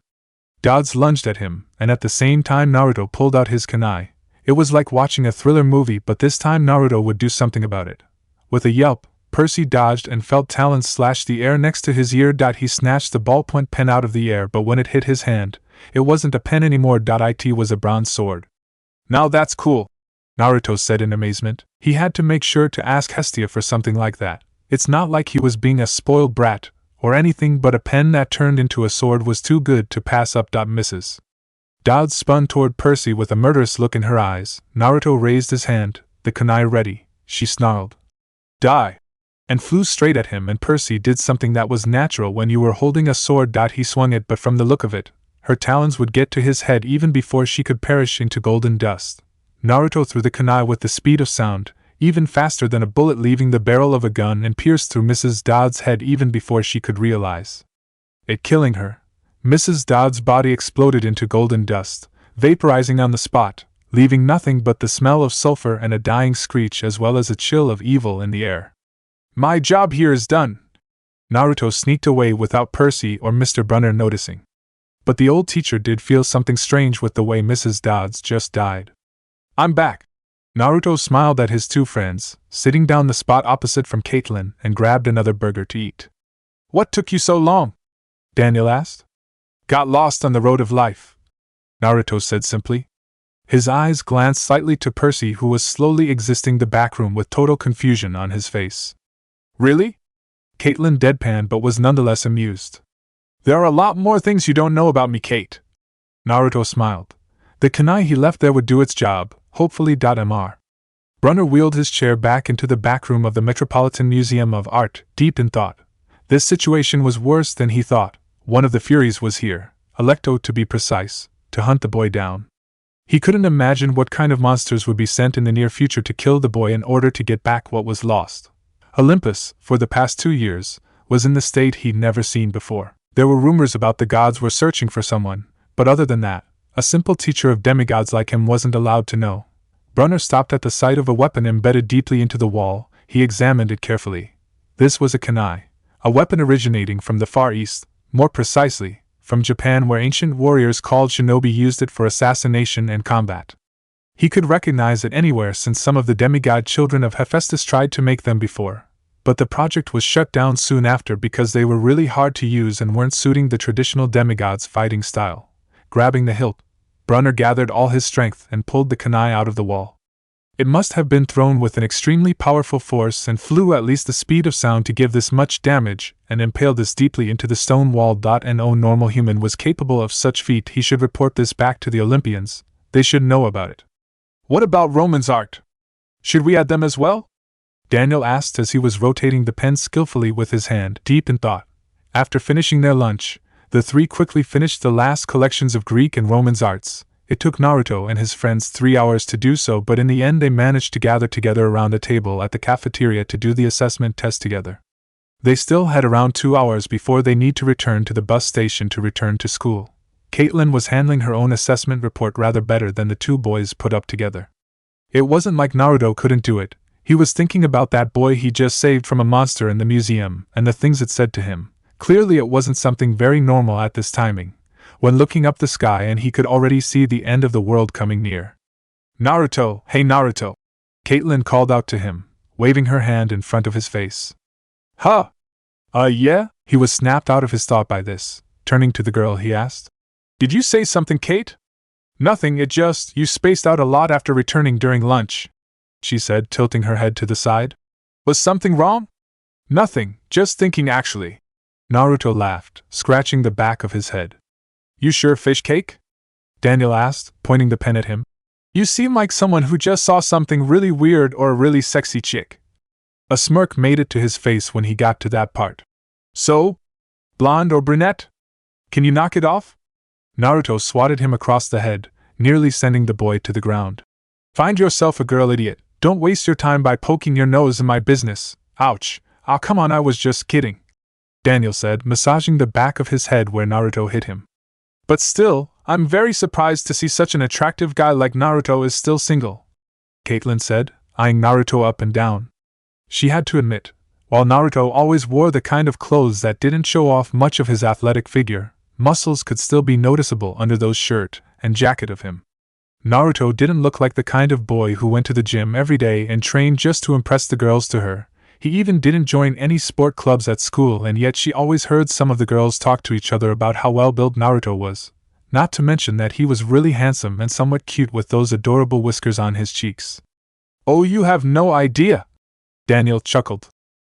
Dodds lunged at him, and at the same time Naruto pulled out his kunai. It was like watching a thriller movie, but this time Naruto would do something about it. With a yelp, Percy dodged and felt talons slash the air next to his ear. He snatched the ballpoint pen out of the air, but when it hit his hand, it wasn't a pen anymore. It was a bronze sword. Now that's cool, Naruto said in amazement. He had to make sure to ask Hestia for something like that. It's not like he was being a spoiled brat or anything, but a pen that turned into a sword was too good to pass up. Mrs. Dodds spun toward Percy with a murderous look in her eyes. Naruto raised his hand, the kunai ready. She snarled, Die! And flew straight at him, and Percy did something that was natural when you were holding a sword. He swung it, but from the look of it, her talons would get to his head even before she could perish into golden dust. Naruto threw the kunai with the speed of sound, even faster than a bullet leaving the barrel of a gun, and pierced through Mrs. Dodds' head even before she could realize it, killing her. Mrs. Dodds' body exploded into golden dust, vaporizing on the spot, leaving nothing but the smell of sulfur and a dying screech, as well as a chill of evil in the air. My job here is done. Naruto sneaked away without Percy or Mr. Brunner noticing. But the old teacher did feel something strange with the way Mrs. Dodds just died. I'm back, Naruto smiled at his two friends, sitting down the spot opposite from Caitlyn, and grabbed another burger to eat. What took you so long? Daniel asked. Got lost on the road of life, Naruto said simply. His eyes glanced slightly to Percy, who was slowly exiting the back room with total confusion on his face. Really? Caitlyn deadpanned but was nonetheless amused. There are a lot more things you don't know about me, Kate. Naruto smiled. The kunai he left there would do its job, hopefully. Mr. Brunner wheeled his chair back into the back room of the Metropolitan Museum of Art, deep in thought. This situation was worse than he thought. One of the Furies was here, Alecto to be precise, to hunt the boy down. He couldn't imagine what kind of monsters would be sent in the near future to kill the boy in order to get back what was lost. Olympus, for the past 2 years, was in the state he'd never seen before. There were rumors about the gods were searching for someone, but other than that, a simple teacher of demigods like him wasn't allowed to know. Brunner stopped at the sight of a weapon embedded deeply into the wall. He examined it carefully. This was a kunai, a weapon originating from the Far East, more precisely, from Japan, where ancient warriors called shinobi used it for assassination and combat. He could recognize it anywhere since some of the demigod children of Hephaestus tried to make them before. But the project was shut down soon after because they were really hard to use and weren't suiting the traditional demigod's fighting style. Grabbing the hilt, Brunner gathered all his strength and pulled the kunai out of the wall. It must have been thrown with an extremely powerful force and flew at least the speed of sound to give this much damage, and impaled this deeply into the stone wall. No normal human was capable of such feat. He should report this back to the Olympians. They should know about it. What about Roman's art? Should we add them as well? Daniel asked as he was rotating the pen skillfully with his hand, deep in thought. After finishing their lunch, the three quickly finished the last collections of Greek and Roman arts. It took Naruto and his friends 3 hours to do so, but in the end they managed to gather together around a table at the cafeteria to do the assessment test together. They still had around 2 hours before they need to return to the bus station to return to school. Caitlyn was handling her own assessment report rather better than the two boys put up together. It wasn't like Naruto couldn't do it. He was thinking about that boy he just saved from a monster in the museum, and the things it said to him. Clearly it wasn't something very normal at this timing, when looking up the sky and he could already see the end of the world coming near. Naruto, hey Naruto! Caitlyn called out to him, waving her hand in front of his face. Huh? Yeah? He was snapped out of his thought by this. Turning to the girl, he asked. Did you say something, Kate? Nothing, it just, you spaced out a lot after returning during lunch, she said, tilting her head to the side. Was something wrong? Nothing, just thinking actually. Naruto laughed, scratching the back of his head. You sure, fish cake? Daniel asked, pointing the pen at him. You seem like someone who just saw something really weird or a really sexy chick. A smirk made it to his face when he got to that part. So? Blonde or brunette? Can you knock it off? Naruto swatted him across the head, nearly sending the boy to the ground. Find yourself a girl, idiot. Don't waste your time by poking your nose in my business. Ouch. Ah, come on, I was just kidding, Daniel said, massaging the back of his head where Naruto hit him. But still, I'm very surprised to see such an attractive guy like Naruto is still single, Caitlyn said, eyeing Naruto up and down. She had to admit, while Naruto always wore the kind of clothes that didn't show off much of his athletic figure, muscles could still be noticeable under those shirt and jacket of him. Naruto didn't look like the kind of boy who went to the gym every day and trained just to impress the girls to her. He even didn't join any sport clubs at school, and yet she always heard some of the girls talk to each other about how well-built Naruto was. Not to mention that he was really handsome and somewhat cute with those adorable whiskers on his cheeks. Oh, you have no idea! Daniel chuckled.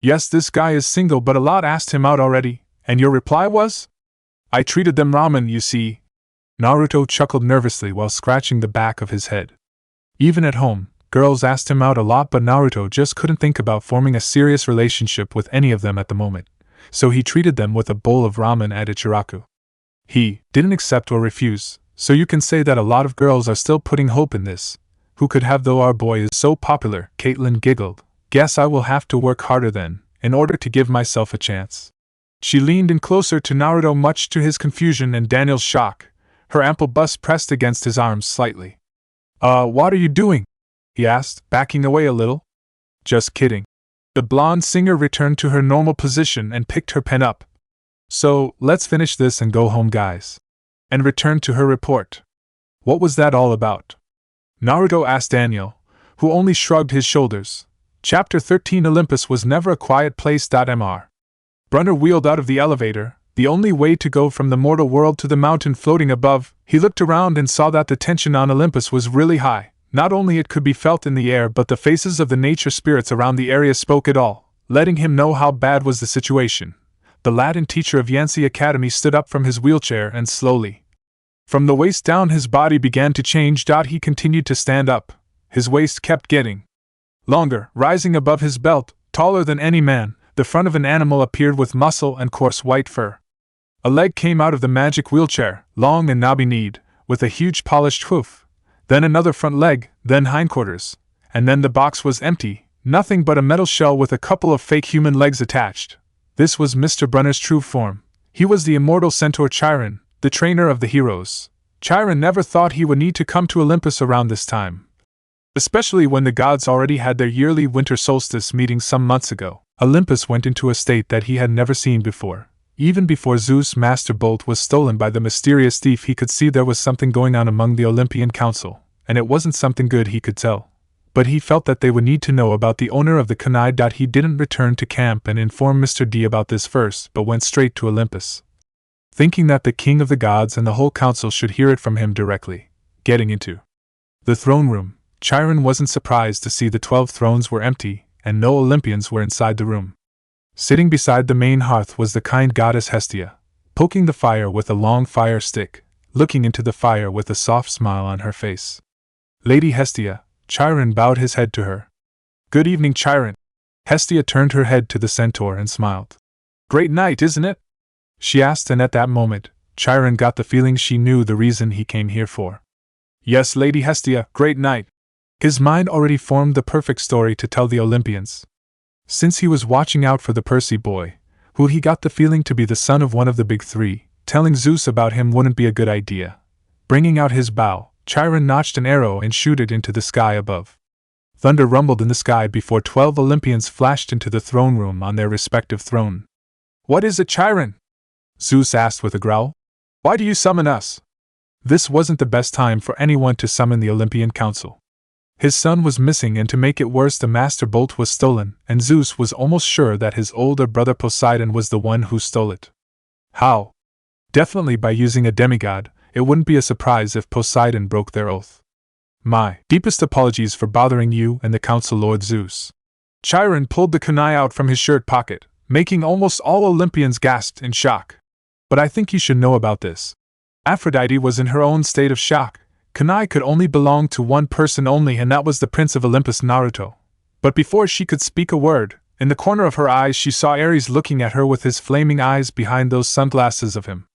Yes, this guy is single, but a lot asked him out already, and your reply was? I treated them ramen, you see. Naruto chuckled nervously while scratching the back of his head. Even at home, girls asked him out a lot, but Naruto just couldn't think about forming a serious relationship with any of them at the moment, so he treated them with a bowl of ramen at Ichiraku. He didn't accept or refuse, so you can say that a lot of girls are still putting hope in this. Who could have, though our boy is so popular? Caitlyn giggled. Guess I will have to work harder then, in order to give myself a chance. She leaned in closer to Naruto, much to his confusion and Daniel's shock, her ample bust pressed against his arms slightly. What are you doing? He asked, backing away a little. Just kidding. The blonde singer returned to her normal position and picked her pen up. So, let's finish this and go home, guys. And returned to her report. What was that all about? Naruto asked Daniel, who only shrugged his shoulders. Chapter 13 Olympus was never a quiet place. Mr. Brunner wheeled out of the elevator, the only way to go from the mortal world to the mountain floating above. He looked around and saw that the tension on Olympus was really high. Not only it could be felt in the air, but the faces of the nature spirits around the area spoke it all, letting him know how bad was the situation. The Latin teacher of Yancy Academy stood up from his wheelchair and slowly, from the waist down, his body began to change. He continued to stand up. His waist kept getting longer, rising above his belt, taller than any man. The front of an animal appeared with muscle and coarse white fur. A leg came out of the magic wheelchair, long and knobby-kneed, with a huge polished hoof. Then another front leg, then hindquarters. And then the box was empty, nothing but a metal shell with a couple of fake human legs attached. This was Mr. Brunner's true form. He was the immortal centaur Chiron, the trainer of the heroes. Chiron never thought he would need to come to Olympus around this time, especially when the gods already had their yearly winter solstice meeting some months ago. Olympus went into a state that he had never seen before. Even before Zeus' master bolt was stolen by the mysterious thief, he could see there was something going on among the Olympian Council, and it wasn't something good, he could tell. But he felt that they would need to know about the owner of the Konoha. He didn't return to camp and inform Mr. D about this first, but went straight to Olympus, thinking that the king of the gods and the whole council should hear it from him directly. Getting into the throne room, Chiron wasn't surprised to see the 12 thrones were empty, and no Olympians were inside the room. Sitting beside the main hearth was the kind goddess Hestia, poking the fire with a long fire stick, looking into the fire with a soft smile on her face. Lady Hestia, Chiron bowed his head to her. Good evening, Chiron. Hestia turned her head to the centaur and smiled. Great night, isn't it? She asked, and at that moment, Chiron got the feeling she knew the reason he came here for. Yes, Lady Hestia, great night. His mind already formed the perfect story to tell the Olympians. Since he was watching out for the Percy boy, who he got the feeling to be the son of one of the big three, telling Zeus about him wouldn't be a good idea. Bringing out his bow, Chiron notched an arrow and shot it into the sky above. Thunder rumbled in the sky before 12 Olympians flashed into the throne room on their respective throne. What is it, Chiron? Zeus asked with a growl. Why do you summon us? This wasn't the best time for anyone to summon the Olympian Council. His son was missing, and to make it worse, the Master Bolt was stolen, and Zeus was almost sure that his older brother Poseidon was the one who stole it. How? Definitely by using a demigod. It wouldn't be a surprise if Poseidon broke their oath. My deepest apologies for bothering you and the Council, Lord Zeus. Chiron pulled the kunai out from his shirt pocket, making almost all Olympians gasp in shock. But I think you should know about this. Aphrodite was in her own state of shock. Kunai could only belong to one person only, and that was the Prince of Olympus, Naruto. But before she could speak a word, in the corner of her eyes she saw Aries looking at her with his flaming eyes behind those sunglasses of him.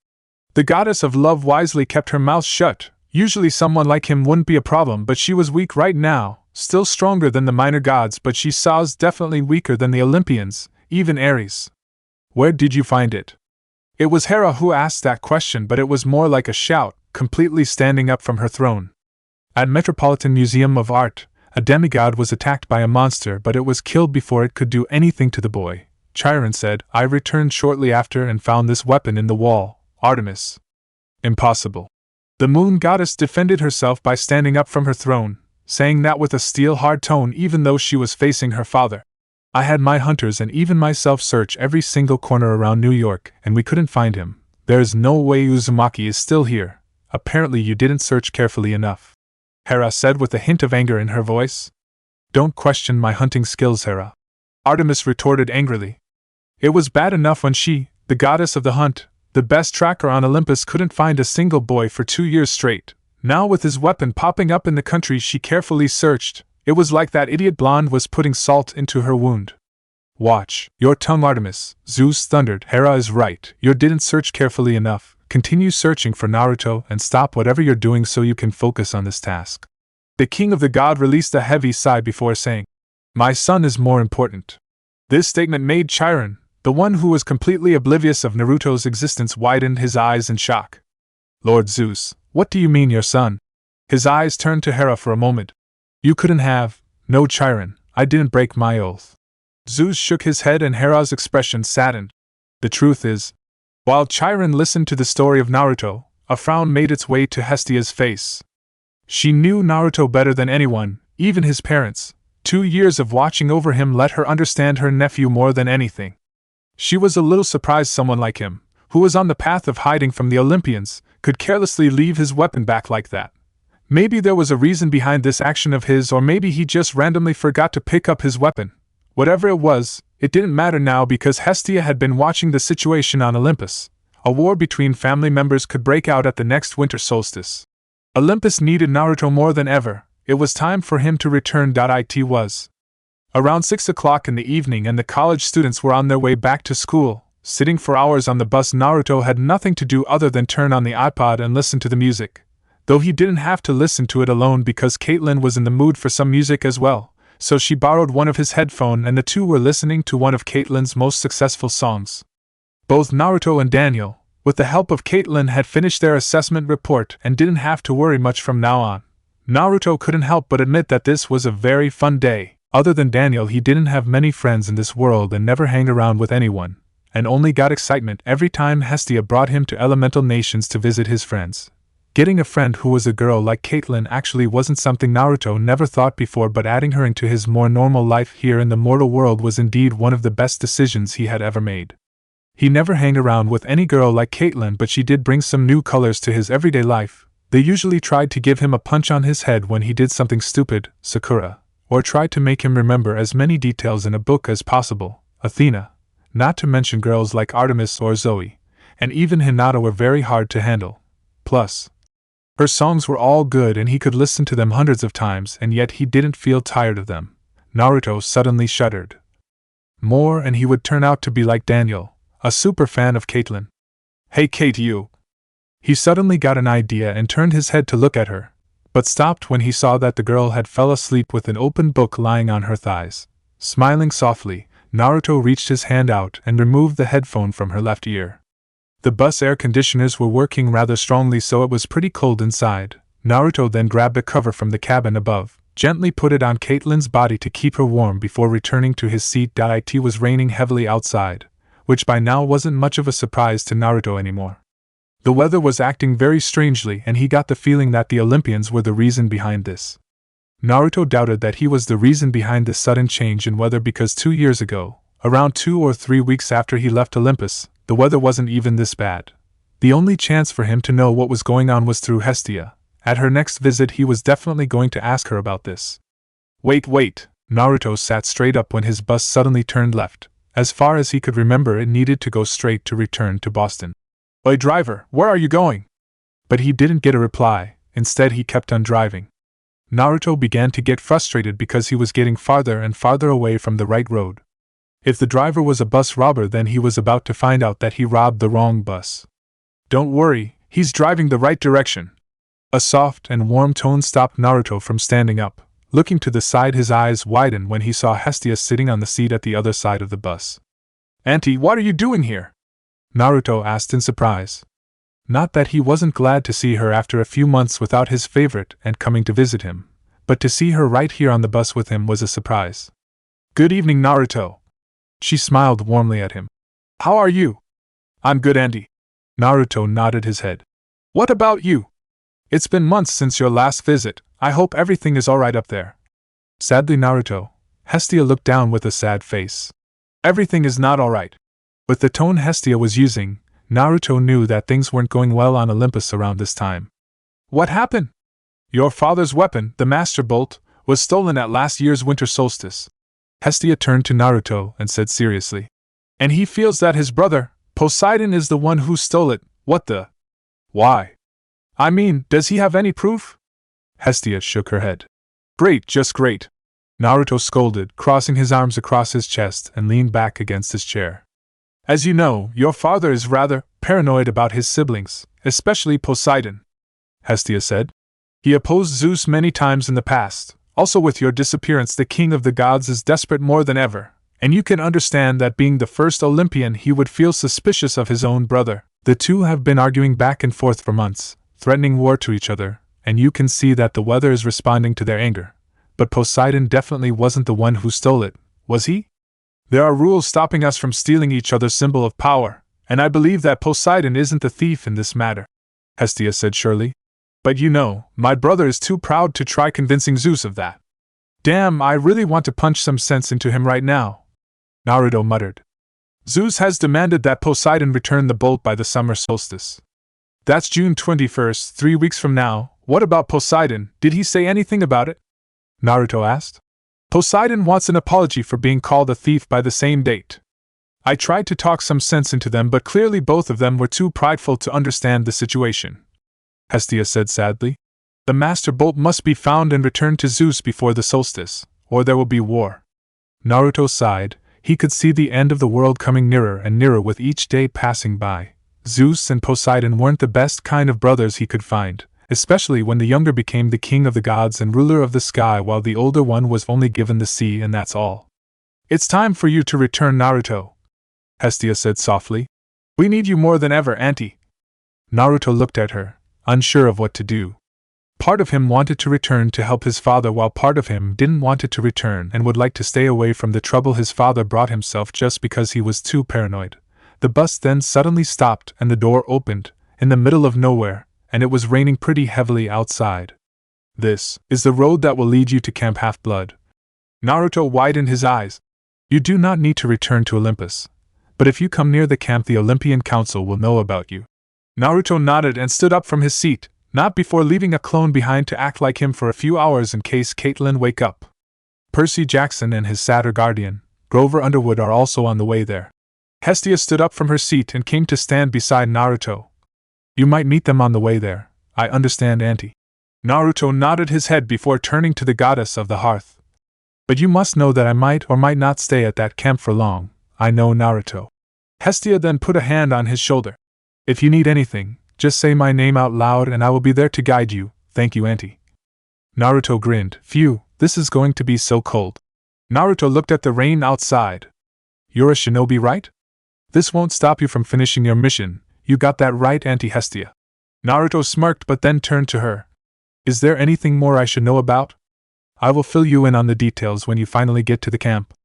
The goddess of love wisely kept her mouth shut. Usually someone like him wouldn't be a problem, but she was weak right now, still stronger than the minor gods, but she was definitely weaker than the Olympians, even Aries. Where did you find it? It was Hera who asked that question, but it was more like a shout, completely standing up from her throne. At Metropolitan Museum of Art, a demigod was attacked by a monster, but it was killed before it could do anything to the boy. Chiron said, I returned shortly after and found this weapon in the wall, Artemis. Impossible. The moon goddess defended herself by standing up from her throne, saying that with a steel-hard tone even though she was facing her father. I had my hunters and even myself search every single corner around New York, and we couldn't find him. There is no way Uzumaki is still here. Apparently you didn't search carefully enough. Hera said with a hint of anger in her voice. Don't question my hunting skills, Hera. Artemis retorted angrily. It was bad enough when she, the goddess of the hunt, the best tracker on Olympus, couldn't find a single boy for 2 years straight. Now with his weapon popping up in the country she carefully searched, it was like that idiot blonde was putting salt into her wound. Watch your tongue, Artemis, Zeus thundered. Hera is right, you didn't search carefully enough. Continue searching for Naruto and stop whatever you're doing so you can focus on this task. The king of the god released a heavy sigh before saying, My son is more important. This statement made Chiron, the one who was completely oblivious of Naruto's existence, widened his eyes in shock. Lord Zeus, what do you mean your son? His eyes turned to Hera for a moment. You couldn't have. No, Chiron, I didn't break my oath. Zeus shook his head and Hera's expression saddened. The truth is, while Chiron listened to the story of Naruto, a frown made its way to Hestia's face. She knew Naruto better than anyone, even his parents. 2 years of watching over him let her understand her nephew more than anything. She was a little surprised someone like him, who was on the path of hiding from the Olympians, could carelessly leave his weapon back like that. Maybe there was a reason behind this action of his, or maybe he just randomly forgot to pick up his weapon. Whatever it was, it didn't matter now because Hestia had been watching the situation on Olympus. A war between family members could break out at the next winter solstice. Olympus needed Naruto more than ever. It was time for him to return. It was around 6 o'clock in the evening and the college students were on their way back to school. Sitting for hours on the bus, Naruto had nothing to do other than turn on the iPod and listen to the music. Though he didn't have to listen to it alone because Caitlyn was in the mood for some music as well, so she borrowed one of his headphones and the two were listening to one of Caitlyn's most successful songs. Both Naruto and Daniel, with the help of Caitlyn, had finished their assessment report and didn't have to worry much from now on. Naruto couldn't help but admit that this was a very fun day. Other than Daniel, he didn't have many friends in this world and never hanged around with anyone, and only got excitement every time Hestia brought him to elemental nations to visit his friends. Getting a friend who was a girl like Caitlyn actually wasn't something Naruto never thought before, but adding her into his more normal life here in the mortal world was indeed one of the best decisions he had ever made. He never hanged around with any girl like Caitlyn, but she did bring some new colors to his everyday life. They usually tried to give him a punch on his head when he did something stupid, Sakura, or tried to make him remember as many details in a book as possible, Athena, not to mention girls like Artemis or Zoe, and even Hinata were very hard to handle. Plus, her songs were all good and he could listen to them hundreds of times, and yet he didn't feel tired of them. Naruto suddenly shuddered. More and he would turn out to be like Daniel, a super fan of Caitlyn. "Hey Kate, you." He suddenly got an idea and turned his head to look at her, but stopped when he saw that the girl had fell asleep with an open book lying on her thighs. Smiling softly, Naruto reached his hand out and removed the headphone from her left ear. The bus air conditioners were working rather strongly, so it was pretty cold inside. Naruto then grabbed a cover from the cabin above, gently put it on Caitlyn's body to keep her warm before returning to his seat. It was raining heavily outside, which by now wasn't much of a surprise to Naruto anymore. The weather was acting very strangely and he got the feeling that the Olympians were the reason behind this. Naruto doubted that he was the reason behind this sudden change in weather because 2 years ago, around 2 or 3 weeks after he left Olympus, the weather wasn't even this bad. The only chance for him to know what was going on was through Hestia. At her next visit he was definitely going to ask her about this. Wait. Naruto sat straight up when his bus suddenly turned left. As far as he could remember, it needed to go straight to return to Boston. "Oi driver, where are you going?" But he didn't get a reply. Instead he kept on driving. Naruto began to get frustrated because he was getting farther and farther away from the right road. If the driver was a bus robber, then he was about to find out that he robbed the wrong bus. "Don't worry, he's driving the right direction." A soft and warm tone stopped Naruto from standing up. Looking to the side, his eyes widened when he saw Hestia sitting on the seat at the other side of the bus. "Auntie, what are you doing here?" Naruto asked in surprise. Not that he wasn't glad to see her after a few months without his favorite and coming to visit him, but to see her right here on the bus with him was a surprise. "Good evening, Naruto." She smiled warmly at him. "How are you?" "I'm good, Auntie." Naruto nodded his head. "What about you? It's been months since your last visit. I hope everything is alright up there." Sadly, Naruto. Hestia looked down with a sad face. "Everything is not alright." With the tone Hestia was using, Naruto knew that things weren't going well on Olympus around this time. "What happened?" "Your father's weapon, the Master Bolt, was stolen at last year's winter solstice." Hestia turned to Naruto and said seriously. "And he feels that his brother, Poseidon, is the one who stole it. What the? Why? I mean, does he have any proof?" Hestia shook her head. "Great, just great," Naruto scolded, crossing his arms across his chest and leaned back against his chair. "As you know, your father is rather paranoid about his siblings, especially Poseidon," Hestia said. "He opposed Zeus many times in the past. Also, with your disappearance, the king of the gods is desperate more than ever, and you can understand that being the first Olympian, he would feel suspicious of his own brother. The two have been arguing back and forth for months, threatening war to each other, and you can see that the weather is responding to their anger. But Poseidon definitely wasn't the one who stole it, was he? There are rules stopping us from stealing each other's symbol of power, and I believe that Poseidon isn't the thief in this matter," Hestia said surely. "But you know, my brother is too proud to try convincing Zeus of that." Damn, I really want to punch some sense into him right now, Naruto muttered. Zeus has demanded that Poseidon return the bolt by the summer solstice. That's June 21st, 3 weeks from now. What about Poseidon? Did he say anything about it? Naruto asked. Poseidon wants an apology for being called a thief by the same date. I tried to talk some sense into them, but clearly both of them were too prideful to understand the situation. Hestia said sadly. The Master Bolt must be found and returned to Zeus before the solstice, or there will be war. Naruto sighed. He could see the end of the world coming nearer and nearer with each day passing by. Zeus and Poseidon weren't the best kind of brothers he could find, especially when the younger became the king of the gods and ruler of the sky while the older one was only given the sea and that's all. It's time for you to return, Naruto, Hestia said softly. We need you more than ever, Auntie. Naruto looked at her, unsure of what to do. Part of him wanted to return to help his father while part of him didn't want it to return and would like to stay away from the trouble his father brought himself just because he was too paranoid. The bus then suddenly stopped and the door opened, in the middle of nowhere, and it was raining pretty heavily outside. This is the road that will lead you to Camp Half-Blood. Naruto widened his eyes. You do not need to return to Olympus. But if you come near the camp, the Olympian Council will know about you. Naruto nodded and stood up from his seat, not before leaving a clone behind to act like him for a few hours in case Caitlyn wake up. Percy Jackson and his satyr guardian, Grover Underwood, are also on the way there. Hestia stood up from her seat and came to stand beside Naruto. You might meet them on the way there. I understand, Auntie. Naruto nodded his head before turning to the goddess of the hearth. But you must know that I might or might not stay at that camp for long. I know, Naruto. Hestia then put a hand on his shoulder. If you need anything, just say my name out loud and I will be there to guide you. Thank you, Auntie. Naruto grinned. Phew, this is going to be so cold. Naruto looked at the rain outside. You're a shinobi, right? This won't stop you from finishing your mission. You got that right, Auntie Hestia. Naruto smirked but then turned to her. Is there anything more I should know about? I will fill you in on the details when you finally get to the camp.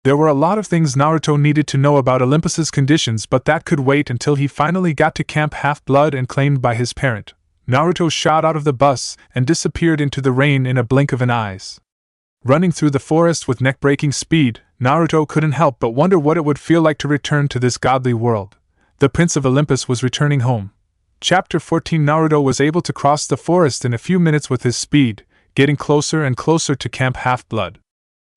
There were a lot of things Naruto needed to know about Olympus's conditions, but that could wait until he finally got to Camp Half-Blood and claimed by his parent. Naruto shot out of the bus and disappeared into the rain in a blink of an eye. Running through the forest with neck-breaking speed, Naruto couldn't help but wonder what it would feel like to return to this godly world. The Prince of Olympus was returning home. Chapter 14. Naruto was able to cross the forest in a few minutes with his speed, getting closer and closer to Camp Half-Blood.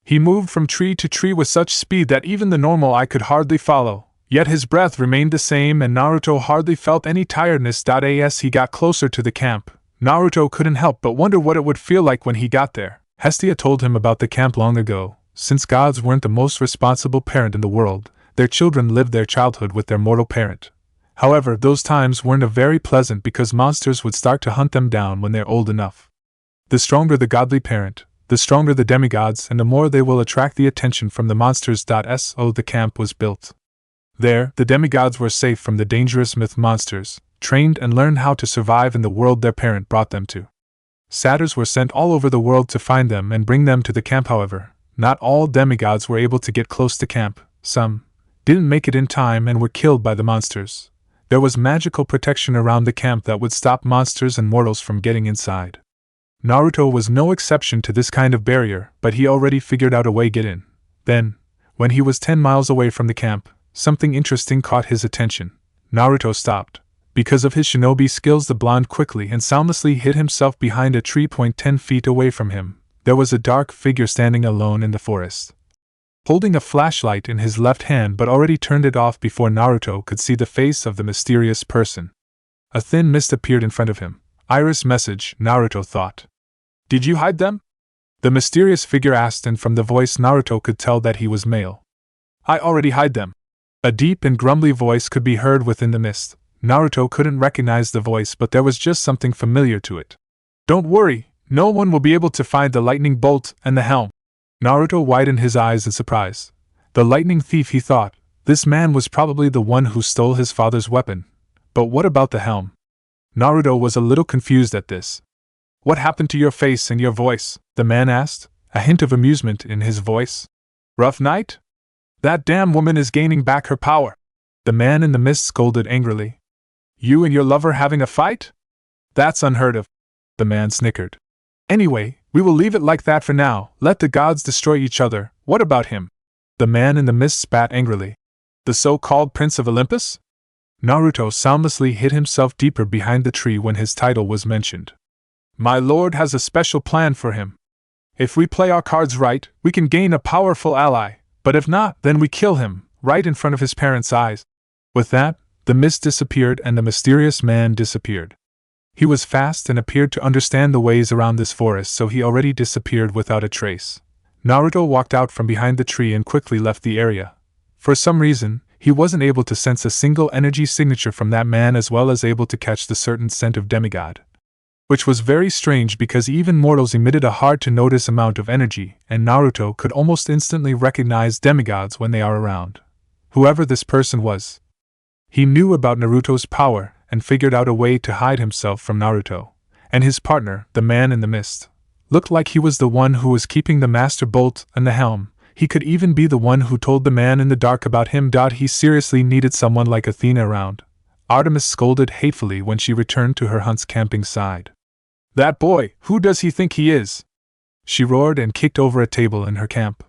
He moved from tree to tree with such speed that even the normal eye could hardly follow, yet his breath remained the same and Naruto hardly felt any tiredness. As he got closer to the camp, Naruto couldn't help but wonder what it would feel like when he got there. Hestia told him about the camp long ago. Since gods weren't the most responsible parent in the world, their children lived their childhood with their mortal parent. However, those times weren't very pleasant because monsters would start to hunt them down when they're old enough. The stronger the godly parent, the stronger the demigods and the more they will attract the attention from the monsters. So the camp was built. There, the demigods were safe from the dangerous myth monsters, trained and learned how to survive in the world their parent brought them to. Satyrs were sent all over the world to find them and bring them to the camp. However, not all demigods were able to get close to camp. Some didn't make it in time and were killed by the monsters. There was magical protection around the camp that would stop monsters and mortals from getting inside. Naruto was no exception to this kind of barrier, but he already figured out a way to get in. Then, when he was 10 miles away from the camp, something interesting caught his attention. Naruto stopped. Because of his shinobi skills, the blonde quickly and soundlessly hid himself behind a tree 10 feet away from him. There was a dark figure standing alone in the forest, holding a flashlight in his left hand, but already turned it off before Naruto could see the face of the mysterious person. A thin mist appeared in front of him. Iris message, Naruto thought. Did you hide them? The mysterious figure asked, and from the voice Naruto could tell that he was male. I already hide them. A deep and grumbly voice could be heard within the mist. Naruto couldn't recognize the voice, but there was just something familiar to it. Don't worry, no one will be able to find the lightning bolt and the helm. Naruto widened his eyes in surprise. The lightning thief, he thought. This man was probably the one who stole his father's weapon. But what about the helm? Naruto was a little confused at this. What happened to your face and your voice? The man asked, a hint of amusement in his voice. Rough night? That damn woman is gaining back her power. The man in the mist scolded angrily. You and your lover having a fight? That's unheard of. The man snickered. Anyway, We will leave it like that for now, let the gods destroy each other, what about him? The man in the mist spat angrily. The so-called Prince of Olympus? Naruto soundlessly hid himself deeper behind the tree when his title was mentioned. My lord has a special plan for him. If we play our cards right, we can gain a powerful ally, but if not, then we kill him, right in front of his parents' eyes. With that, the mist disappeared and the mysterious man disappeared. He was fast and appeared to understand the ways around this forest, so he already disappeared without a trace. Naruto walked out from behind the tree and quickly left the area. For some reason, he wasn't able to sense a single energy signature from that man, as well as able to catch the certain scent of demigod. Which was very strange because even mortals emitted a hard-to-notice amount of energy, and Naruto could almost instantly recognize demigods when they are around. Whoever this person was, he knew about Naruto's power and figured out a way to hide himself from Naruto. And his partner, the man in the mist, looked like he was the one who was keeping the master bolt and the helm. He could even be the one who told the man in the dark about him. He seriously needed someone like Athena around. Artemis scolded hatefully when she returned to her hunt's camping side. That boy, who does he think he is? She roared and kicked over a table in her camp.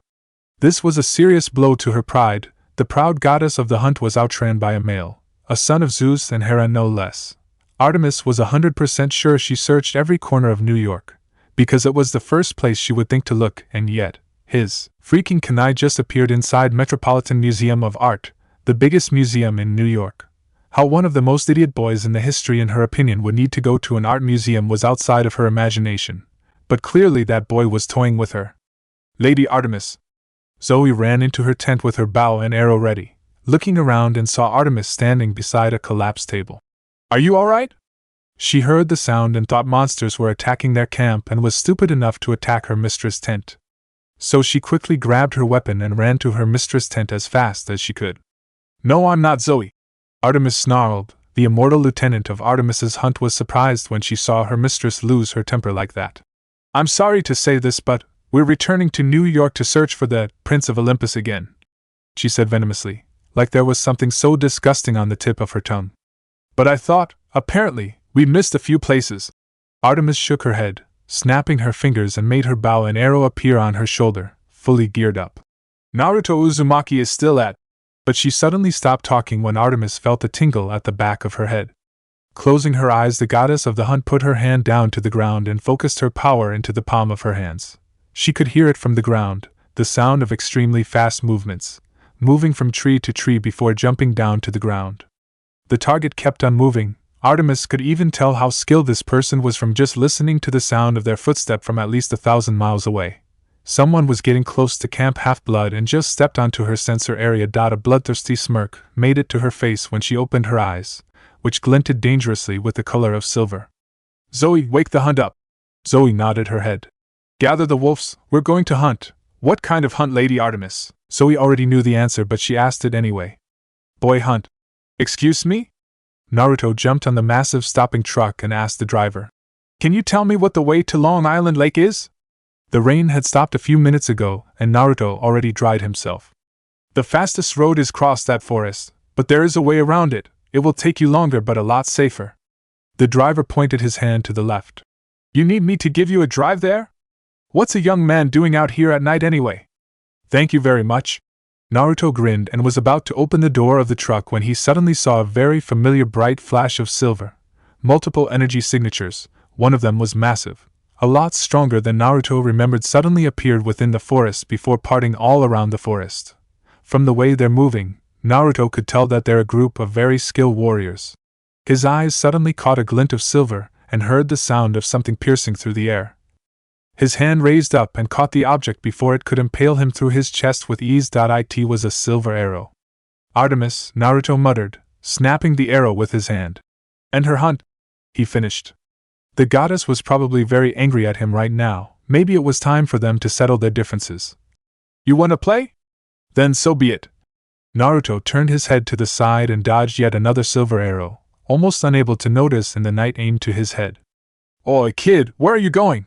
This was a serious blow to her pride. The proud goddess of the hunt was outran by a male, a son of Zeus and Hera no less. Artemis was 100% sure she searched every corner of New York, because it was the first place she would think to look, and yet, his freaking kunai just appeared inside Metropolitan Museum of Art, the biggest museum in New York. How one of the most idiot boys in the history in her opinion would need to go to an art museum was outside of her imagination, but clearly that boy was toying with her. Lady Artemis. Zoe ran into her tent with her bow and arrow ready, looking around and saw Artemis standing beside a collapsed table. Are you alright? She heard the sound and thought monsters were attacking their camp and was stupid enough to attack her mistress' tent. So she quickly grabbed her weapon and ran to her mistress' tent as fast as she could. No, I'm not Zoe. Artemis snarled. The immortal lieutenant of Artemis's hunt was surprised when she saw her mistress lose her temper like that. I'm sorry to say this, but we're returning to New York to search for the Prince of Olympus again, she said venomously, like there was something so disgusting on the tip of her tongue. But I thought, apparently, we missed a few places. Artemis shook her head, snapping her fingers, and made her bow and arrow appear on her shoulder, fully geared up. Naruto Uzumaki is still at. But she suddenly stopped talking when Artemis felt a tingle at the back of her head. Closing her eyes, the goddess of the hunt put her hand down to the ground and focused her power into the palm of her hands. She could hear it from the ground, the sound of extremely fast movements, moving from tree to tree before jumping down to the ground. The target kept on moving. Artemis could even tell how skilled this person was from just listening to the sound of their footstep from at least 1,000 miles away. Someone was getting close to Camp Half-Blood and just stepped onto her sensor area. A bloodthirsty smirk made it to her face when she opened her eyes, which glinted dangerously with the color of silver. Zoe, wake the hunt up. Zoe nodded her head. Gather the wolves, we're going to hunt. What kind of hunt, Lady Artemis? Zoe already knew the answer, but she asked it anyway. Boy hunt. Excuse me? Naruto jumped on the massive stopping truck and asked the driver. Can you tell me what the way to Long Island Lake is? The rain had stopped a few minutes ago, and Naruto already dried himself. The fastest road is across that forest, but there is a way around it. It will take you longer but a lot safer. The driver pointed his hand to the left. You need me to give you a drive there? What's a young man doing out here at night anyway? Thank you very much. Naruto grinned and was about to open the door of the truck when he suddenly saw a very familiar bright flash of silver. Multiple energy signatures, one of them was massive. A lot stronger than Naruto remembered, suddenly appeared within the forest before parting all around the forest. From the way they're moving, Naruto could tell that they're a group of very skilled warriors. His eyes suddenly caught a glint of silver and heard the sound of something piercing through the air. His hand raised up and caught the object before it could impale him through his chest with ease. It was a silver arrow. Artemis, Naruto muttered, snapping the arrow with his hand. And her hunt, he finished. The goddess was probably very angry at him right now. Maybe it was time for them to settle their differences. You want to play? Then so be it. Naruto turned his head to the side and dodged yet another silver arrow, almost unable to notice in the night aimed to his head. Oi, kid, where are you going?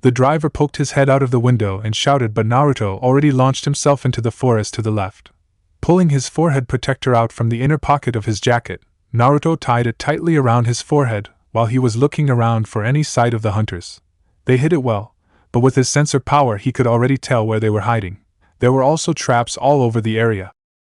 The driver poked his head out of the window and shouted, but Naruto already launched himself into the forest to the left. Pulling his forehead protector out from the inner pocket of his jacket, Naruto tied it tightly around his forehead while he was looking around for any sight of the hunters. They hid it well, but with his sensor power he could already tell where they were hiding. There were also traps all over the area.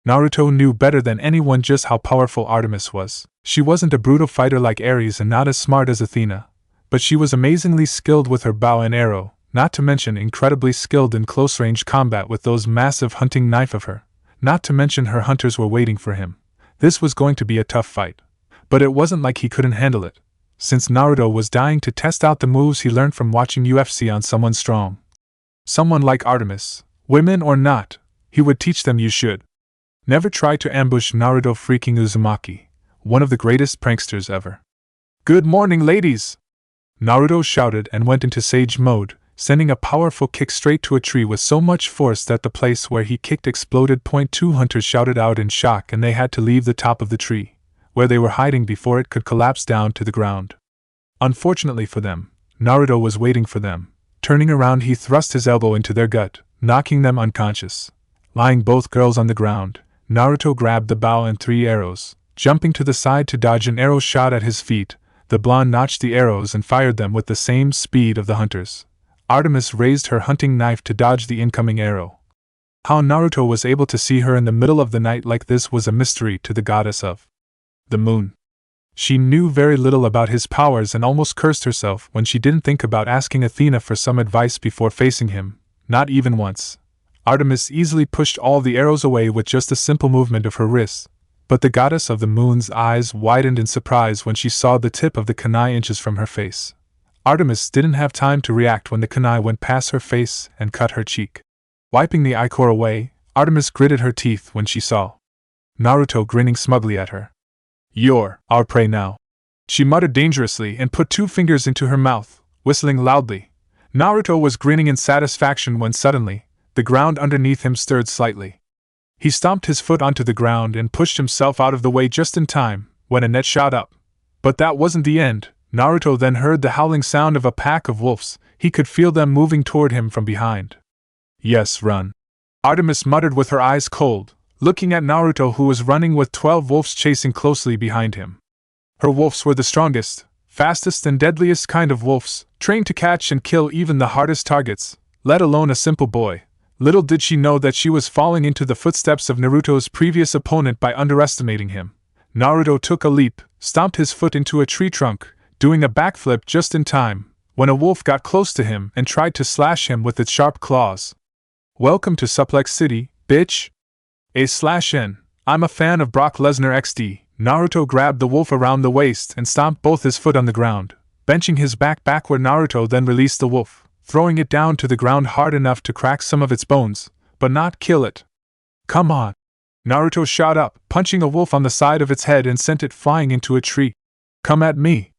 Naruto knew better than anyone just how powerful Artemis was. She wasn't a brutal fighter like Ares and not as smart as Athena, but she was amazingly skilled with her bow and arrow, not to mention incredibly skilled in close-range combat with those massive hunting knife of her, not to mention her hunters were waiting for him. This was going to be a tough fight. But it wasn't like he couldn't handle it, since Naruto was dying to test out the moves he learned from watching UFC on someone strong. Someone like Artemis, women or not, he would teach them you should never try to ambush Naruto freaking Uzumaki, one of the greatest pranksters ever. "Good morning, ladies!" Naruto shouted and went into Sage mode, sending a powerful kick straight to a tree with so much force that the place where he kicked exploded. Two hunters shouted out in shock and they had to leave the top of the tree, where they were hiding before it could collapse down to the ground. Unfortunately for them, Naruto was waiting for them. Turning around he thrust his elbow into their gut, knocking them unconscious. Lying both girls on the ground, Naruto grabbed the bow and 3 arrows. Jumping to the side to dodge an arrow shot at his feet, the blonde notched the arrows and fired them with the same speed of the hunters. Artemis raised her hunting knife to dodge the incoming arrow. How Naruto was able to see her in the middle of the night like this was a mystery to the goddess of the moon. She knew very little about his powers and almost cursed herself when she didn't think about asking Athena for some advice before facing him, not even once. Artemis easily pushed all the arrows away with just a simple movement of her wrists, but the goddess of the moon's eyes widened in surprise when she saw the tip of the kunai inches from her face. Artemis didn't have time to react when the kunai went past her face and cut her cheek. Wiping the ichor away, Artemis gritted her teeth when she saw Naruto grinning smugly at her. "You're our prey now," she muttered dangerously and put 2 fingers into her mouth, whistling loudly. Naruto was grinning in satisfaction when suddenly, the ground underneath him stirred slightly. He stomped his foot onto the ground and pushed himself out of the way just in time, when a net shot up. But that wasn't the end. Naruto then heard the howling sound of a pack of wolves. He could feel them moving toward him from behind. "Yes, run," Artemis muttered with her eyes cold, looking at Naruto who was running with 12 wolves chasing closely behind him. Her wolves were the strongest, fastest and deadliest kind of wolves, trained to catch and kill even the hardest targets, let alone a simple boy. Little did she know that she was falling into the footsteps of Naruto's previous opponent by underestimating him. Naruto took a leap, stomped his foot into a tree trunk, doing a backflip just in time, when a wolf got close to him and tried to slash him with its sharp claws. "Welcome to Suplex City, bitch!" A/N. I'm a fan of Brock Lesnar XD. Naruto grabbed the wolf around the waist and stomped both his foot on the ground, benching his back backward. Naruto then released the wolf, throwing it down to the ground hard enough to crack some of its bones, but not kill it. "Come on!" Naruto shot up, punching a wolf on the side of its head and sent it flying into a tree. "Come at me!"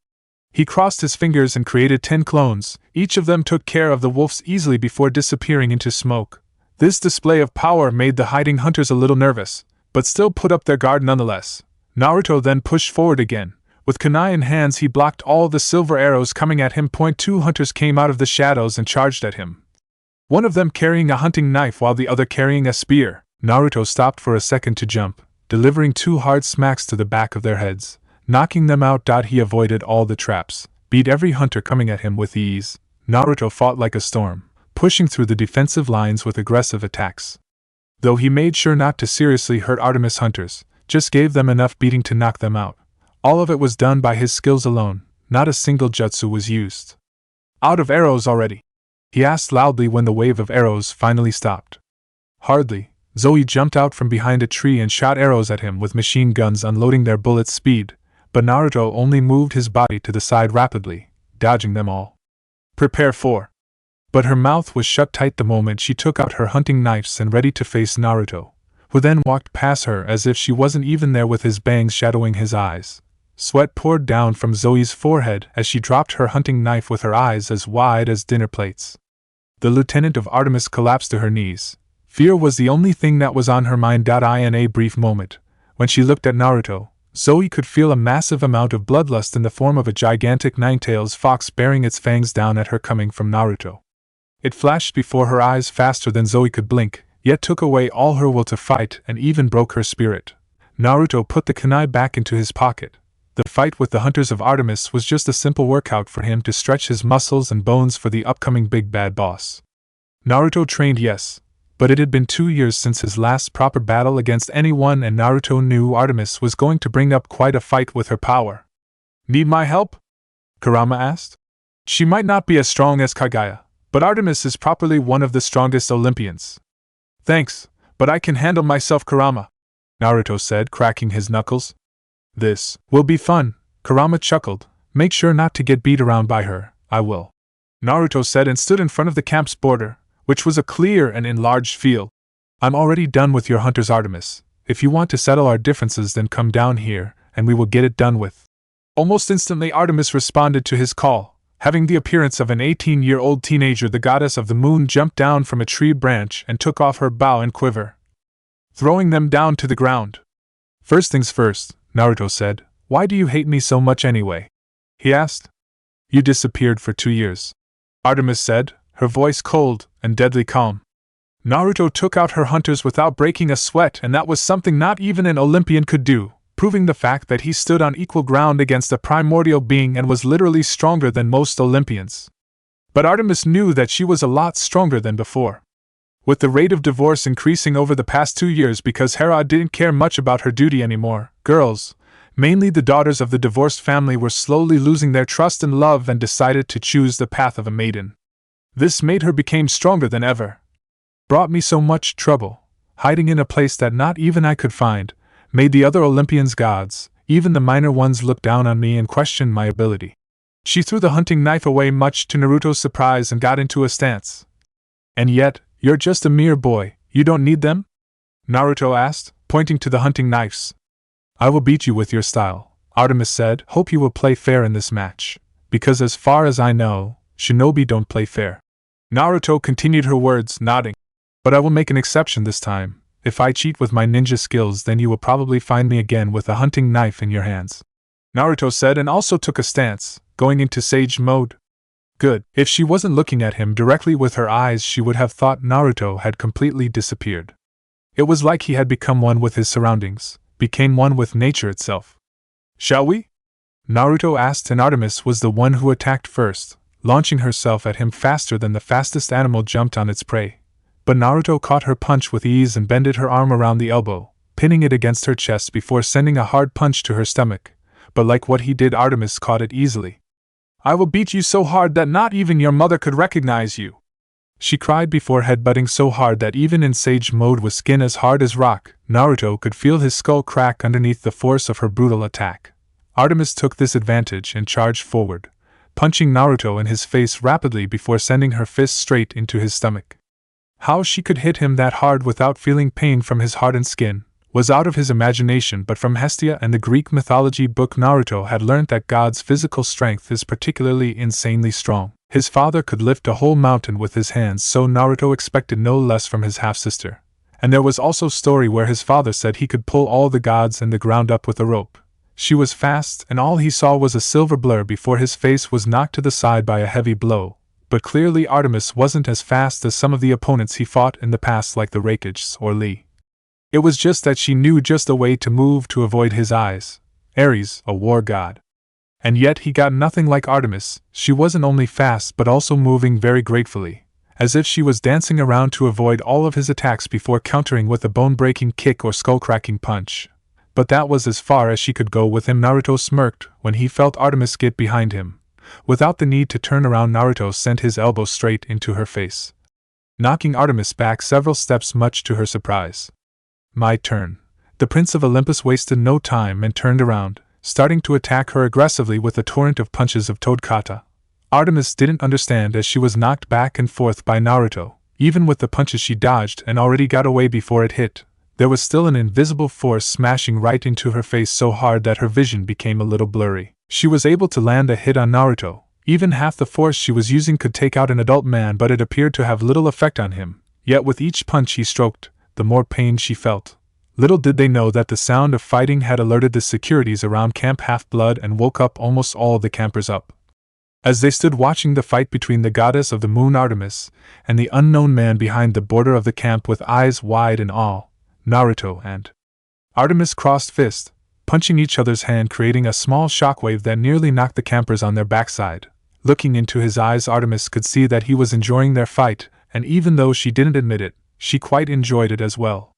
He crossed his fingers and created 10 clones. Each of them took care of the wolves easily before disappearing into smoke. This display of power made the hiding hunters a little nervous, but still put up their guard nonetheless. Naruto then pushed forward again. With kunai in hands he blocked all the silver arrows coming at him. 2 hunters came out of the shadows and charged at him. One of them carrying a hunting knife while the other carrying a spear. Naruto stopped for a second to jump, delivering 2 hard smacks to the back of their heads, knocking them out. He avoided all the traps, beat every hunter coming at him with ease. Naruto fought like a storm, pushing through the defensive lines with aggressive attacks. Though he made sure not to seriously hurt Artemis hunters, just gave them enough beating to knock them out. All of it was done by his skills alone, not a single jutsu was used. "Out of arrows already?" he asked loudly when the wave of arrows finally stopped. "Hardly." Zoe jumped out from behind a tree and shot arrows at him with machine guns unloading their bullet speed, but Naruto only moved his body to the side rapidly, dodging them all. "Prepare for..." But her mouth was shut tight the moment she took out her hunting knives and ready to face Naruto, who then walked past her as if she wasn't even there with his bangs shadowing his eyes. Sweat poured down from Zoe's forehead as she dropped her hunting knife with her eyes as wide as dinner plates. The lieutenant of Artemis collapsed to her knees. Fear was the only thing that was on her mind. In a brief moment, when she looked at Naruto, Zoe could feel a massive amount of bloodlust in the form of a gigantic nine-tails fox bearing its fangs down at her coming from Naruto. It flashed before her eyes faster than Zoe could blink, yet took away all her will to fight and even broke her spirit. Naruto put the kunai back into his pocket, The fight with the Hunters of Artemis was just a simple workout for him to stretch his muscles and bones for the upcoming big bad boss. Naruto trained, yes, but it had been 2 years since his last proper battle against anyone, and Naruto knew Artemis was going to bring up quite a fight with her power. Need my help? Kurama asked. She might not be as strong as Kaguya, but Artemis is properly one of the strongest Olympians. Thanks, but I can handle myself, Kurama, Naruto said, cracking his knuckles. This will be fun, Kurama chuckled. Make sure not to get beat around by her. I will, Naruto said, and stood in front of the camp's border, which was a clear and enlarged field. I'm already done with your hunters, Artemis. If you want to settle our differences, then come down here, and we will get it done with. Almost instantly Artemis responded to his call. Having the appearance of an 18-year-old teenager, the goddess of the moon jumped down from a tree branch and took off her bow and quiver, throwing them down to the ground. First things first, Naruto said. Why do you hate me so much anyway? He asked. You disappeared for 2 years, Artemis said, her voice cold and deadly calm. Naruto took out her hunters without breaking a sweat, and that was something not even an Olympian could do, proving the fact that he stood on equal ground against a primordial being and was literally stronger than most Olympians. But Artemis knew that she was a lot stronger than before. With the rate of divorce increasing over the past 2 years because Hera didn't care much about her duty anymore, girls, mainly the daughters of the divorced family, were slowly losing their trust and love and decided to choose the path of a maiden. This made her become stronger than ever. Brought me so much trouble, hiding in a place that not even I could find, made the other Olympians gods, even the minor ones, look down on me and question my ability. She threw the hunting knife away, much to Naruto's surprise, and got into a stance. And yet, you're just a mere boy, you don't need them? Naruto asked, pointing to the hunting knives. I will beat you with your style, Artemis said. Hope you will play fair in this match, because as far as I know, shinobi don't play fair. Naruto continued her words, nodding. But I will make an exception this time. If I cheat with my ninja skills, then you will probably find me again with a hunting knife in your hands, Naruto said, and also took a stance, going into sage mode. Good. If she wasn't looking at him directly with her eyes, she would have thought Naruto had completely disappeared. It was like he had become one with his surroundings, became one with nature itself. Shall we? Naruto asked, and Artemis was the one who attacked first, launching herself at him faster than the fastest animal jumped on its prey. But Naruto caught her punch with ease and bended her arm around the elbow, pinning it against her chest before sending a hard punch to her stomach. But like what he did, Artemis caught it easily. I will beat you so hard that not even your mother could recognize you, she cried before headbutting so hard that even in sage mode with skin as hard as rock, Naruto could feel his skull crack underneath the force of her brutal attack. Artemis took this advantage and charged forward, punching Naruto in his face rapidly before sending her fist straight into his stomach. How she could hit him that hard without feeling pain from his hardened skin was out of his imagination, but from Hestia and the Greek mythology book, Naruto had learned that God's physical strength is particularly insanely strong. His father could lift a whole mountain with his hands, so Naruto expected no less from his half-sister. And there was also a story where his father said he could pull all the gods in the ground up with a rope. She was fast, and all he saw was a silver blur before his face was knocked to the side by a heavy blow. But clearly Artemis wasn't as fast as some of the opponents he fought in the past, like the Rakichs or Lee. It was just that she knew just a way to move to avoid his eyes. Aries, a war god. And yet he got nothing like Artemis. She wasn't only fast but also moving very gratefully, as if she was dancing around to avoid all of his attacks before countering with a bone-breaking kick or skull-cracking punch. But that was as far as she could go with him. Naruto smirked when he felt Artemis get behind him. Without the need to turn around, Naruto sent his elbow straight into her face, knocking Artemis back several steps, much to her surprise. My turn. The Prince of Olympus wasted no time and turned around, starting to attack her aggressively with a torrent of punches of Toad Kata. Artemis didn't understand as she was knocked back and forth by Naruto. Even with the punches she dodged and already got away before it hit, there was still an invisible force smashing right into her face so hard that her vision became a little blurry. She was able to land a hit on Naruto. Even half the force she was using could take out an adult man, but it appeared to have little effect on him. Yet with each punch he stroked, the more pain she felt. Little did they know that the sound of fighting had alerted the securities around Camp Half-Blood and woke up almost all the campers up. As they stood watching the fight between the goddess of the moon Artemis and the unknown man behind the border of the camp with eyes wide in awe, Naruto and Artemis crossed fists, punching each other's hand, creating a small shockwave that nearly knocked the campers on their backside. Looking into his eyes, Artemis could see that he was enjoying their fight, and even though she didn't admit it, she quite enjoyed it as well.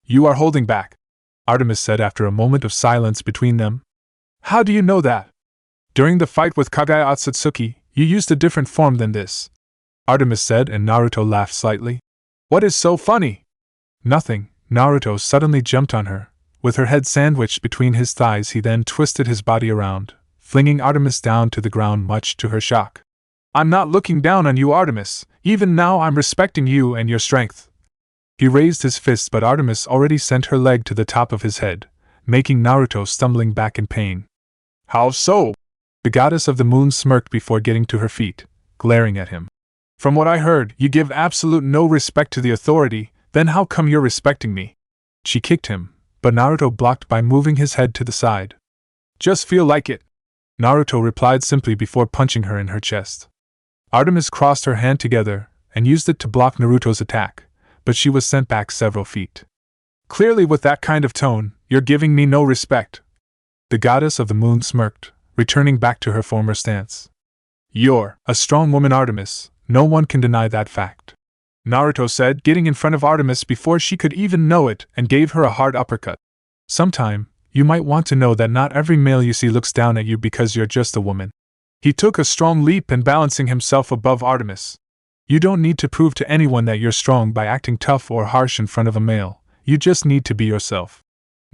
"You are holding back," Artemis said after a moment of silence between them. "How do you know that?" "During the fight with Kagaya Otsutsuki, you used a different form than this," Artemis said, and Naruto laughed slightly. "What is so funny?" "Nothing." Naruto suddenly jumped on her. With her head sandwiched between his thighs, he then twisted his body around, flinging Artemis down to the ground much to her shock. "I'm not looking down on you, Artemis. Even now I'm respecting you and your strength." He raised his fist, but Artemis already sent her leg to the top of his head, making Naruto stumbling back in pain. "How so?" The goddess of the moon smirked before getting to her feet, glaring at him. "From what I heard, you give absolute no respect to the authority, then how come you're respecting me?" She kicked him, but Naruto blocked by moving his head to the side. "Just feel like it," Naruto replied simply before punching her in her chest. Artemis crossed her hand together and used it to block Naruto's attack, but she was sent back several feet. "Clearly with that kind of tone, you're giving me no respect." The goddess of the moon smirked, returning back to her former stance. "You're a strong woman, Artemis. No one can deny that fact," Naruto said, getting in front of Artemis before she could even know it, and gave her a hard uppercut. "Sometime, you might want to know that not every male you see looks down at you because you're just a woman." He took a strong leap and balancing himself above Artemis. "You don't need to prove to anyone that you're strong by acting tough or harsh in front of a male. You just need to be yourself."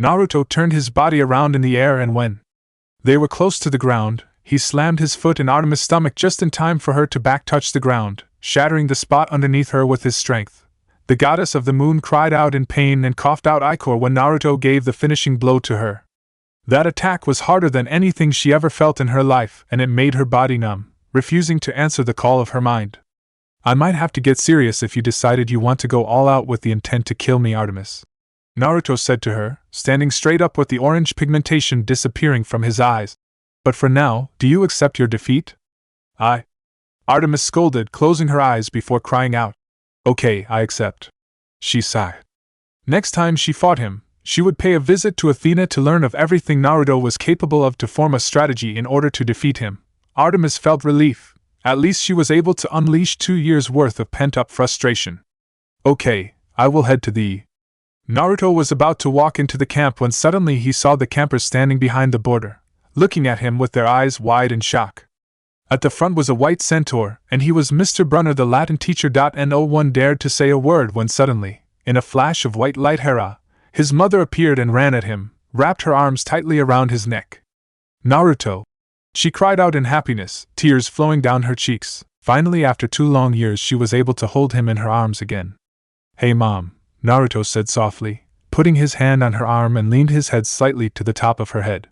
Naruto turned his body around in the air, and when they were close to the ground, he slammed his foot in Artemis' stomach just in time for her to back-touch the ground, shattering the spot underneath her with his strength. The goddess of the moon cried out in pain and coughed out ichor when Naruto gave the finishing blow to her. That attack was harder than anything she ever felt in her life, and it made her body numb, refusing to answer the call of her mind. "I might have to get serious if you decided you want to go all out with the intent to kill me, Artemis," Naruto said to her, standing straight up with the orange pigmentation disappearing from his eyes. "But for now, do you accept your defeat?" Artemis scolded, closing her eyes before crying out. "Okay, I accept." She sighed. Next time she fought him, she would pay a visit to Athena to learn of everything Naruto was capable of to form a strategy in order to defeat him. Artemis felt relief. At least she was able to unleash 2 years' worth of pent-up frustration. "Okay, I will head to the..." Naruto was about to walk into the camp when suddenly he saw the campers standing behind the border, looking at him with their eyes wide in shock. At the front was a white centaur, and he was Mr. Brunner, the Latin teacher. No one dared to say a word when suddenly, in a flash of white light, Hera, his mother, appeared and ran at him, wrapped her arms tightly around his neck. "Naruto!" She cried out in happiness, tears flowing down her cheeks. Finally, after 2 long years, she was able to hold him in her arms again. "Hey Mom," Naruto said softly, putting his hand on her arm, and leaned his head slightly to the top of her head.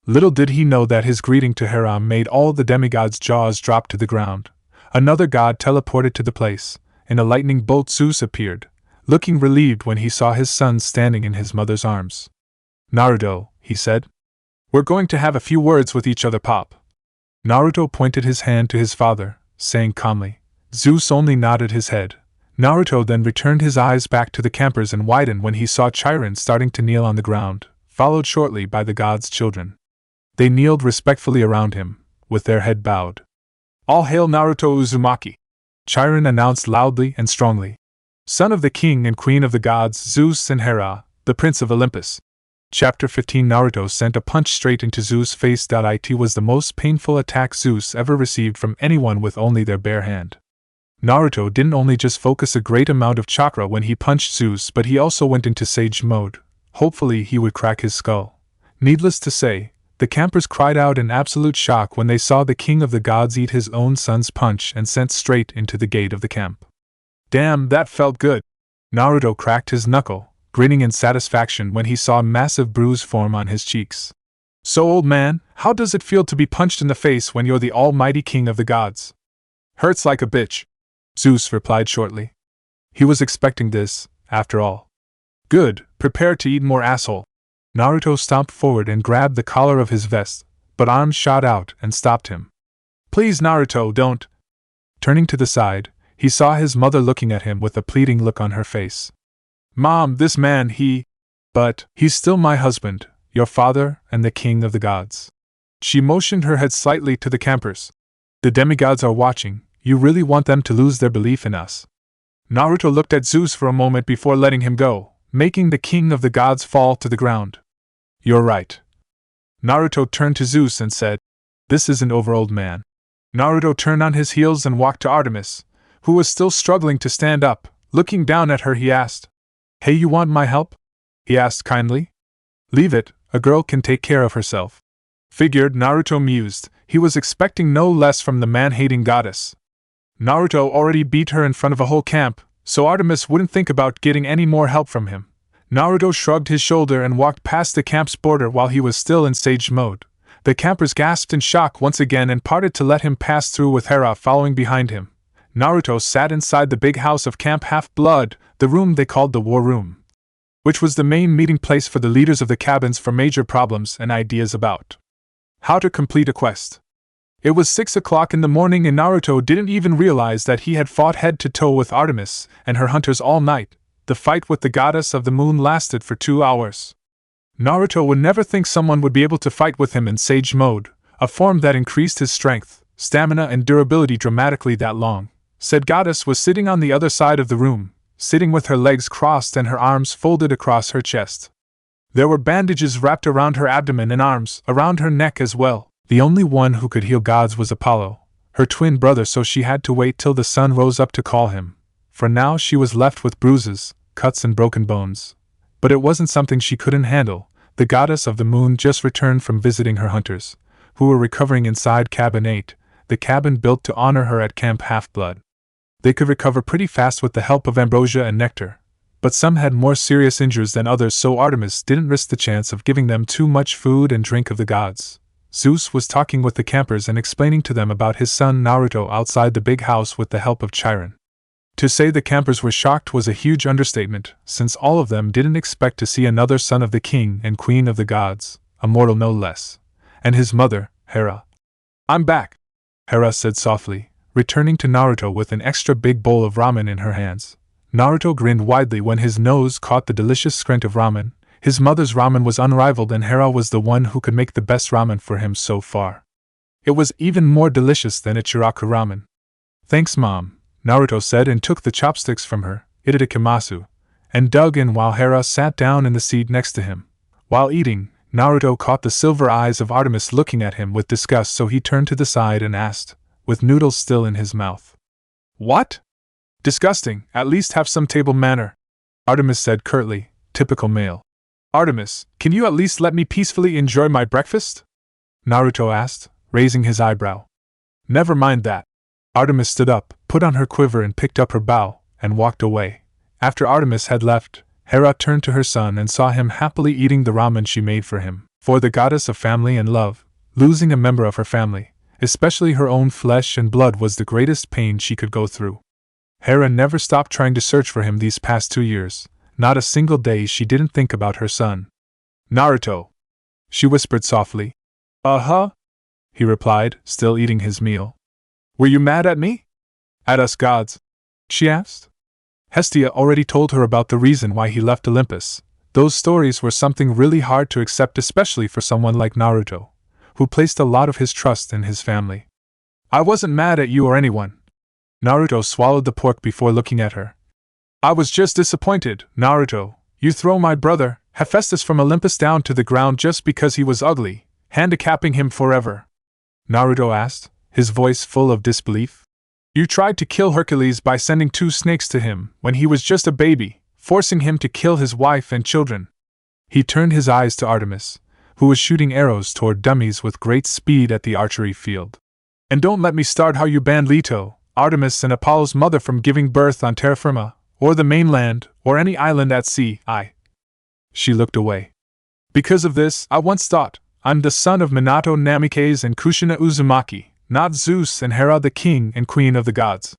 Little did he know that his greeting to Hera made all the demigods' jaws drop to the ground. Another god teleported to the place. In a lightning bolt, Zeus appeared, looking relieved when he saw his son standing in his mother's arms. "Naruto," he said. "We're going to have a few words with each other, Pop." Naruto pointed his hand to his father, saying calmly. Zeus only nodded his head. Naruto then returned his eyes back to the campers and widened when he saw Chiron starting to kneel on the ground, followed shortly by the gods' children. They kneeled respectfully around him, with their head bowed. "All hail Naruto Uzumaki!" Chiron announced loudly and strongly. "Son of the king and queen of the gods, Zeus and Hera, the Prince of Olympus." Chapter 15. Naruto sent a punch straight into Zeus' face. It was the most painful attack Zeus ever received from anyone with only their bare hand. Naruto didn't only just focus a great amount of chakra when he punched Zeus, but he also went into sage mode. Hopefully he would crack his skull. Needless to say, the campers cried out in absolute shock when they saw the king of the gods eat his own son's punch and sent straight into the gate of the camp. "Damn, that felt good." Naruto cracked his knuckle, grinning in satisfaction when he saw a massive bruise form on his cheeks. "So, old man, how does it feel to be punched in the face when you're the almighty king of the gods?" "Hurts like a bitch," Zeus replied shortly. He was expecting this, after all. "Good, prepare to eat more, asshole." Naruto stomped forward and grabbed the collar of his vest, but arms shot out and stopped him. "Please, Naruto, don't." Turning to the side, he saw his mother looking at him with a pleading look on her face. "Mom, this man, But he's still my husband," your father and the king of the gods. She motioned her head slightly to the campers. The demigods are watching, you really want them to lose their belief in us. Naruto looked at Zeus for a moment before letting him go, making the king of the gods fall to the ground. You're right. Naruto turned to Zeus and said, This isn't over, old man. Naruto turned on his heels and walked to Artemis, who was still struggling to stand up. Looking down at her, he asked, Hey, you want my help? He asked kindly. Leave it, a girl can take care of herself. Figured, Naruto mused. He was expecting no less from the man-hating goddess. Naruto already beat her in front of a whole camp, so Artemis wouldn't think about getting any more help from him. Naruto shrugged his shoulder and walked past the camp's border while he was still in sage mode. The campers gasped in shock once again and parted to let him pass through with Hera following behind him. Naruto sat inside the big house of Camp Half-Blood, the room they called the War Room, which was the main meeting place for the leaders of the cabins for major problems and ideas about how to complete a quest. It was 6 o'clock in the morning and Naruto didn't even realize that he had fought head to toe with Artemis and her hunters all night. The fight with the goddess of the moon lasted for 2 hours. Naruto would never think someone would be able to fight with him in sage mode, a form that increased his strength, stamina and durability dramatically that long. Said goddess was sitting on the other side of the room, sitting with her legs crossed and her arms folded across her chest. There were bandages wrapped around her abdomen and arms, around her neck as well. The only one who could heal gods was Apollo, her twin brother, so she had to wait till the sun rose up to call him. For now she was left with bruises, cuts and broken bones. But it wasn't something she couldn't handle. The goddess of the moon just returned from visiting her hunters, who were recovering inside Cabin 8, the cabin built to honor her at Camp Half-Blood. They could recover pretty fast with the help of ambrosia and nectar, but some had more serious injuries than others, so Artemis didn't risk the chance of giving them too much food and drink of the gods. Zeus was talking with the campers and explaining to them about his son Naruto outside the big house with the help of Chiron. To say the campers were shocked was a huge understatement, since all of them didn't expect to see another son of the king and queen of the gods, a mortal no less, and his mother, Hera. I'm back, Hera said softly, returning to Naruto with an extra big bowl of ramen in her hands. Naruto grinned widely when his nose caught the delicious scent of ramen. His mother's ramen was unrivaled and Hera was the one who could make the best ramen for him so far. It was even more delicious than Ichiraku ramen. Thanks, Mom, Naruto said and took the chopsticks from her, itadakimasu, and dug in while Hera sat down in the seat next to him. While eating, Naruto caught the silver eyes of Artemis looking at him with disgust, so he turned to the side and asked, with noodles still in his mouth. What? Disgusting, at least have some table manner, Artemis said curtly, typical male. Artemis, can you at least let me peacefully enjoy my breakfast? Naruto asked, raising his eyebrow. Never mind that. Artemis stood up, put on her quiver and picked up her bow, and walked away. After Artemis had left, Hera turned to her son and saw him happily eating the ramen she made for him. For the goddess of family and love, losing a member of her family, especially her own flesh and blood, was the greatest pain she could go through. Hera never stopped trying to search for him these past 2 years. Not a single day she didn't think about her son. Naruto, she whispered softly. Uh-huh, he replied, still eating his meal. Were you mad at me? At us gods? She asked. Hestia already told her about the reason why he left Olympus. Those stories were something really hard to accept, especially for someone like Naruto, who placed a lot of his trust in his family. I wasn't mad at you or anyone. Naruto swallowed the pork before looking at her. I was just disappointed, Naruto. You throw my brother, Hephaestus, from Olympus down to the ground just because he was ugly, handicapping him forever? Naruto asked, his voice full of disbelief. You tried to kill Hercules by sending 2 snakes to him when he was just a baby, forcing him to kill his wife and children. He turned his eyes to Artemis, who was shooting arrows toward dummies with great speed at the archery field. And don't let me start how you banned Leto, Artemis and Apollo's mother, from giving birth on terra firma, or the mainland, or any island at sea. She looked away. Because of this, I once thought, I'm the son of Minato Namikaze and Kushina Uzumaki, not Zeus and Hera, the king and queen of the gods.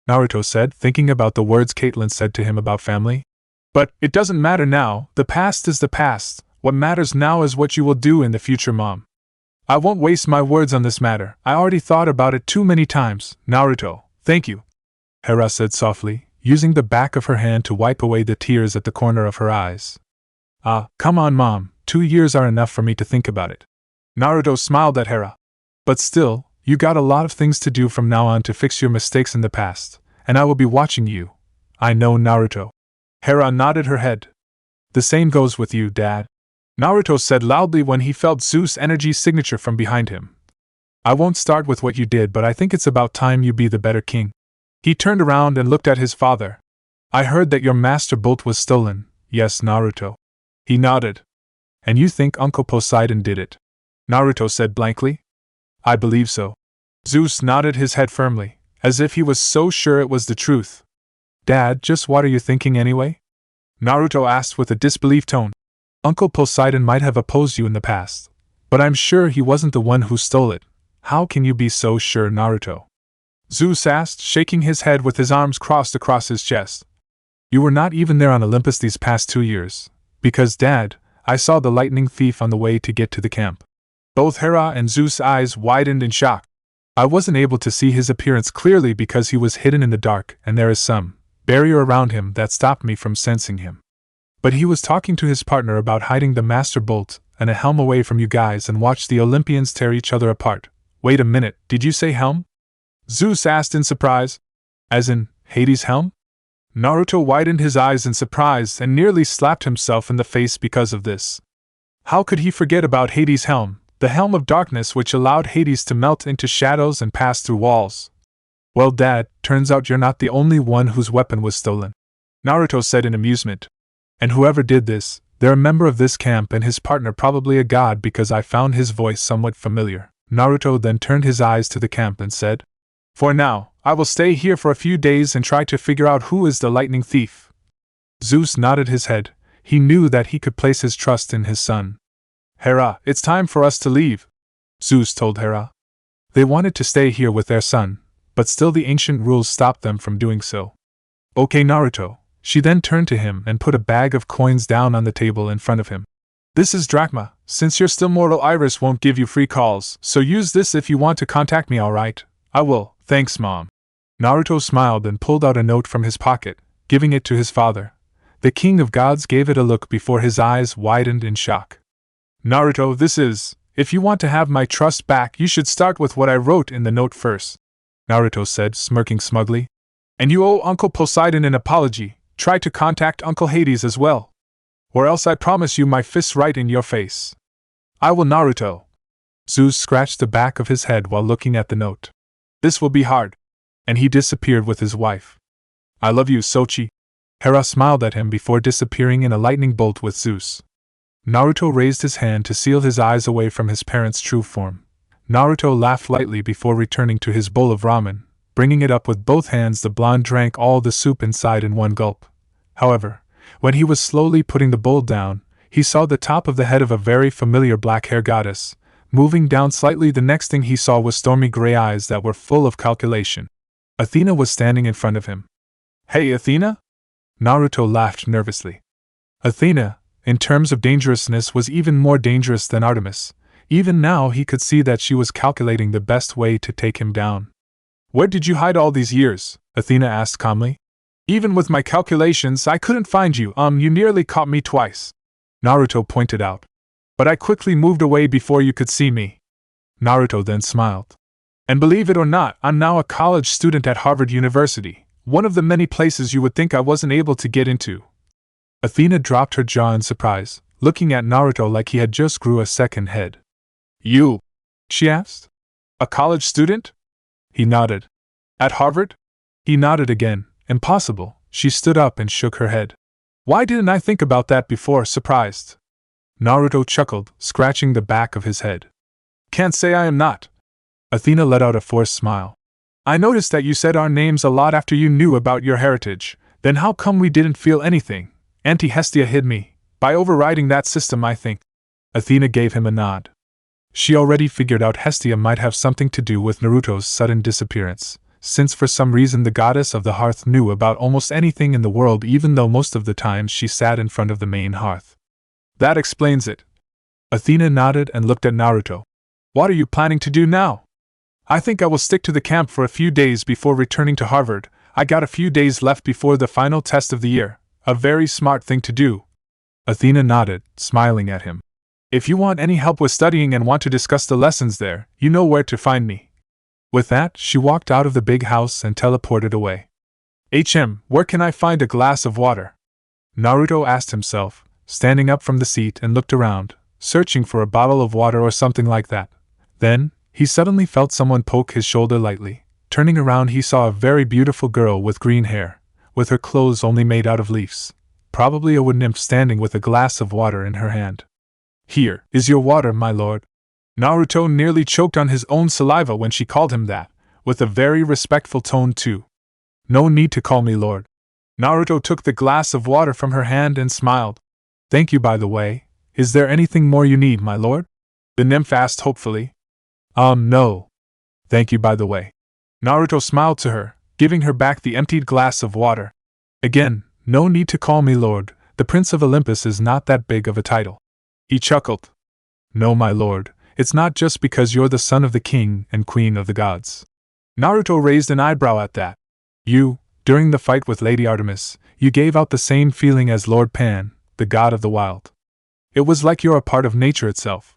Naruto said, thinking about the words Caitlyn said to him about family. But it doesn't matter now, the past is the past. What matters now is what you will do in the future, Mom. I won't waste my words on this matter. I already thought about it too many times, Naruto. Thank you, Hera said softly, using the back of her hand to wipe away the tears at the corner of her eyes. Come on, Mom, 2 years are enough for me to think about it. Naruto smiled at Hera. But still, you got a lot of things to do from now on to fix your mistakes in the past, and I will be watching you. I know, Naruto. Hera nodded her head. The same goes with you, Dad. Naruto said loudly when he felt Zeus' energy signature from behind him. I won't start with what you did, but I think it's about time you be the better king. He turned around and looked at his father. I heard that your master bolt was stolen. Yes, Naruto. He nodded. And you think Uncle Poseidon did it? Naruto said blankly. I believe so. Zeus nodded his head firmly, as if he was so sure it was the truth. Dad, just what are you thinking anyway? Naruto asked with a disbelief tone. Uncle Poseidon might have opposed you in the past, but I'm sure he wasn't the one who stole it. How can you be so sure, Naruto? Zeus asked, shaking his head with his arms crossed across his chest. You were not even there on Olympus these past 2 years, because, Dad, I saw the lightning thief on the way to get to the camp. Both Hera and Zeus' eyes widened in shock. I wasn't able to see his appearance clearly because he was hidden in the dark and there is some barrier around him that stopped me from sensing him. But he was talking to his partner about hiding the Master Bolt and a helm away from you guys and watched the Olympians tear each other apart. Wait a minute, did you say helm? Zeus asked in surprise. As in, Hades' helm? Naruto widened his eyes in surprise and nearly slapped himself in the face because of this. How could he forget about Hades' helm, the helm of darkness which allowed Hades to melt into shadows and pass through walls? Well, Dad, turns out you're not the only one whose weapon was stolen, Naruto said in amusement. And whoever did this, they're a member of this camp and his partner probably a god because I found his voice somewhat familiar. Naruto then turned his eyes to the camp and said, For now, I will stay here for a few days and try to figure out who is the lightning thief. Zeus nodded his head. He knew that he could place his trust in his son. Hera, it's time for us to leave, Zeus told Hera. They wanted to stay here with their son, but still the ancient rules stopped them from doing so. Okay, Naruto. She then turned to him and put a bag of coins down on the table in front of him. This is drachma. Since you're still mortal, Iris won't give you free calls, so use this if you want to contact me, alright? I will, thanks, Mom. Naruto smiled and pulled out a note from his pocket, giving it to his father. The King of Gods gave it a look before his eyes widened in shock. Naruto, this is, if you want to have my trust back, you should start with what I wrote in the note first, Naruto said, smirking smugly. And you owe Uncle Poseidon an apology. Try to contact Uncle Hades as well. Or else I promise you my fists right in your face. I will, Naruto. Zeus scratched the back of his head while looking at the note. This will be hard. And he disappeared with his wife. I love you, Sochi. Hera smiled at him before disappearing in a lightning bolt with Zeus. Naruto raised his hand to seal his eyes away from his parents' true form. Naruto laughed lightly before returning to his bowl of ramen. Bringing it up with both hands, the blonde drank all the soup inside in one gulp. However, when he was slowly putting the bowl down, he saw the top of the head of a very familiar black-hair goddess. Moving down slightly, the next thing he saw was stormy gray eyes that were full of calculation. Athena was standing in front of him. Hey, Athena? Naruto laughed nervously. Athena, in terms of dangerousness, was even more dangerous than Artemis. Even now he could see that she was calculating the best way to take him down. Where did you hide all these years? Athena asked calmly. Even with my calculations, I couldn't find you. You nearly caught me twice, Naruto pointed out. But I quickly moved away before you could see me. Naruto then smiled. And believe it or not, I'm now a college student at Harvard University, one of the many places you would think I wasn't able to get into. Athena dropped her jaw in surprise, looking at Naruto like he had just grew a second head. You? She asked. A college student? He nodded. At Harvard? He nodded again. Impossible. She stood up and shook her head. Why didn't I think about that before? Surprised. Naruto chuckled, scratching the back of his head. Can't say I am not. Athena let out a forced smile. I noticed that you said our names a lot after you knew about your heritage. Then how come we didn't feel anything? Auntie Hestia hid me. By overriding that system, I think. Athena gave him a nod. She already figured out Hestia might have something to do with Naruto's sudden disappearance, since for some reason the goddess of the hearth knew about almost anything in the world, even though most of the time she sat in front of the main hearth. That explains it. Athena nodded and looked at Naruto. What are you planning to do now? I think I will stick to the camp for a few days before returning to Harvard. I got a few days left before the final test of the year. A very smart thing to do. Athena nodded, smiling at him. If you want any help with studying and want to discuss the lessons there, you know where to find me. With that, she walked out of the big house and teleported away. Where can I find a glass of water? Naruto asked himself, standing up from the seat and looked around, searching for a bottle of water or something like that. Then, he suddenly felt someone poke his shoulder lightly. Turning around, he saw a very beautiful girl with green hair, with her clothes only made out of leaves. Probably a wood nymph standing with a glass of water in her hand. Here is your water, my lord. Naruto nearly choked on his own saliva when she called him that, with a very respectful tone too. No need to call me lord. Naruto took the glass of water from her hand and smiled. Thank you, by the way. Is there anything more you need, my lord? The nymph asked hopefully. No. Thank you, by the way. Naruto smiled to her, giving her back the emptied glass of water. Again, no need to call me lord. The Prince of Olympus is not that big of a title. He chuckled. No, my lord, it's not just because you're the son of the king and queen of the gods. Naruto raised an eyebrow at that. During the fight with Lady Artemis, you gave out the same feeling as Lord Pan, the god of the wild. It was like you're a part of nature itself.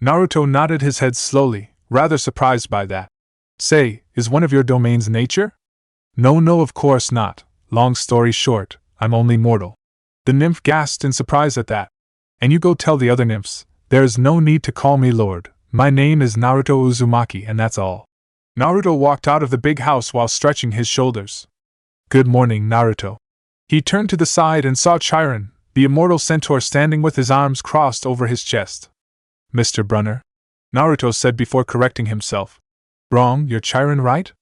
Naruto nodded his head slowly, rather surprised by that. Say, is one of your domains nature? No, of course not. Long story short, I'm only mortal. The nymph gasped in surprise at that. And you go tell the other nymphs, there's no need to call me lord. My name is Naruto Uzumaki and that's all. Naruto walked out of the big house while stretching his shoulders. Good morning, Naruto. He turned to the side and saw Chiron, the immortal centaur, standing with his arms crossed over his chest. Mr. Brunner? Naruto said before correcting himself. Wrong, you're Chiron, right?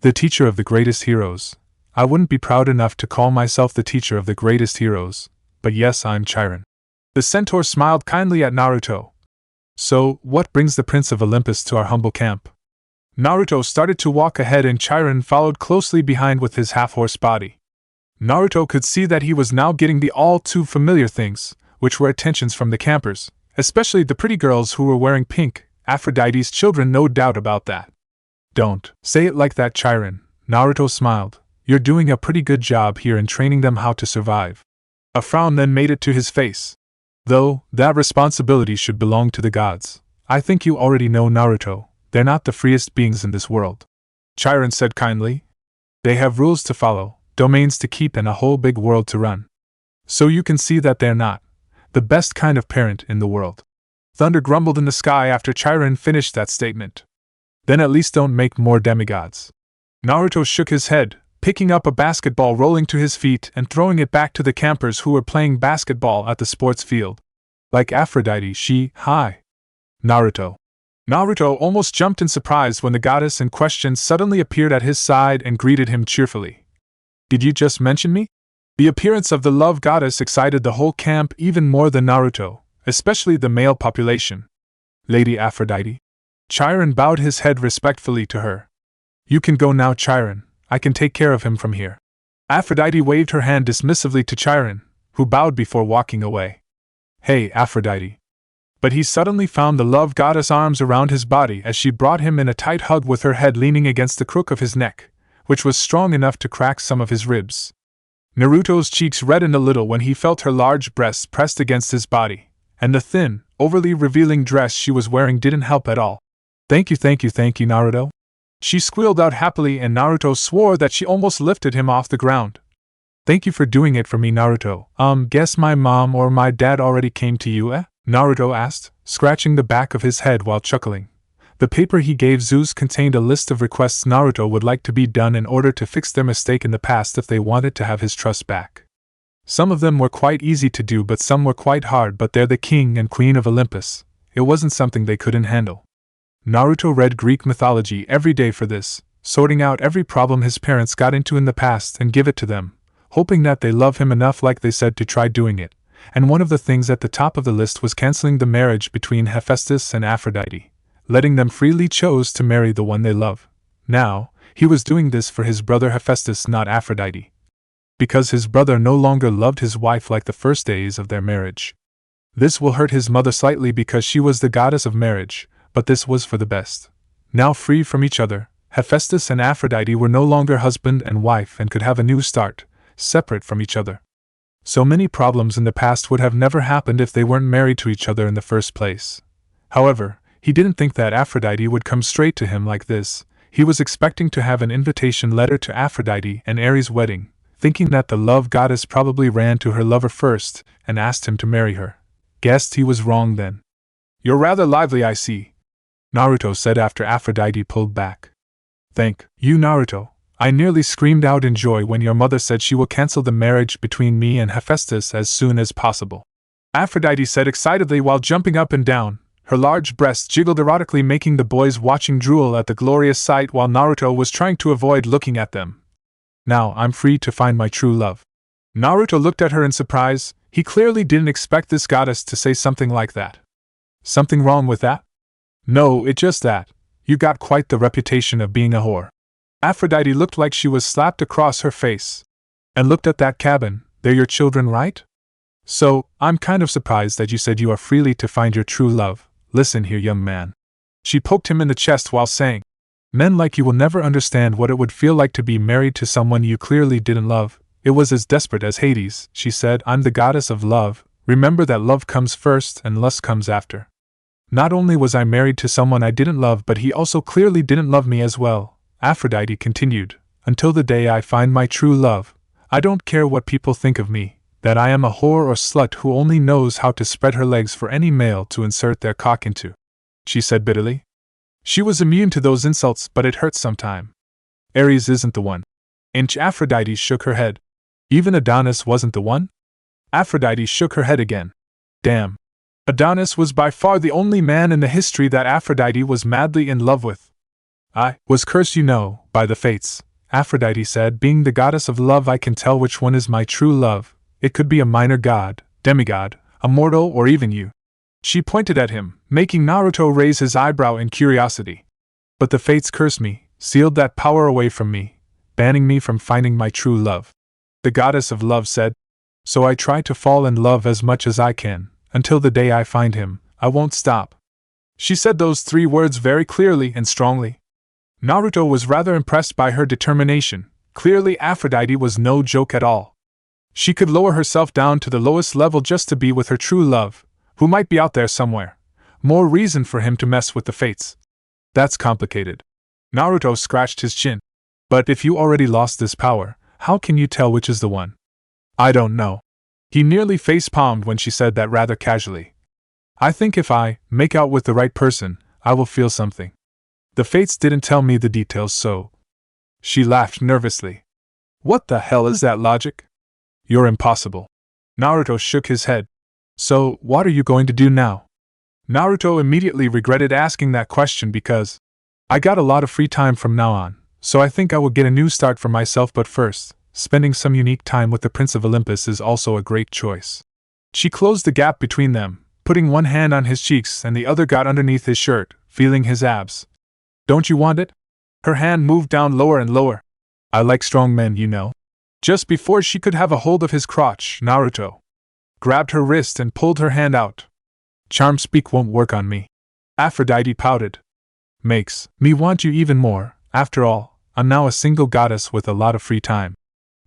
The teacher of the greatest heroes. I wouldn't be proud enough to call myself the teacher of the greatest heroes, but yes, I'm Chiron. The centaur smiled kindly at Naruto. So, what brings the Prince of Olympus to our humble camp? Naruto started to walk ahead and Chiron followed closely behind with his half-horse body. Naruto could see that he was now getting the all-too-familiar things, which were attentions from the campers, especially the pretty girls who were wearing pink, Aphrodite's children, no doubt about that. Don't say it like that, Chiron, Naruto smiled. You're doing a pretty good job here in training them how to survive. A frown then made it to his face. Though, that responsibility should belong to the gods. I think you already know, Naruto, they're not the freest beings in this world. Chiron said kindly. They have rules to follow, domains to keep and a whole big world to run. So you can see that they're not the best kind of parent in the world. Thunder grumbled in the sky after Chiron finished that statement. Then at least don't make more demigods. Naruto shook his head, picking up a basketball, rolling to his feet and throwing it back to the campers who were playing basketball at the sports field. Like Aphrodite, hi. Naruto. Naruto almost jumped in surprise when the goddess in question suddenly appeared at his side and greeted him cheerfully. Did you just mention me? The appearance of the love goddess excited the whole camp even more than Naruto, especially the male population. Lady Aphrodite. Chiron bowed his head respectfully to her. You can go now, Chiron. I can take care of him from here. Aphrodite waved her hand dismissively to Chiron, who bowed before walking away. Hey, Aphrodite. But he suddenly found the love goddess' arms around his body as she brought him in a tight hug with her head leaning against the crook of his neck, which was strong enough to crack some of his ribs. Naruto's cheeks reddened a little when he felt her large breasts pressed against his body, and the thin, overly revealing dress she was wearing didn't help at all. Thank you, Naruto. She squealed out happily and Naruto swore that she almost lifted him off the ground. Thank you for doing it for me, Naruto. Guess my mom or my dad already came to you, eh? Naruto asked, scratching the back of his head while chuckling. The paper he gave Zeus contained a list of requests Naruto would like to be done in order to fix their mistake in the past if they wanted to have his trust back. Some of them were quite easy to do but some were quite hard, but they're the king and queen of Olympus. It wasn't something they couldn't handle. Naruto read Greek mythology every day for this, sorting out every problem his parents got into in the past and give it to them, hoping that they love him enough like they said to try doing it, and one of the things at the top of the list was canceling the marriage between Hephaestus and Aphrodite, letting them freely choose to marry the one they love. Now, he was doing this for his brother Hephaestus, not Aphrodite. Because his brother no longer loved his wife like the first days of their marriage. This will hurt his mother slightly because she was the goddess of marriage, but this was for the best. Now free from each other, Hephaestus and Aphrodite were no longer husband and wife and could have a new start, separate from each other. So many problems in the past would have never happened if they weren't married to each other in the first place. However, he didn't think that Aphrodite would come straight to him like this. He was expecting to have an invitation letter to Aphrodite and Ares' wedding, thinking that the love goddess probably ran to her lover first and asked him to marry her. Guessed he was wrong then. "You're rather lively, I see," Naruto said after Aphrodite pulled back. "Thank you, Naruto. I nearly screamed out in joy when your mother said she will cancel the marriage between me and Hephaestus as soon as possible," Aphrodite said excitedly while jumping up and down. Her large breasts jiggled erotically, making the boys watching drool at the glorious sight while Naruto was trying to avoid looking at them. "Now I'm free to find my true love." Naruto looked at her in surprise. He clearly didn't expect this goddess to say something like that. "Something wrong with that?" "No, it's just that you got quite the reputation of being a whore." Aphrodite looked like she was slapped across her face. "And looked at that cabin, they're your children, right? So, I'm kind of surprised that you said you are freely to find your true love. Listen here, young man." She poked him in the chest while saying, "Men like you will never understand what it would feel like to be married to someone you clearly didn't love." It was as desperate as Hades. She said, "I'm the goddess of love. Remember that love comes first and lust comes after. Not only was I married to someone I didn't love, but he also clearly didn't love me as well," Aphrodite continued. "Until the day I find my true love, I don't care what people think of me, that I am a whore or slut who only knows how to spread her legs for any male to insert their cock into," she said bitterly. She was immune to those insults, but it hurt sometime. "Ares isn't the one." Aphrodite shook her head. "Even Adonis wasn't the one?" Aphrodite shook her head again. "Damn. Adonis was by far the only man in the history that Aphrodite was madly in love with." "I was cursed, by the fates," Aphrodite said. "Being the goddess of love, I can tell which one is my true love. It could be a minor god, demigod, a mortal, or even you." She pointed at him, making Naruto raise his eyebrow in curiosity. "But the fates cursed me, sealed that power away from me, banning me from finding my true love," the goddess of love said. "So I try to fall in love as much as I can. Until the day I find him, I won't stop." She said those 3 words very clearly and strongly. Naruto was rather impressed by her determination. Clearly Aphrodite was no joke at all. She could lower herself down to the lowest level just to be with her true love, who might be out there somewhere. More reason for him to mess with the fates. "That's complicated." Naruto scratched his chin. "But if you already lost this power, how can you tell which is the one?" "I don't know." He nearly face-palmed when she said that rather casually. "I think if I make out with the right person, I will feel something. The fates didn't tell me the details, so." She laughed nervously. "What the hell is that logic?" "You're impossible." Naruto shook his head. "So, what are you going to do now?" Naruto immediately regretted asking that question because, "I got a lot of free time from now on, so I think I will get a new start for myself, but first, spending some unique time with the Prince of Olympus is also a great choice." She closed the gap between them, putting one hand on his cheeks and the other got underneath his shirt, feeling his abs. "Don't you want it?" Her hand moved down lower and lower. "I like strong men, Just before she could have a hold of his crotch, Naruto grabbed her wrist and pulled her hand out. "Charm speak won't work on me," Aphrodite pouted. "Makes me want you even more. After all, I'm now a single goddess with a lot of free time."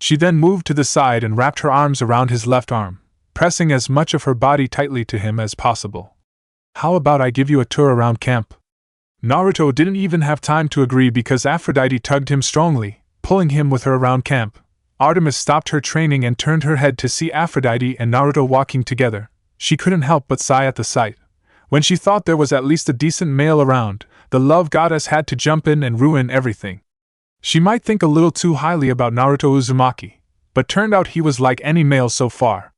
She then moved to the side and wrapped her arms around his left arm, pressing as much of her body tightly to him as possible. "How about I give you a tour around camp?" Naruto didn't even have time to agree because Aphrodite tugged him strongly, pulling him with her around camp. Artemis stopped her training and turned her head to see Aphrodite and Naruto walking together. She couldn't help but sigh at the sight. When she thought there was at least a decent male around, the love goddess had to jump in and ruin everything. She might think a little too highly about Naruto Uzumaki, but turned out he was like any male so far.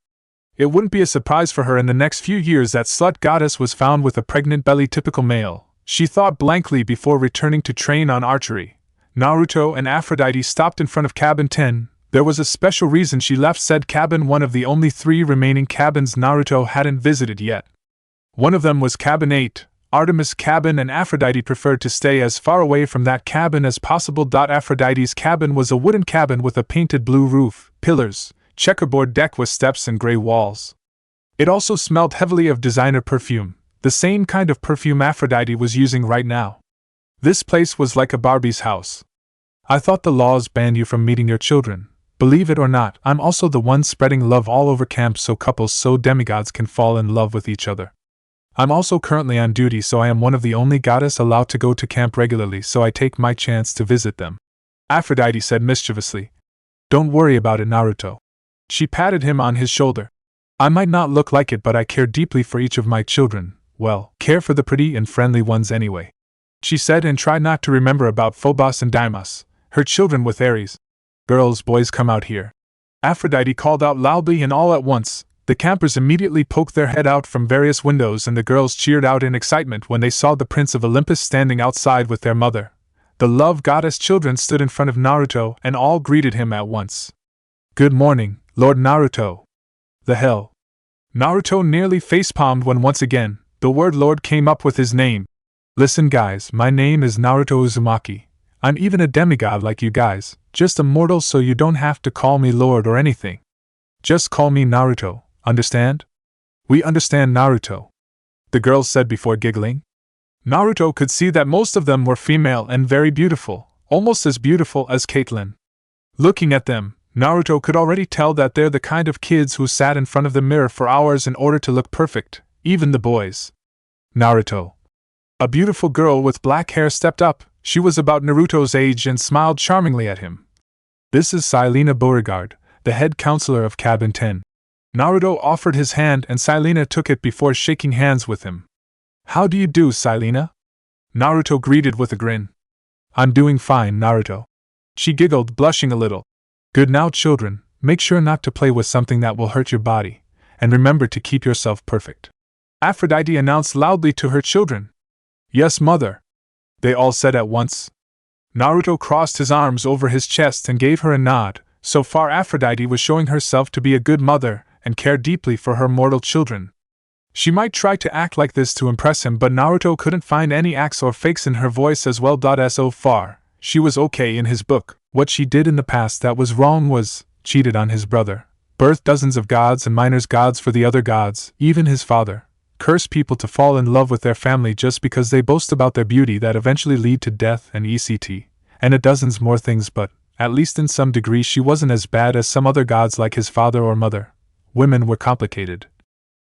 It wouldn't be a surprise for her in the next few years that slut goddess was found with a pregnant belly, typical male. She thought blankly before returning to train on archery. Naruto and Aphrodite stopped in front of cabin 10. There was a special reason she left said cabin, one of the only 3 remaining cabins Naruto hadn't visited yet. One of them was cabin 8, Artemis' cabin, and Aphrodite preferred to stay as far away from that cabin as possible. Aphrodite's cabin was a wooden cabin with a painted blue roof, pillars, checkerboard deck with steps and gray walls. It also smelled heavily of designer perfume, the same kind of perfume Aphrodite was using right now. This place was like a Barbie's house. "I thought the laws banned you from meeting your children," Believe it or not, I'm also the one spreading love all over camp so couples so demigods can fall in love with each other. I'm also currently on duty, so I am one of the only goddess allowed to go to camp regularly, so I take my chance to visit them. Aphrodite said mischievously. Don't worry about it, Naruto. She patted him on his shoulder. I might not look like it, but I care deeply for each of my children. Well, care for the pretty and friendly ones anyway. She said, and tried not to remember about Phobos and Deimos, her children with Aries. Girls, boys, come out here. Aphrodite called out loudly, and all at once, the campers immediately poked their head out from various windows, and the girls cheered out in excitement when they saw the Prince of Olympus standing outside with their mother. The love goddess children stood in front of Naruto, and all greeted him at once. Good morning, Lord Naruto. The hell? Naruto nearly facepalmed when once again, the word Lord came up with his name. Listen guys, my name is Naruto Uzumaki. I'm even a demigod like you guys, just a mortal, so you don't have to call me Lord or anything. Just call me Naruto, understand? We understand, Naruto, the girls said before giggling. Naruto could see that most of them were female and very beautiful, almost as beautiful as Caitlyn. Looking at them, Naruto could already tell that they're the kind of kids who sat in front of the mirror for hours in order to look perfect, even the boys. Naruto. A beautiful girl with black hair stepped up. She was about Naruto's age and smiled charmingly at him. This is Caitlyn Beauregard, the head counselor of Cabin 10. Naruto offered his hand and Caitlyn took it before shaking hands with him. How do you do, Caitlyn? Naruto greeted with a grin. I'm doing fine, Naruto. She giggled, blushing a little. Good now, children, make sure not to play with something that will hurt your body, and remember to keep yourself perfect. Aphrodite announced loudly to her children. Yes, mother, they all said at once. Naruto crossed his arms over his chest and gave her a nod. So far Aphrodite was showing herself to be a good mother and care deeply for her mortal children. She might try to act like this to impress him, but Naruto couldn't find any acts or fakes in her voice as well. So far, she was okay in his book. What she did in the past that was wrong was cheated on his brother, birthed dozens of gods and minors gods for the other gods, even his father, cursed people to fall in love with their family just because they boast about their beauty that eventually lead to death and etc., and a dozens more things, but, at least in some degree, she wasn't as bad as some other gods like his father or mother. Women were complicated.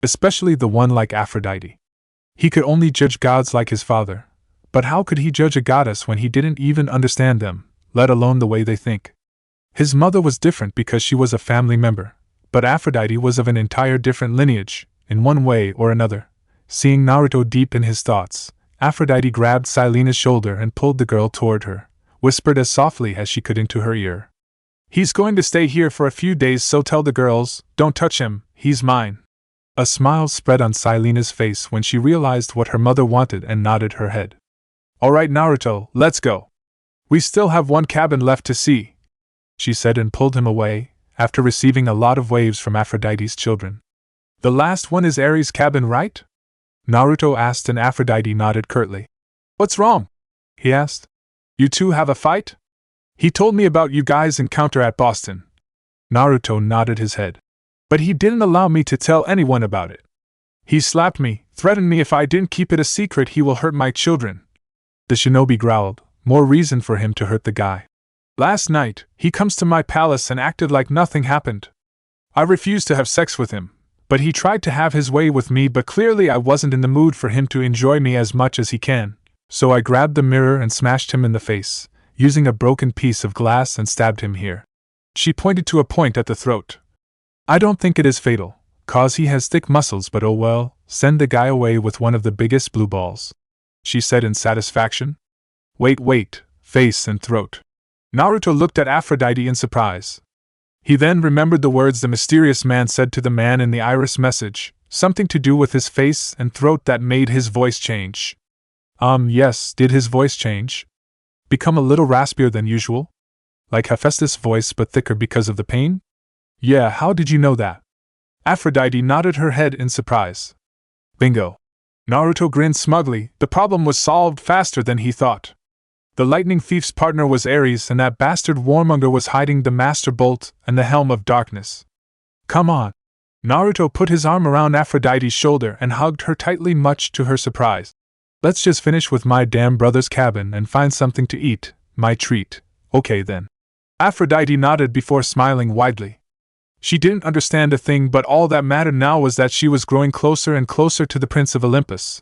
Especially the one like Aphrodite. He could only judge gods like his father. But how could he judge a goddess when he didn't even understand them, let alone the way they think? His mother was different because she was a family member, but Aphrodite was of an entire different lineage, in one way or another. Seeing Naruto deep in his thoughts, Aphrodite grabbed Caitlyn's shoulder and pulled the girl toward her, whispered as softly as she could into her ear. He's going to stay here for a few days, so tell the girls, don't touch him, he's mine. A smile spread on Caitlyn's face when she realized what her mother wanted and nodded her head. Alright Naruto, let's go. We still have one cabin left to see, she said and pulled him away, after receiving a lot of waves from Aphrodite's children. The last one is Aries' cabin, right? Naruto asked and Aphrodite nodded curtly. What's wrong? He asked. You two have a fight? He told me about you guys' encounter at Boston. Naruto nodded his head. But he didn't allow me to tell anyone about it. He slapped me, threatened me if I didn't keep it a secret he will hurt my children. The shinobi growled, more reason for him to hurt the guy. Last night, he comes to my palace and acted like nothing happened. I refused to have sex with him, but he tried to have his way with me, but clearly I wasn't in the mood for him to enjoy me as much as he can. So I grabbed the mirror and smashed him in the face, using a broken piece of glass, and stabbed him here. She pointed to a point at the throat. I don't think it is fatal, cause he has thick muscles, but oh well, send the guy away with one of the biggest blue balls, she said in satisfaction. Wait, face and throat. Naruto looked at Aphrodite in surprise. He then remembered the words the mysterious man said to the man in the iris message, something to do with his face and throat that made his voice change. Yes, did his voice change? Become a little raspier than usual? Like Hephaestus' voice but thicker because of the pain? Yeah, how did you know that? Aphrodite nodded her head in surprise. Bingo. Naruto grinned smugly. The problem was solved faster than he thought. The lightning thief's partner was Aries, and that bastard warmonger was hiding the Master Bolt and the Helm of Darkness. Come on. Naruto put his arm around Aphrodite's shoulder and hugged her tightly, much to her surprise. Let's just finish with my damn brother's cabin and find something to eat, my treat. Okay then. Aphrodite nodded before smiling widely. She didn't understand a thing, but all that mattered now was that she was growing closer and closer to the Prince of Olympus.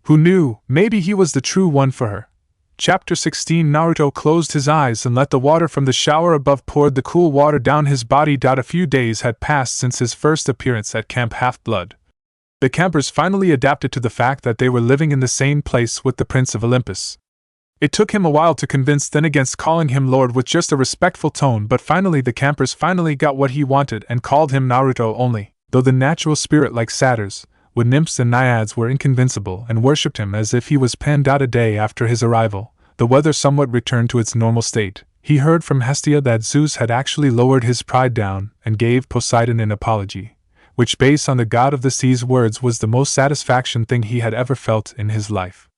Who knew, maybe he was the true one for her. Chapter 16. Naruto closed his eyes and let the water from the shower above pour the cool water down his body. A few days had passed since his first appearance at Camp Half-Blood. The campers finally adapted to the fact that they were living in the same place with the Prince of Olympus. It took him a while to convince them against calling him Lord with just a respectful tone, but finally the campers got what he wanted and called him Naruto only, though the natural spirit like satyrs, with nymphs and naiads were inconvincible and worshipped him as if he was penned out. A day after his arrival, the weather somewhat returned to its normal state. He heard from Hestia that Zeus had actually lowered his pride down and gave Poseidon an apology, which based on the god of the sea's words was the most satisfaction thing he had ever felt in his life.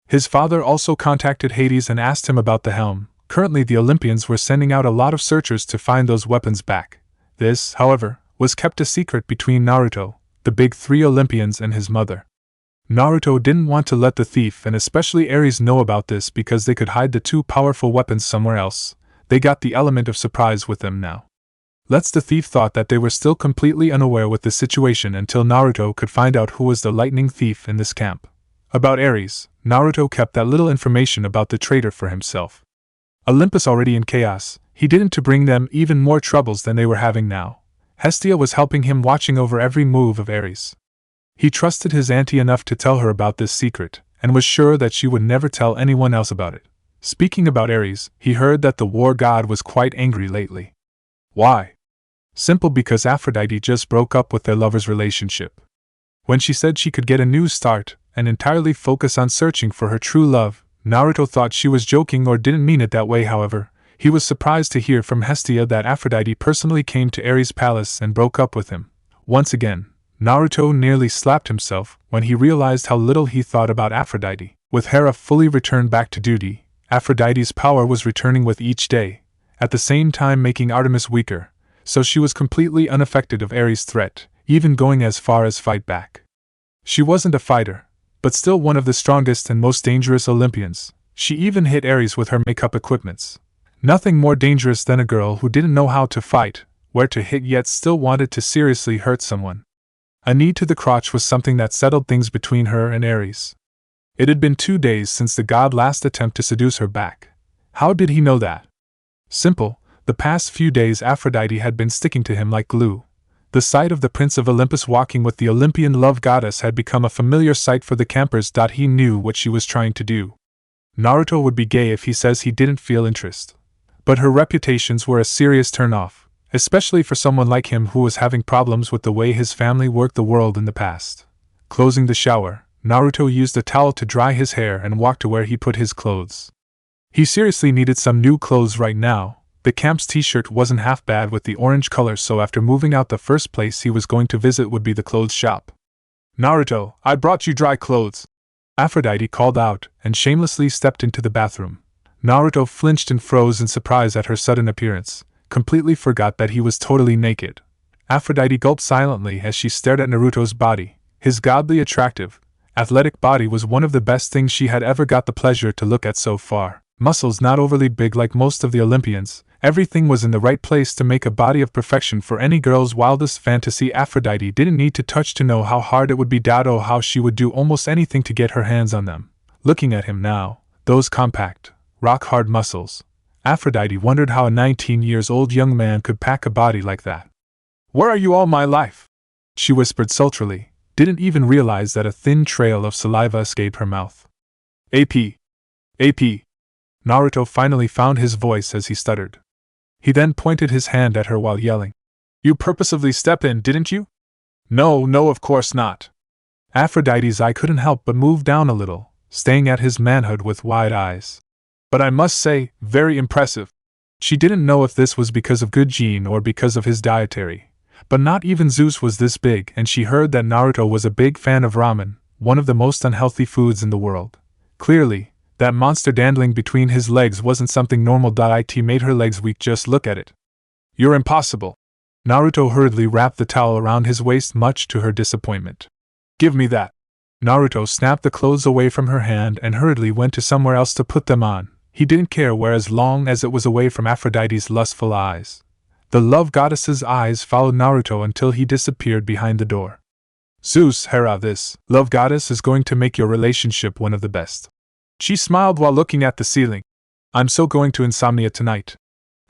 His father also contacted Hades and asked him about the helm. Currently the Olympians were sending out a lot of searchers to find those weapons back. This, however, was kept a secret between Naruto, the big three Olympians, and his mother. Naruto didn't want to let the thief and especially Aries know about this because they could hide the two powerful weapons somewhere else. They got the element of surprise with them now. The thief thought that they were still completely unaware with the situation until Naruto could find out who was the lightning thief in this camp. About Aries, Naruto kept that little information about the traitor for himself. Olympus already in chaos, he didn't to bring them even more troubles than they were having now. Hestia was helping him, watching over every move of Aries. He trusted his auntie enough to tell her about this secret, and was sure that she would never tell anyone else about it. Speaking about Aries, he heard that the war god was quite angry lately. Why? Simple, because Aphrodite just broke up with their lovers' relationship. When she said she could get a new start and entirely focus on searching for her true love, Naruto thought she was joking or didn't mean it that way. However, he was surprised to hear from Hestia that Aphrodite personally came to Ares' palace and broke up with him. Once again, Naruto nearly slapped himself when he realized how little he thought about Aphrodite. With Hera fully returned back to duty, Aphrodite's power was returning with each day, at the same time making Artemis weaker, so she was completely unaffected of Ares' threat, even going as far as fight back. She wasn't a fighter, but still one of the strongest and most dangerous Olympians. She even hit Ares with her makeup equipments. Nothing more dangerous than a girl who didn't know how to fight, where to hit, yet still wanted to seriously hurt someone. A knee to the crotch was something that settled things between her and Ares. It had been 2 days since the god last attempt to seduce her back. How did he know that? Simple, the past few days Aphrodite had been sticking to him like glue. The sight of the Prince of Olympus walking with the Olympian love goddess had become a familiar sight for the campers. He knew what she was trying to do. Naruto would be gay if he says he didn't feel interest. But her reputations were a serious turn-off, especially for someone like him who was having problems with the way his family worked the world in the past. Closing the shower, Naruto used a towel to dry his hair and walked to where he put his clothes. He seriously needed some new clothes right now. The camp's t-shirt wasn't half bad with the orange color, so after moving out, the first place he was going to visit would be the clothes shop. "Naruto, I brought you dry clothes," Aphrodite called out, and shamelessly stepped into the bathroom. Naruto flinched and froze in surprise at her sudden appearance, completely forgot that he was totally naked. Aphrodite gulped silently as she stared at Naruto's body. His godly attractive, athletic body was one of the best things she had ever got the pleasure to look at so far. Muscles not overly big like most of the Olympians, everything was in the right place to make a body of perfection for any girl's wildest fantasy. Aphrodite didn't need to touch to know how hard it would be. Oh, how she would do almost anything to get her hands on them. Looking at him now, those compact, rock-hard muscles, Aphrodite wondered how a 19-year-old young man could pack a body like that. "Where are you all my life?" she whispered sultrily, didn't even realize that a thin trail of saliva escaped her mouth. AP. Naruto finally found his voice as he stuttered. He then pointed his hand at her while yelling, "You purposely stepped in, didn't you?" No, of course not." Aphrodite's eye couldn't help but move down a little, staying at his manhood with wide eyes. "But I must say, very impressive." She didn't know if this was because of good gene or because of his dietary, but not even Zeus was this big, and she heard that Naruto was a big fan of ramen, one of the most unhealthy foods in the world. Clearly, that monster dandling between his legs wasn't something normal. It made her legs weak just look at it. "You're impossible." Naruto hurriedly wrapped the towel around his waist, much to her disappointment. "Give me that." Naruto snapped the clothes away from her hand and hurriedly went to somewhere else to put them on. He didn't care where as long as it was away from Aphrodite's lustful eyes. The love goddess's eyes followed Naruto until he disappeared behind the door. Zeus, Hera, this love goddess is going to make your relationship one of the best. She smiled while looking at the ceiling. I'm so going to insomnia tonight.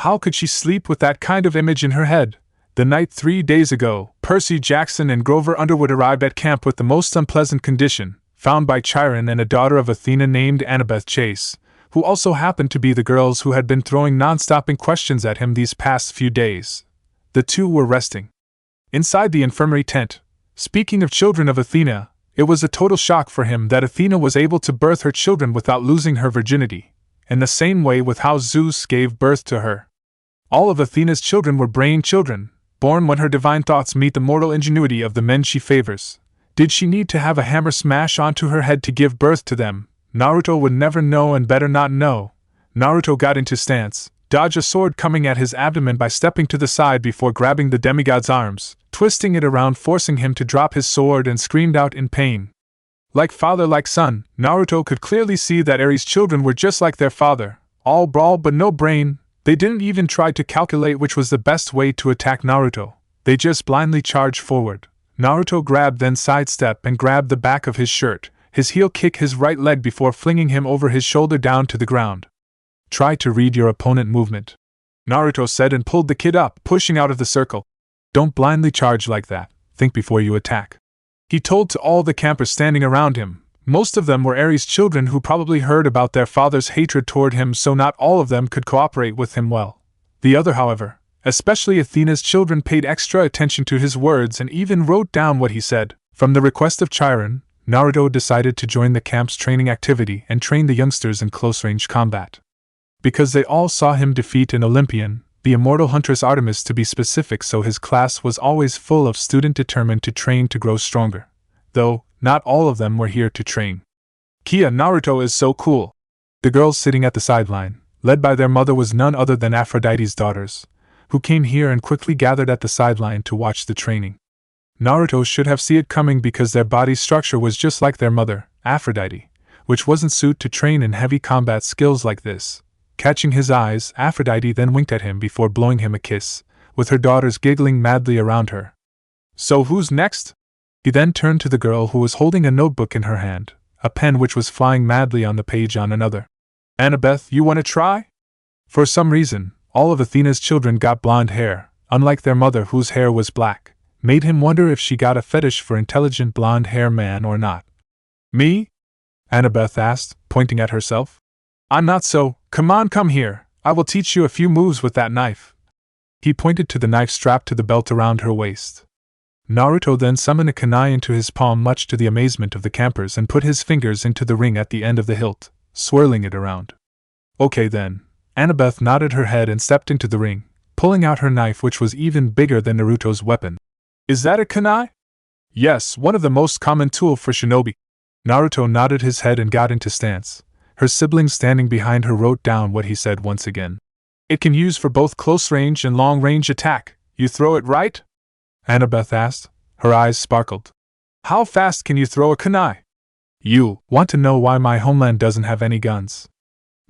How could she sleep with that kind of image in her head? The night 3 days ago, Percy Jackson and Grover Underwood arrived at camp with the most unpleasant condition, found by Chiron and a daughter of Athena named Annabeth Chase, who also happened to be the girls who had been throwing non-stopping questions at him these past few days. The two were resting inside the infirmary tent. Speaking of children of Athena, it was a total shock for him that Athena was able to birth her children without losing her virginity, in the same way with how Zeus gave birth to her. All of Athena's children were brain children, born when her divine thoughts meet the mortal ingenuity of the men she favors. Did she need to have a hammer smash onto her head to give birth to them? Naruto would never know and better not know. Naruto got into stance, dodged a sword coming at his abdomen by stepping to the side before grabbing the demigod's arms, twisting it around, forcing him to drop his sword, and screamed out in pain. Like father like son, Naruto could clearly see that Aries' children were just like their father, all brawl but no brain. They didn't even try to calculate which was the best way to attack Naruto. They just blindly charged forward. Naruto grabbed, then sidestepped and grabbed the back of his shirt, his heel kick his right leg before flinging him over his shoulder down to the ground. Try to read your opponent movement, Naruto said, and pulled the kid up, pushing out of the circle. Don't blindly charge like that. Think before you attack, he told to all the campers standing around him. Most of them were Aries' children who probably heard about their father's hatred toward him, so not all of them could cooperate with him well. The other, however, especially Athena's children, paid extra attention to his words and even wrote down what he said. From the request of Chiron, Naruto decided to join the camp's training activity and train the youngsters in close-range combat. Because they all saw him defeat an Olympian, the immortal huntress Artemis to be specific, so his class was always full of students determined to train to grow stronger. Though, not all of them were here to train. Kia, Naruto is so cool. The girls sitting at the sideline, led by their mother, was none other than Aphrodite's daughters, who came here and quickly gathered at the sideline to watch the training. Naruto should have seen it coming because their body structure was just like their mother, Aphrodite, which wasn't suited to train in heavy combat skills like this. Catching his eyes, Aphrodite then winked at him before blowing him a kiss, with her daughters giggling madly around her. So who's next? He then turned to the girl who was holding a notebook in her hand, a pen which was flying madly on the page on another. Annabeth, you want to try? For some reason, all of Athena's children got blonde hair, unlike their mother whose hair was black. Made him wonder if she got a fetish for intelligent blonde hair man or not. Me? Annabeth asked, pointing at herself. I'm not so. Come on, come here. I will teach you a few moves with that knife. He pointed to the knife strapped to the belt around her waist. Naruto then summoned a kunai into his palm, much to the amazement of the campers, and put his fingers into the ring at the end of the hilt, swirling it around. Okay then. Annabeth nodded her head and stepped into the ring, pulling out her knife, which was even bigger than Naruto's weapon. Is that a kunai? Yes, one of the most common tools for shinobi. Naruto nodded his head and got into stance. Her siblings standing behind her wrote down what he said once again. It can use for both close-range and long-range attack. You throw it right? Annabeth asked. Her eyes sparkled. How fast can you throw a kunai? You want to know why my homeland doesn't have any guns?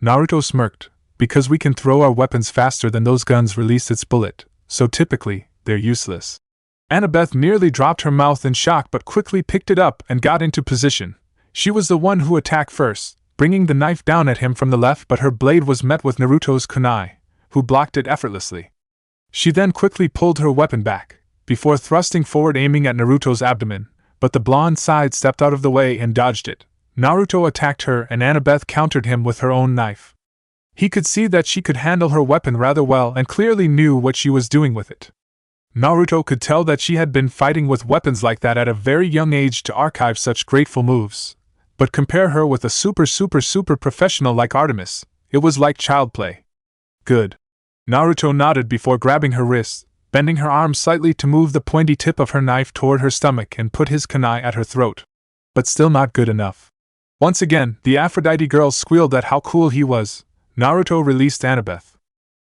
Naruto smirked. Because we can throw our weapons faster than those guns release its bullet, so typically, they're useless. Annabeth nearly dropped her mouth in shock but quickly picked it up and got into position. She was the one who attacked first, bringing the knife down at him from the left, but her blade was met with Naruto's kunai, who blocked it effortlessly. She then quickly pulled her weapon back, before thrusting forward aiming at Naruto's abdomen, but the blonde side stepped out of the way and dodged it. Naruto attacked her and Annabeth countered him with her own knife. He could see that she could handle her weapon rather well and clearly knew what she was doing with it. Naruto could tell that she had been fighting with weapons like that at a very young age to archive such grateful moves. But compare her with a super professional like Artemis, it was like child play. Good. Naruto nodded before grabbing her wrist, bending her arm slightly to move the pointy tip of her knife toward her stomach and put his kunai at her throat. But still not good enough. Once again, the Aphrodite girls squealed at how cool he was. Naruto released Annabeth.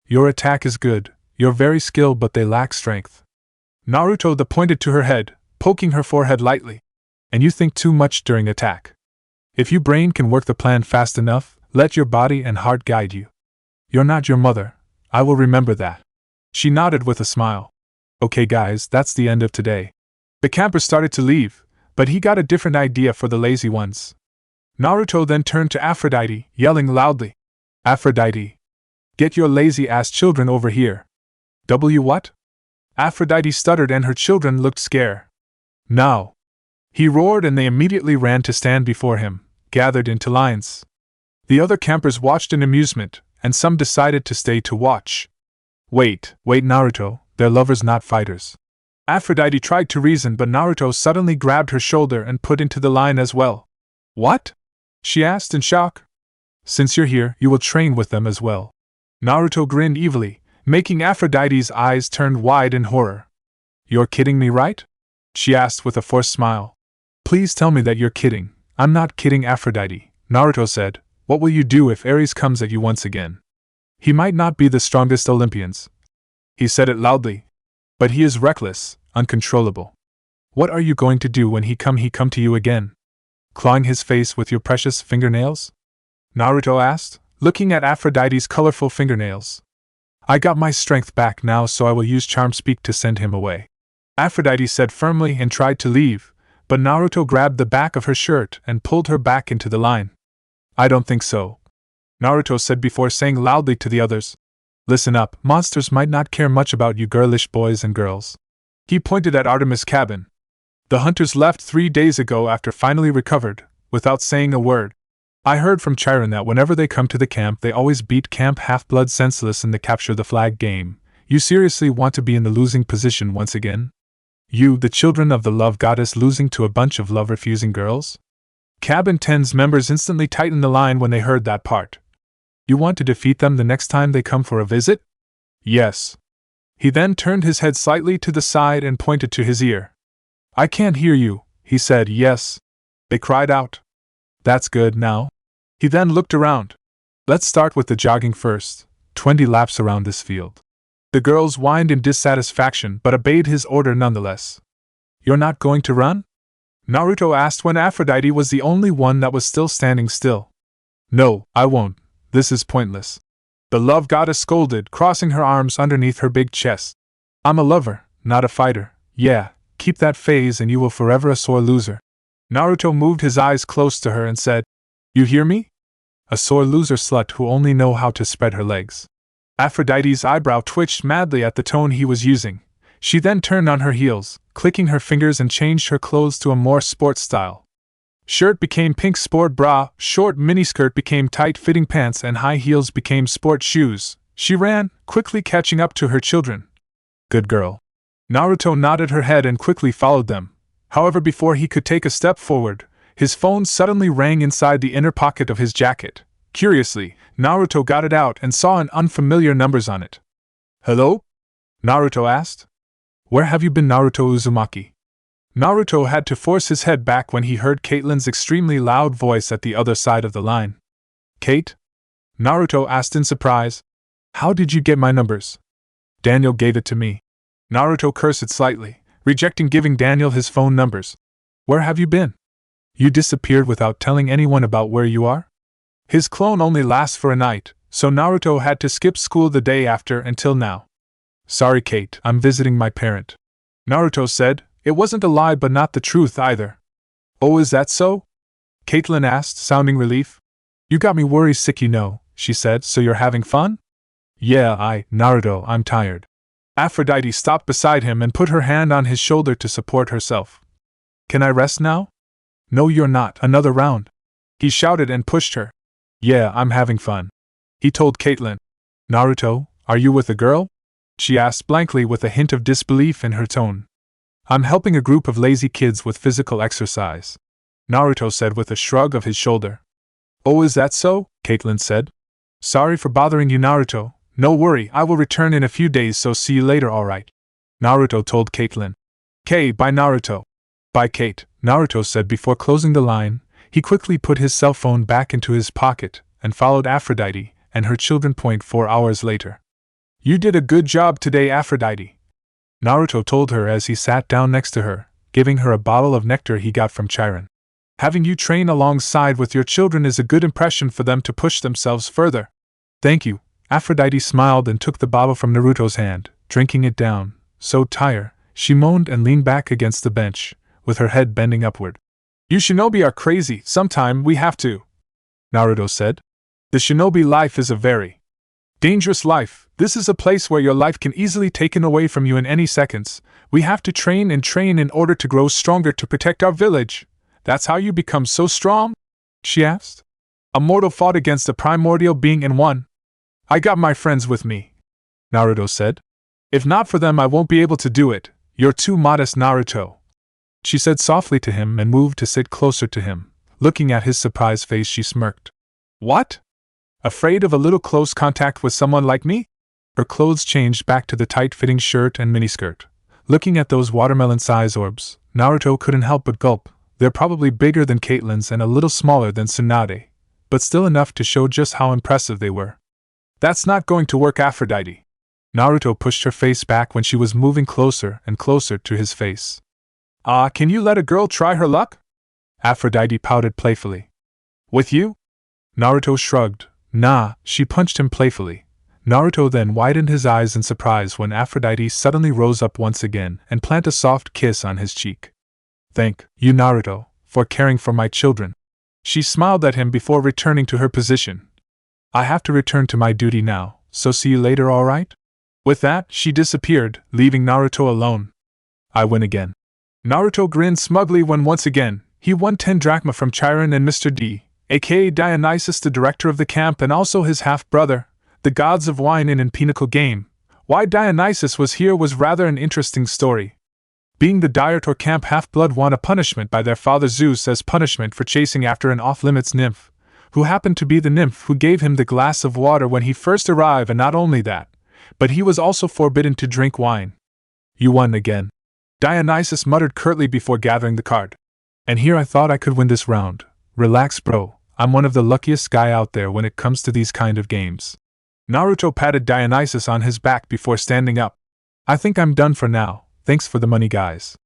Your attack is good. You're very skilled, but they lack strength. Naruto pointed to her head, poking her forehead lightly. And you think too much during attack. If your brain can work the plan fast enough, Let your body and heart guide you. You're not your mother. I will remember that. She nodded with a smile. Okay guys, that's the end of today. The campers started to leave, but he got a different idea for the lazy ones. Naruto then turned to Aphrodite, yelling loudly, Aphrodite! Get your lazy-ass children over here. What? Aphrodite stuttered and her children looked scared. Now! He roared and they immediately ran to stand before him, gathered into lines. The other campers watched in amusement, and some decided to stay to watch. Wait, Naruto, they're lovers not fighters. Aphrodite tried to reason but Naruto suddenly grabbed her shoulder and put into the line as well. What? She asked in shock. Since you're here, you will train with them as well. Naruto grinned evilly, making Aphrodite's eyes turn wide in horror. You're kidding me, right? She asked with a forced smile. Please tell me that you're kidding. I'm not kidding, Aphrodite, Naruto said. What will you do if Aries comes at you once again? He might not be the strongest Olympians. He said it loudly. But he is reckless, uncontrollable. What are you going to do when he come to you again? Clawing his face with your precious fingernails? Naruto asked, looking at Aphrodite's colorful fingernails. I got my strength back now, so I will use Charm Speak to send him away. Aphrodite said firmly and tried to leave, but Naruto grabbed the back of her shirt and pulled her back into the line. I don't think so, Naruto said before saying loudly to the others. Listen up, monsters might not care much about you girlish boys and girls. He pointed at Artemis' cabin. The hunters left 3 days ago after finally recovered, without saying a word. I heard from Chiron that whenever they come to the camp they always beat Camp Half-Blood senseless in the capture the flag game. You seriously want to be in the losing position once again? You, the children of the love goddess, losing to a bunch of love-refusing girls? Cabin 10's members instantly tightened the line when they heard that part. You want to defeat them the next time they come for a visit? Yes. He then turned his head slightly to the side and pointed to his ear. I can't hear you, he said. Yes. They cried out. That's good now. He then looked around. Let's start with the jogging first, 20 laps around this field. The girls whined in dissatisfaction but obeyed his order nonetheless. You're not going to run? Naruto asked when Aphrodite was the only one that was still standing still. No, I won't. This is pointless. The love goddess scolded, crossing her arms underneath her big chest. I'm a lover, not a fighter. Yeah, keep that phase and you will forever a sore loser. Naruto moved his eyes close to her and said, You hear me? A sore loser slut who only know how to spread her legs. Aphrodite's eyebrow twitched madly at the tone he was using. She then turned on her heels, clicking her fingers, and changed her clothes to a more sports style. Shirt became pink sport bra, short miniskirt became tight-fitting pants, and high heels became sport shoes. She ran, quickly catching up to her children. Good girl. Naruto nodded her head and quickly followed them. However, before he could take a step forward, his phone suddenly rang inside the inner pocket of his jacket. Curiously, Naruto got it out and saw an unfamiliar numbers on it. Hello? Naruto asked. Where have you been, Naruto Uzumaki? Naruto had to force his head back when he heard Caitlyn's extremely loud voice at the other side of the line. Kate? Naruto asked in surprise. How did you get my numbers? Daniel gave it to me. Naruto cursed slightly, rejecting giving Daniel his phone numbers. Where have you been? You disappeared without telling anyone about where you are? His clone only lasts for a night, so Naruto had to skip school the day after until now. Sorry, Kate, I'm visiting my parent. Naruto said. It wasn't a lie but not the truth either. Oh, is that so? Caitlyn asked, sounding relief. You got me worry sick, you know, she said, so you're having fun? Yeah, Naruto, I'm tired. Aphrodite stopped beside him and put her hand on his shoulder to support herself. Can I rest now? No, you're not. Another round. He shouted and pushed her. Yeah, I'm having fun. He told Caitlyn. Naruto, are you with a girl? She asked blankly with a hint of disbelief in her tone. I'm helping a group of lazy kids with physical exercise, Naruto said with a shrug of his shoulder. Oh, is that so? Caitlyn said. Sorry for bothering you, Naruto. No worry, I will return in a few days, so see you later, alright? Naruto told Caitlyn. Bye, Naruto. Bye, Kate, Naruto said before closing the line. He quickly put his cell phone back into his pocket and followed Aphrodite and her children. 4 hours later. You did a good job today, Aphrodite, Naruto told her as he sat down next to her, giving her a bottle of nectar he got from Chiron. Having you train alongside with your children is a good impression for them to push themselves further. Thank you. Aphrodite smiled and took the bottle from Naruto's hand, drinking it down. So tired, she moaned and leaned back against the bench, with her head bending upward. You shinobi are crazy, sometime we have to, Naruto said. The shinobi life is a very dangerous life. This is a place where your life can easily taken away from you in any seconds. We have to train and train in order to grow stronger to protect our village. That's how you become so strong? She asked. A mortal fought against a primordial being and won. I got my friends with me, Naruto said. If not for them I won't be able to do it. You're too modest, Naruto. She said softly to him and moved to sit closer to him. Looking at his surprised face, she smirked. What? Afraid of a little close contact with someone like me? Her clothes changed back to the tight-fitting shirt and miniskirt. Looking at those watermelon-sized orbs, Naruto couldn't help but gulp. They're probably bigger than Caitlyn's and a little smaller than Tsunade, but still enough to show just how impressive they were. That's not going to work, Aphrodite. Naruto pushed her face back when she was moving closer and closer to his face. Can you let a girl try her luck? Aphrodite pouted playfully. With you? Naruto shrugged. Nah, she punched him playfully. Naruto then widened his eyes in surprise when Aphrodite suddenly rose up once again and planted a soft kiss on his cheek. Thank you, Naruto, for caring for my children. She smiled at him before returning to her position. I have to return to my duty now, so see you later, alright? With that, she disappeared, leaving Naruto alone. I win again. Naruto grinned smugly when once again, he won 10 drachma from Chiron and Mr. D, aka Dionysus, the director of the camp, and also his half-brother, the gods of wine in pinnacle game. Why Dionysus was here was rather an interesting story. Being the director camp half-blood won a punishment by their father Zeus as punishment for chasing after an off-limits nymph, who happened to be the nymph who gave him the glass of water when he first arrived, and not only that, but he was also forbidden to drink wine. You won again. Dionysus muttered curtly before gathering the card. And here I thought I could win this round. Relax, bro. I'm one of the luckiest guy out there when it comes to these kind of games. Naruto patted Dionysus on his back before standing up. I think I'm done for now. Thanks for the money, guys.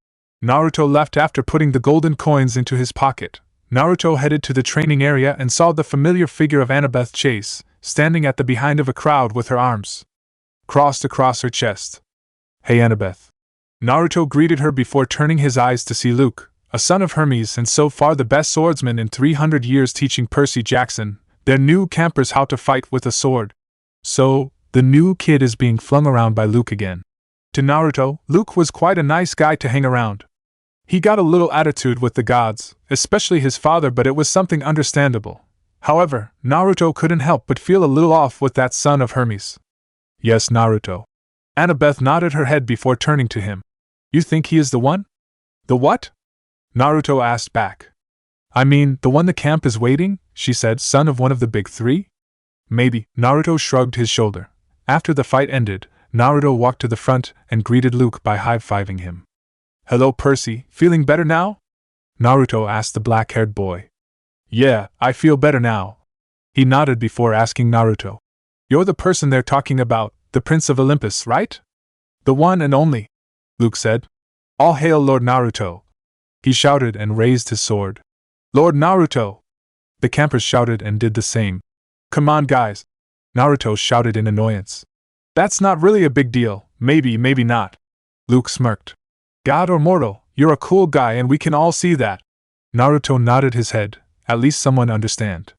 Naruto left after putting the golden coins into his pocket. Naruto headed to the training area and saw the familiar figure of Annabeth Chase, standing at the behind of a crowd with her arms crossed across her chest. Hey, Annabeth. Naruto greeted her before turning his eyes to see Luke, a son of Hermes and so far the best swordsman in 300 years, teaching Percy Jackson, their new campers, how to fight with a sword. So, the new kid is being flung around by Luke again. To Naruto, Luke was quite a nice guy to hang around. He got a little attitude with the gods, especially his father, but it was something understandable. However, Naruto couldn't help but feel a little off with that son of Hermes. Yes, Naruto. Annabeth nodded her head before turning to him. You think he is the one? The what? Naruto asked back. I mean, the one the camp is waiting, she said, son of one of the big three? Maybe. Naruto shrugged his shoulder. After the fight ended, Naruto walked to the front and greeted Luke by high-fiving him. Hello, Percy, feeling better now? Naruto asked the black-haired boy. Yeah, I feel better now. He nodded before asking Naruto. You're the person they're talking about, the Prince of Olympus, right? The one and only, Luke said. All hail Lord Naruto. He shouted and raised his sword. Lord Naruto! The campers shouted and did the same. Come on, guys! Naruto shouted in annoyance. That's not really a big deal, maybe not. Luke smirked. God or mortal, you're a cool guy and we can all see that. Naruto nodded his head. At least someone understand.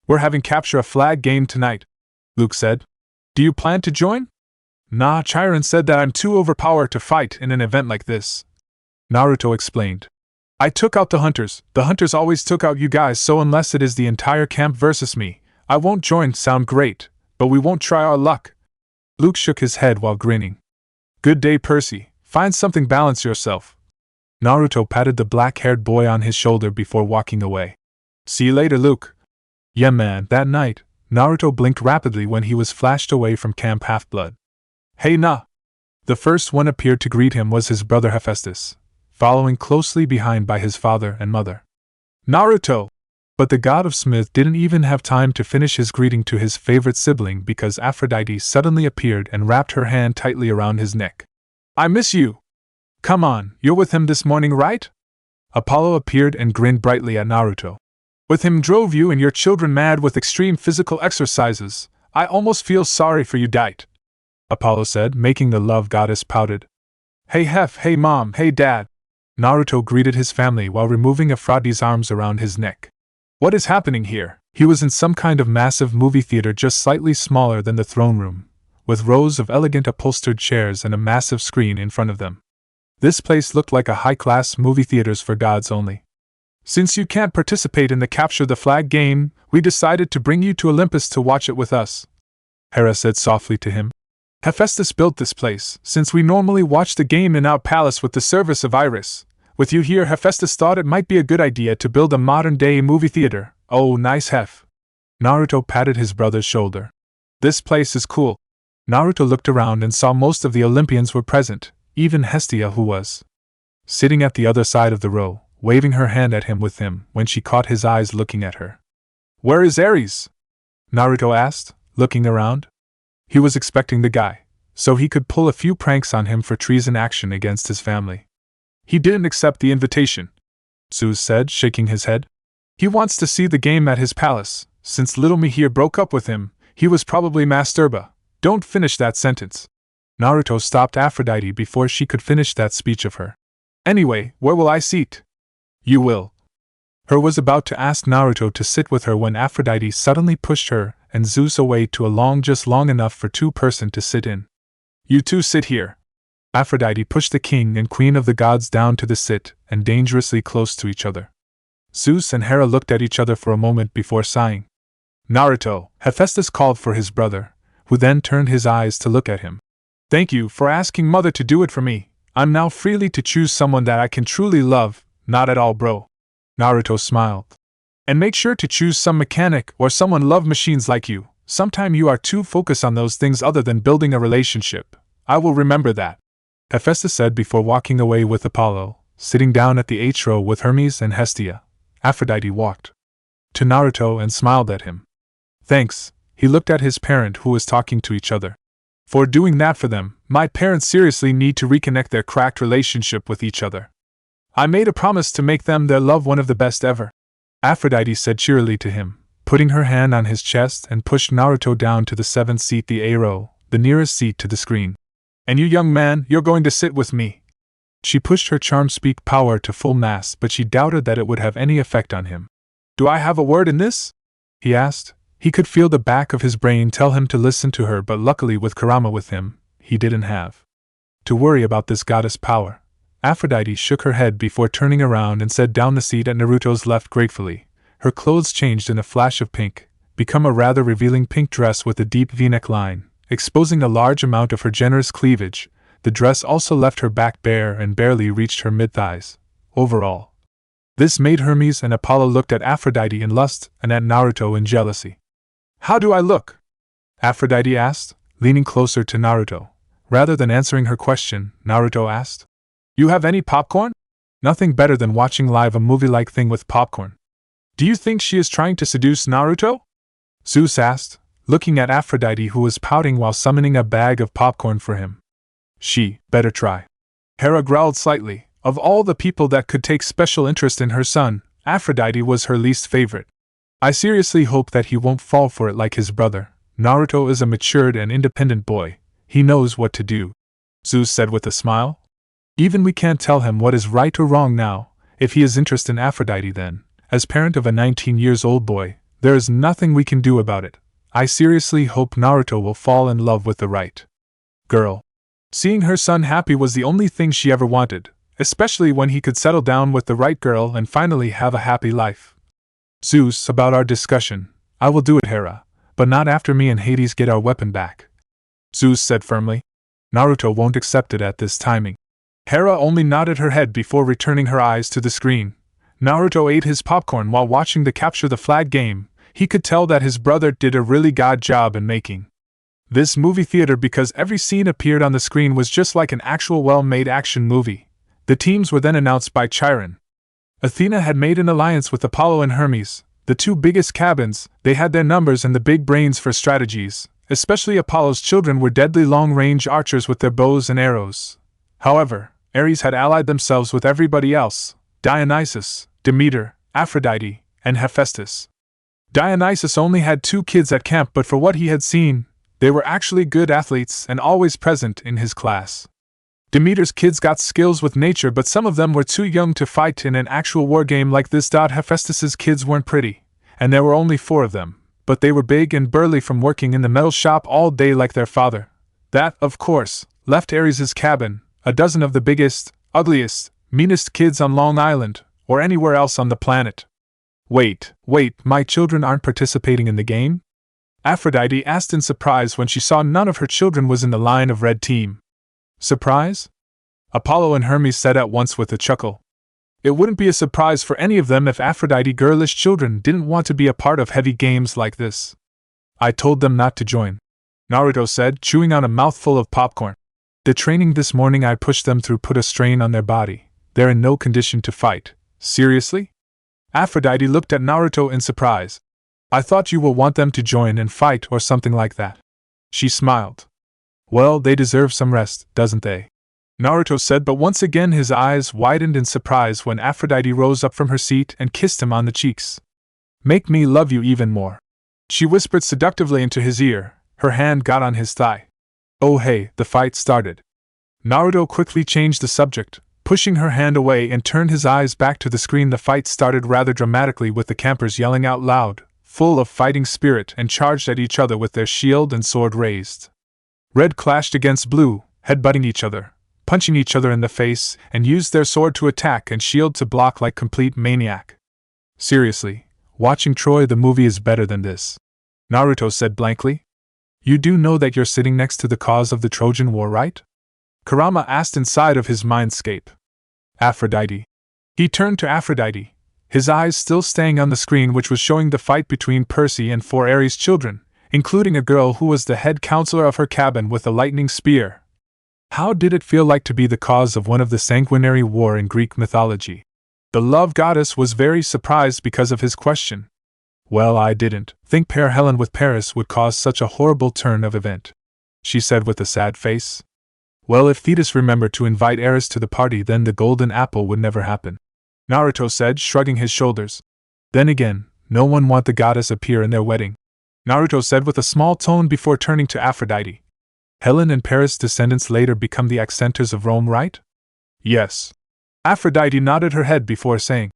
We're having capture a flag game tonight, Luke said. Do you plan to join? Nah, Chiron said that I'm too overpowered to fight in an event like this. Naruto explained. I took out the hunters always took out you guys, so unless it is the entire camp versus me, I won't join. Sound great, but we won't try our luck. Luke shook his head while grinning. Good day, Percy, find something, balance yourself. Naruto patted the black-haired boy on his shoulder before walking away. See you later, Luke. Yeah man. That night, Naruto blinked rapidly when he was flashed away from Camp Half-Blood. Hey nah! The first one appeared to greet him was his brother Hephaestus, following closely behind by his father and mother. Naruto! But the god of Smith didn't even have time to finish his greeting to his favorite sibling because Aphrodite suddenly appeared and wrapped her hand tightly around his neck. I miss you! Come on, you're with him this morning, right? Apollo appeared and grinned brightly at Naruto. With him drove you and your children mad with extreme physical exercises. I almost feel sorry for you, Dite. Apollo said, making the love goddess pouted. Hey Hef, hey Mom, hey Dad. Naruto greeted his family while removing Aphrodite's arms around his neck. What is happening here? He was in some kind of massive movie theater just slightly smaller than the throne room, with rows of elegant upholstered chairs and a massive screen in front of them. This place looked like a high-class movie theaters for gods only. Since you can't participate in the Capture the Flag game, we decided to bring you to Olympus to watch it with us, Hera said softly to him. Hephaestus built this place, since we normally watch the game in our palace with the service of Iris. With you here, Hephaestus thought it might be a good idea to build a modern-day movie theater. Oh, nice Hef. Naruto patted his brother's shoulder. This place is cool. Naruto looked around and saw most of the Olympians were present, even Hestia, who was sitting at the other side of the row, waving her hand at him with him when she caught his eyes looking at her. Where is Aries? Naruto asked, looking around. He was expecting the guy, so he could pull a few pranks on him for treason action against his family. He didn't accept the invitation, Zeus said, shaking his head. He wants to see the game at his palace. Since little me here broke up with him, he was probably masturba. Don't finish that sentence. Naruto stopped Aphrodite before she could finish that speech of her. Anyway, where will I sit? You will. Her was about to ask Naruto to sit with her when Aphrodite suddenly pushed her and Zeus away to a just long enough for two-person to sit in. You two sit here. Aphrodite pushed the king and queen of the gods down to the sit and dangerously close to each other. Zeus and Hera looked at each other for a moment before sighing. Naruto, Hephaestus called for his brother, who then turned his eyes to look at him. Thank you for asking Mother to do it for me. I'm now freely to choose someone that I can truly love. Not at all, bro. Naruto smiled. And make sure to choose some mechanic or someone love machines like you. Sometime you are too focused on those things other than building a relationship. I will remember that, Hephaestus said before walking away with Apollo, sitting down at the H row with Hermes and Hestia. Aphrodite walked to Naruto and smiled at him. Thanks, he looked at his parent who was talking to each other. For doing that for them, my parents seriously need to reconnect their cracked relationship with each other. I made a promise to make them their love one of the best ever, Aphrodite said cheerily to him, putting her hand on his chest and pushed Naruto down to the 7th seat, the A row, the nearest seat to the screen. And you young man, you're going to sit with me. She pushed her charm speak power to full mast, but she doubted that it would have any effect on him. Do I have a word in this? He asked. He could feel the back of his brain tell him to listen to her, but luckily with Kurama with him, he didn't have to worry about this goddess power. Aphrodite shook her head before turning around and sat down the seat at Naruto's left gratefully. Her clothes changed in a flash of pink, become a rather revealing pink dress with a deep V-neck line, exposing a large amount of her generous cleavage. The dress also left her back bare and barely reached her mid-thighs. Overall, this made Hermes and Apollo looked at Aphrodite in lust and at Naruto in jealousy. How do I look? Aphrodite asked, leaning closer to Naruto. Rather than answering her question, Naruto asked, You have any popcorn? Nothing better than watching live a movie-like thing with popcorn. Do you think she is trying to seduce Naruto? Zeus asked, looking at Aphrodite who was pouting while summoning a bag of popcorn for him. She better try. Hera growled slightly. Of all the people that could take special interest in her son, Aphrodite was her least favorite. I seriously hope that he won't fall for it like his brother. Naruto is a matured and independent boy. He knows what to do, Zeus said with a smile. Even we can't tell him what is right or wrong now. If he is interested in Aphrodite then, as parent of a 19-year-old boy, there is nothing we can do about it. I seriously hope Naruto will fall in love with the right girl. Seeing her son happy was the only thing she ever wanted, especially when he could settle down with the right girl and finally have a happy life. Zeus, about our discussion, I will do it, Hera, but not after me and Hades get our weapon back, Zeus said firmly. Naruto won't accept it at this timing. Hera only nodded her head before returning her eyes to the screen. Naruto ate his popcorn while watching the Capture the Flag game. He could tell that his brother did a really good job in making this movie theater because every scene appeared on the screen was just like an actual well-made action movie. The teams were then announced by Chiron. Athena had made an alliance with Apollo and Hermes, the two biggest cabins. They had their numbers and the big brains for strategies. Especially Apollo's children were deadly long-range archers with their bows and arrows. However, Ares had allied themselves with everybody else, Dionysus, Demeter, Aphrodite, and Hephaestus. Dionysus only had 2 kids at camp, but for what he had seen, they were actually good athletes and always present in his class. Demeter's kids got skills with nature, but some of them were too young to fight in an actual war game like this. Hephaestus's kids weren't pretty, and there were only 4 of them, but they were big and burly from working in the metal shop all day like their father. That, of course, left Aries' cabin, a dozen of the biggest, ugliest, meanest kids on Long Island, or anywhere else on the planet. Wait, my children aren't participating in the game? Aphrodite asked in surprise when she saw none of her children was in the line of red team. Surprise? Apollo and Hermes said at once with a chuckle. It wouldn't be a surprise for any of them if Aphrodite girlish children didn't want to be a part of heavy games like this. I told them not to join, Naruto said, chewing on a mouthful of popcorn. The training this morning I pushed them through put a strain on their body. They're in no condition to fight. Seriously? Aphrodite looked at Naruto in surprise. I thought you will want them to join and fight or something like that. She smiled. Well, they deserve some rest, doesn't they? Naruto said, but once again his eyes widened in surprise when Aphrodite rose up from her seat and kissed him on the cheeks. Make me love you even more, she whispered seductively into his ear. Her hand got on his thigh. Oh hey, the fight started. Naruto quickly changed the subject, pushing her hand away, and turned his eyes back to the screen. The fight started rather dramatically, with the campers yelling out loud, full of fighting spirit, and charged at each other with their shield and sword raised. Red clashed against blue, headbutting each other, punching each other in the face, and used their sword to attack and shield to block like complete maniac. Seriously, watching Troy the movie is better than this, Naruto said blankly. You do know that you're sitting next to the cause of the Trojan War, right? Kurama asked inside of his mindscape. Aphrodite. He turned to Aphrodite, his eyes still staying on the screen, which was showing the fight between Percy and 4 Aries children, including a girl who was the head counselor of her cabin with a lightning spear. How did it feel like to be the cause of one of the sanguinary war in Greek mythology? The love goddess was very surprised because of his question. Well, I didn't think Pair Helen with Paris would cause such a horrible turn of event, she said with a sad face. Well, if Thetis remembered to invite Ares to the party, then the golden apple would never happen, Naruto said, shrugging his shoulders. Then again, no one want the goddess appear in their wedding, Naruto said with a small tone before turning to Aphrodite. Helen and Paris' descendants later become the accentors of Rome, right? Yes. Aphrodite nodded her head before saying.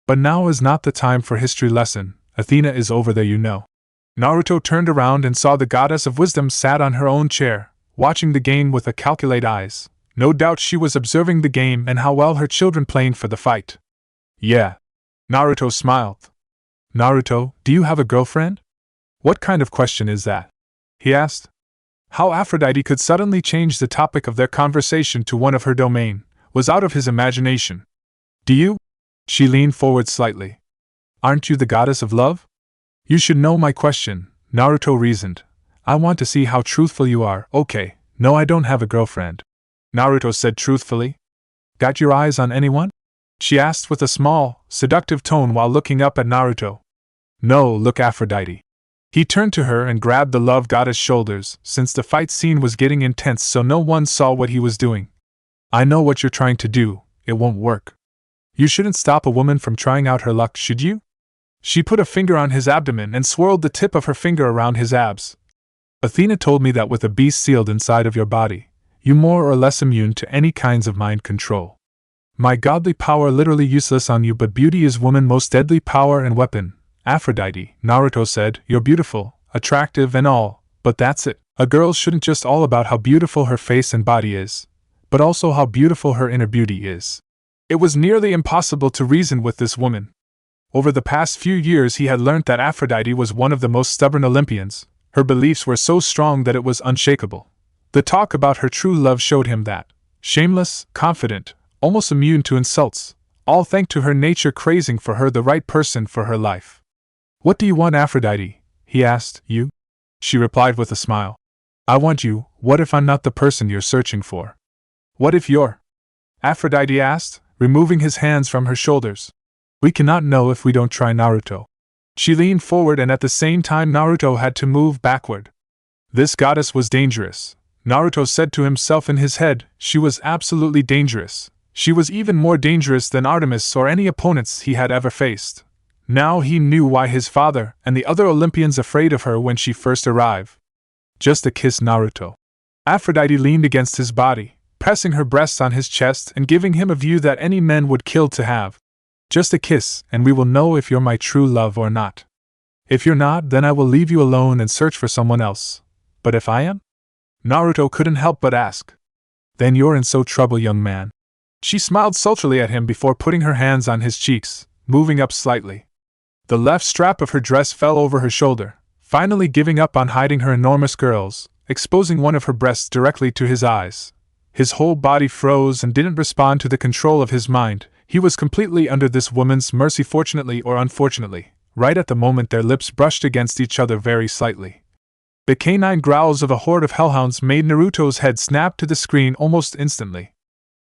But now is not the time for history lesson. Athena is over there, you know. Naruto turned around and saw the goddess of wisdom sat on her own chair, watching the game with a calculate eyes. No doubt she was observing the game and how well her children playing for the fight. Yeah. Naruto smiled. Naruto, do you have a girlfriend? What kind of question is that? He asked. How Aphrodite could suddenly change the topic of their conversation to one of her domain was out of his imagination. Do you? She leaned forward slightly. Aren't you the goddess of love? You should know my question, Naruto reasoned. I want to see how truthful you are. Okay, no, I don't have a girlfriend, Naruto said truthfully. Got your eyes on anyone? She asked with a small, seductive tone while looking up at Naruto. No, look, Aphrodite. He turned to her and grabbed the love goddess' shoulders, since the fight scene was getting intense so no one saw what he was doing. I know what you're trying to do, it won't work. You shouldn't stop a woman from trying out her luck, should you? She put a finger on his abdomen and swirled the tip of her finger around his abs. Athena told me that with a beast sealed inside of your body, you're more or less immune to any kinds of mind control. My godly power literally useless on you, but beauty is woman's most deadly power and weapon. Aphrodite, Naruto said, you're beautiful, attractive and all, but that's it. A girl shouldn't just all about how beautiful her face and body is, but also how beautiful her inner beauty is. It was nearly impossible to reason with this woman. Over the past few years he had learnt that Aphrodite was one of the most stubborn Olympians. Her beliefs were so strong that it was unshakable. The talk about her true love showed him that, shameless, confident, almost immune to insults, all thanks to her nature craving for her, the right person for her life. What do you want, Aphrodite? He asked. You? She replied with a smile. I want you. What if I'm not the person you're searching for? What if you're? Aphrodite asked, removing his hands from her shoulders. We cannot know if we don't try, Naruto. She leaned forward and at the same time Naruto had to move backward. This goddess was dangerous. Naruto said to himself in his head, she was absolutely dangerous. She was even more dangerous than Artemis or any opponents he had ever faced. Now he knew why his father and the other Olympians afraid of her when she first arrived. Just a kiss, Naruto. Aphrodite leaned against his body, pressing her breasts on his chest and giving him a view that any man would kill to have. Just a kiss, and we will know if you're my true love or not. If you're not, then I will leave you alone and search for someone else. But if I am? Naruto couldn't help but ask. Then you're in so trouble, young man. She smiled sultrily at him before putting her hands on his cheeks, moving up slightly. The left strap of her dress fell over her shoulder, finally giving up on hiding her enormous girls, exposing one of her breasts directly to his eyes. His whole body froze and didn't respond to the control of his mind. He was completely under this woman's mercy, fortunately or unfortunately. Right at the moment their lips brushed against each other very slightly. The canine growls of a horde of hellhounds made Naruto's head snap to the screen almost instantly.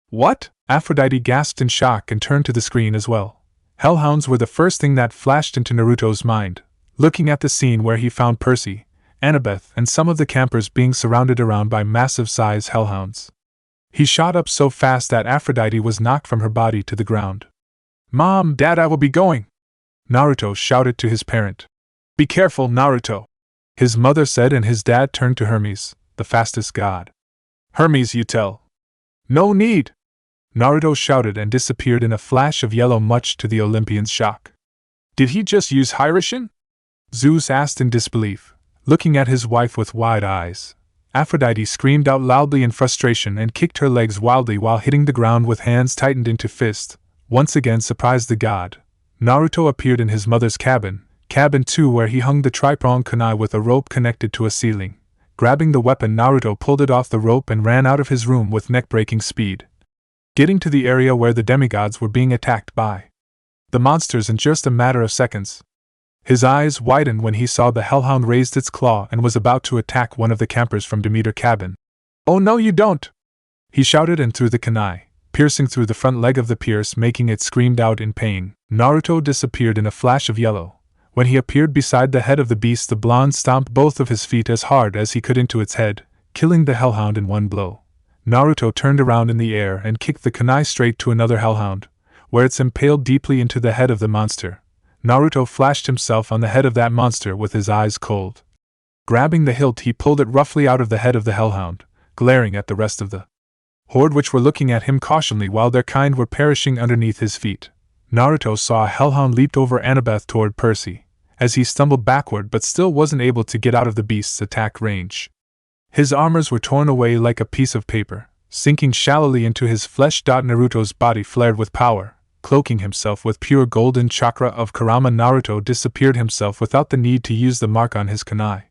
What? Aphrodite gasped in shock and turned to the screen as well. Hellhounds were the first thing that flashed into Naruto's mind, looking at the scene where he found Percy, Annabeth, and some of the campers being surrounded around by massive-sized hellhounds. He shot up so fast that Aphrodite was knocked from her body to the ground. Mom, Dad, I will be going! Naruto shouted to his parent. Be careful, Naruto! His mother said, and his dad turned to Hermes, the fastest god. Hermes, you tell. No need! Naruto shouted and disappeared in a flash of yellow, much to the Olympians' shock. Did he just use Hyroshin? Zeus asked in disbelief, looking at his wife with wide eyes. Aphrodite screamed out loudly in frustration and kicked her legs wildly while hitting the ground with hands tightened into fists, once again surprised the god. Naruto appeared in his mother's cabin 2, where he hung the tri-pronged kunai with a rope connected to a ceiling. Grabbing the weapon, Naruto pulled it off the rope and ran out of his room with neck-breaking speed, getting to the area where the demigods were being attacked by the monsters in just a matter of seconds. His eyes widened when he saw the hellhound raised its claw and was about to attack one of the campers from Demeter cabin. Oh no, you don't! He shouted and threw the kunai, piercing through the front leg of the pierce, making it scream out in pain. Naruto disappeared in a flash of yellow. When he appeared beside the head of the beast, the blonde stomped both of his feet as hard as he could into its head, killing the hellhound in one blow. Naruto turned around in the air and kicked the kunai straight to another hellhound, where it's impaled deeply into the head of the monster. Naruto flashed himself on the head of that monster with his eyes cold. Grabbing the hilt, he pulled it roughly out of the head of the hellhound, glaring at the rest of the horde, which were looking at him cautionally while their kind were perishing underneath his feet. Naruto saw a hellhound leaped over Annabeth toward Percy, as he stumbled backward but still wasn't able to get out of the beast's attack range. His armors were torn away like a piece of paper, sinking shallowly into his flesh. Naruto's body flared with power, cloaking himself with pure golden chakra of Kurama. Naruto disappeared himself without the need to use the mark on his kunai.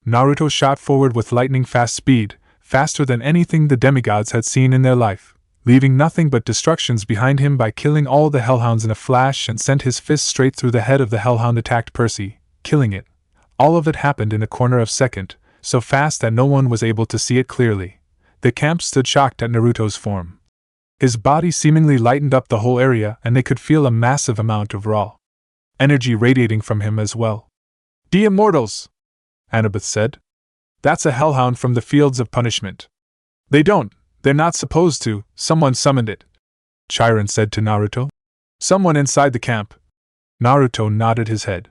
Naruto shot forward with lightning-fast speed, faster than anything the demigods had seen in their life, leaving nothing but destructions behind him by killing all the hellhounds in a flash, and sent his fist straight through the head of the hellhound attacked Percy, killing it. All of it happened in a corner of a second, so fast that no one was able to see it clearly. The camp stood shocked at Naruto's form. His body seemingly lightened up the whole area, and they could feel a massive amount of raw energy radiating from him as well. The Immortals! Annabeth said. That's a hellhound from the Fields of Punishment. They're not supposed to, someone summoned it. Chiron said to Naruto. Someone inside the camp. Naruto nodded his head.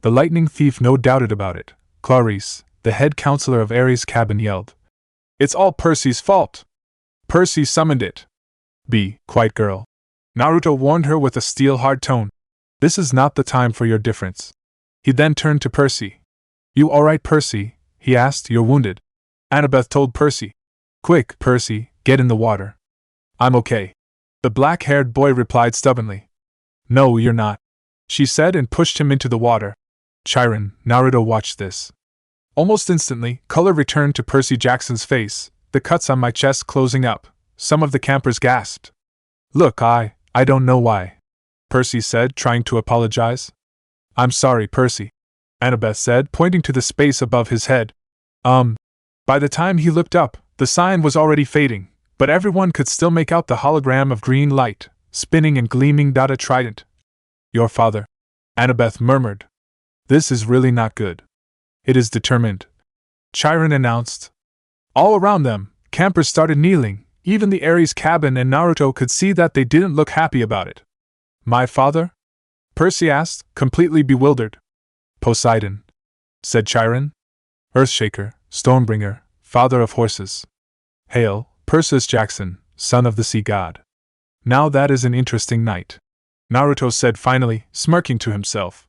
The lightning thief no doubted about it. Clarice, the head counselor of Aries' cabin, yelled. It's all Percy's fault. Percy summoned it. Be quiet, girl. Naruto warned her with a steel-hard tone. This is not the time for your difference. He then turned to Percy. You alright, Percy? He asked. You're wounded. Annabeth told Percy. Quick, Percy, get in the water. I'm okay. The black-haired boy replied stubbornly. No, you're not, she said, and pushed him into the water. Chiron, Naruto watched this. Almost instantly, color returned to Percy Jackson's face, the cuts on my chest closing up. Some of the campers gasped. Look, I don't know why, Percy said, trying to apologize. I'm sorry, Percy, Annabeth said, pointing to the space above his head. By the time he looked up, the sign was already fading, but everyone could still make out the hologram of green light, spinning and gleaming. A trident. Your father, Annabeth murmured. This is really not good. It is determined, Chiron announced. All around them, campers started kneeling, Even the Aries cabin and Naruto could see that they didn't look happy about it. My father? Percy asked, completely bewildered. Poseidon, said Chiron. Earthshaker, Stonebringer, father of horses. Hail, Percy Jackson, son of the sea god. Now that is an interesting night, Naruto said finally, smirking to himself.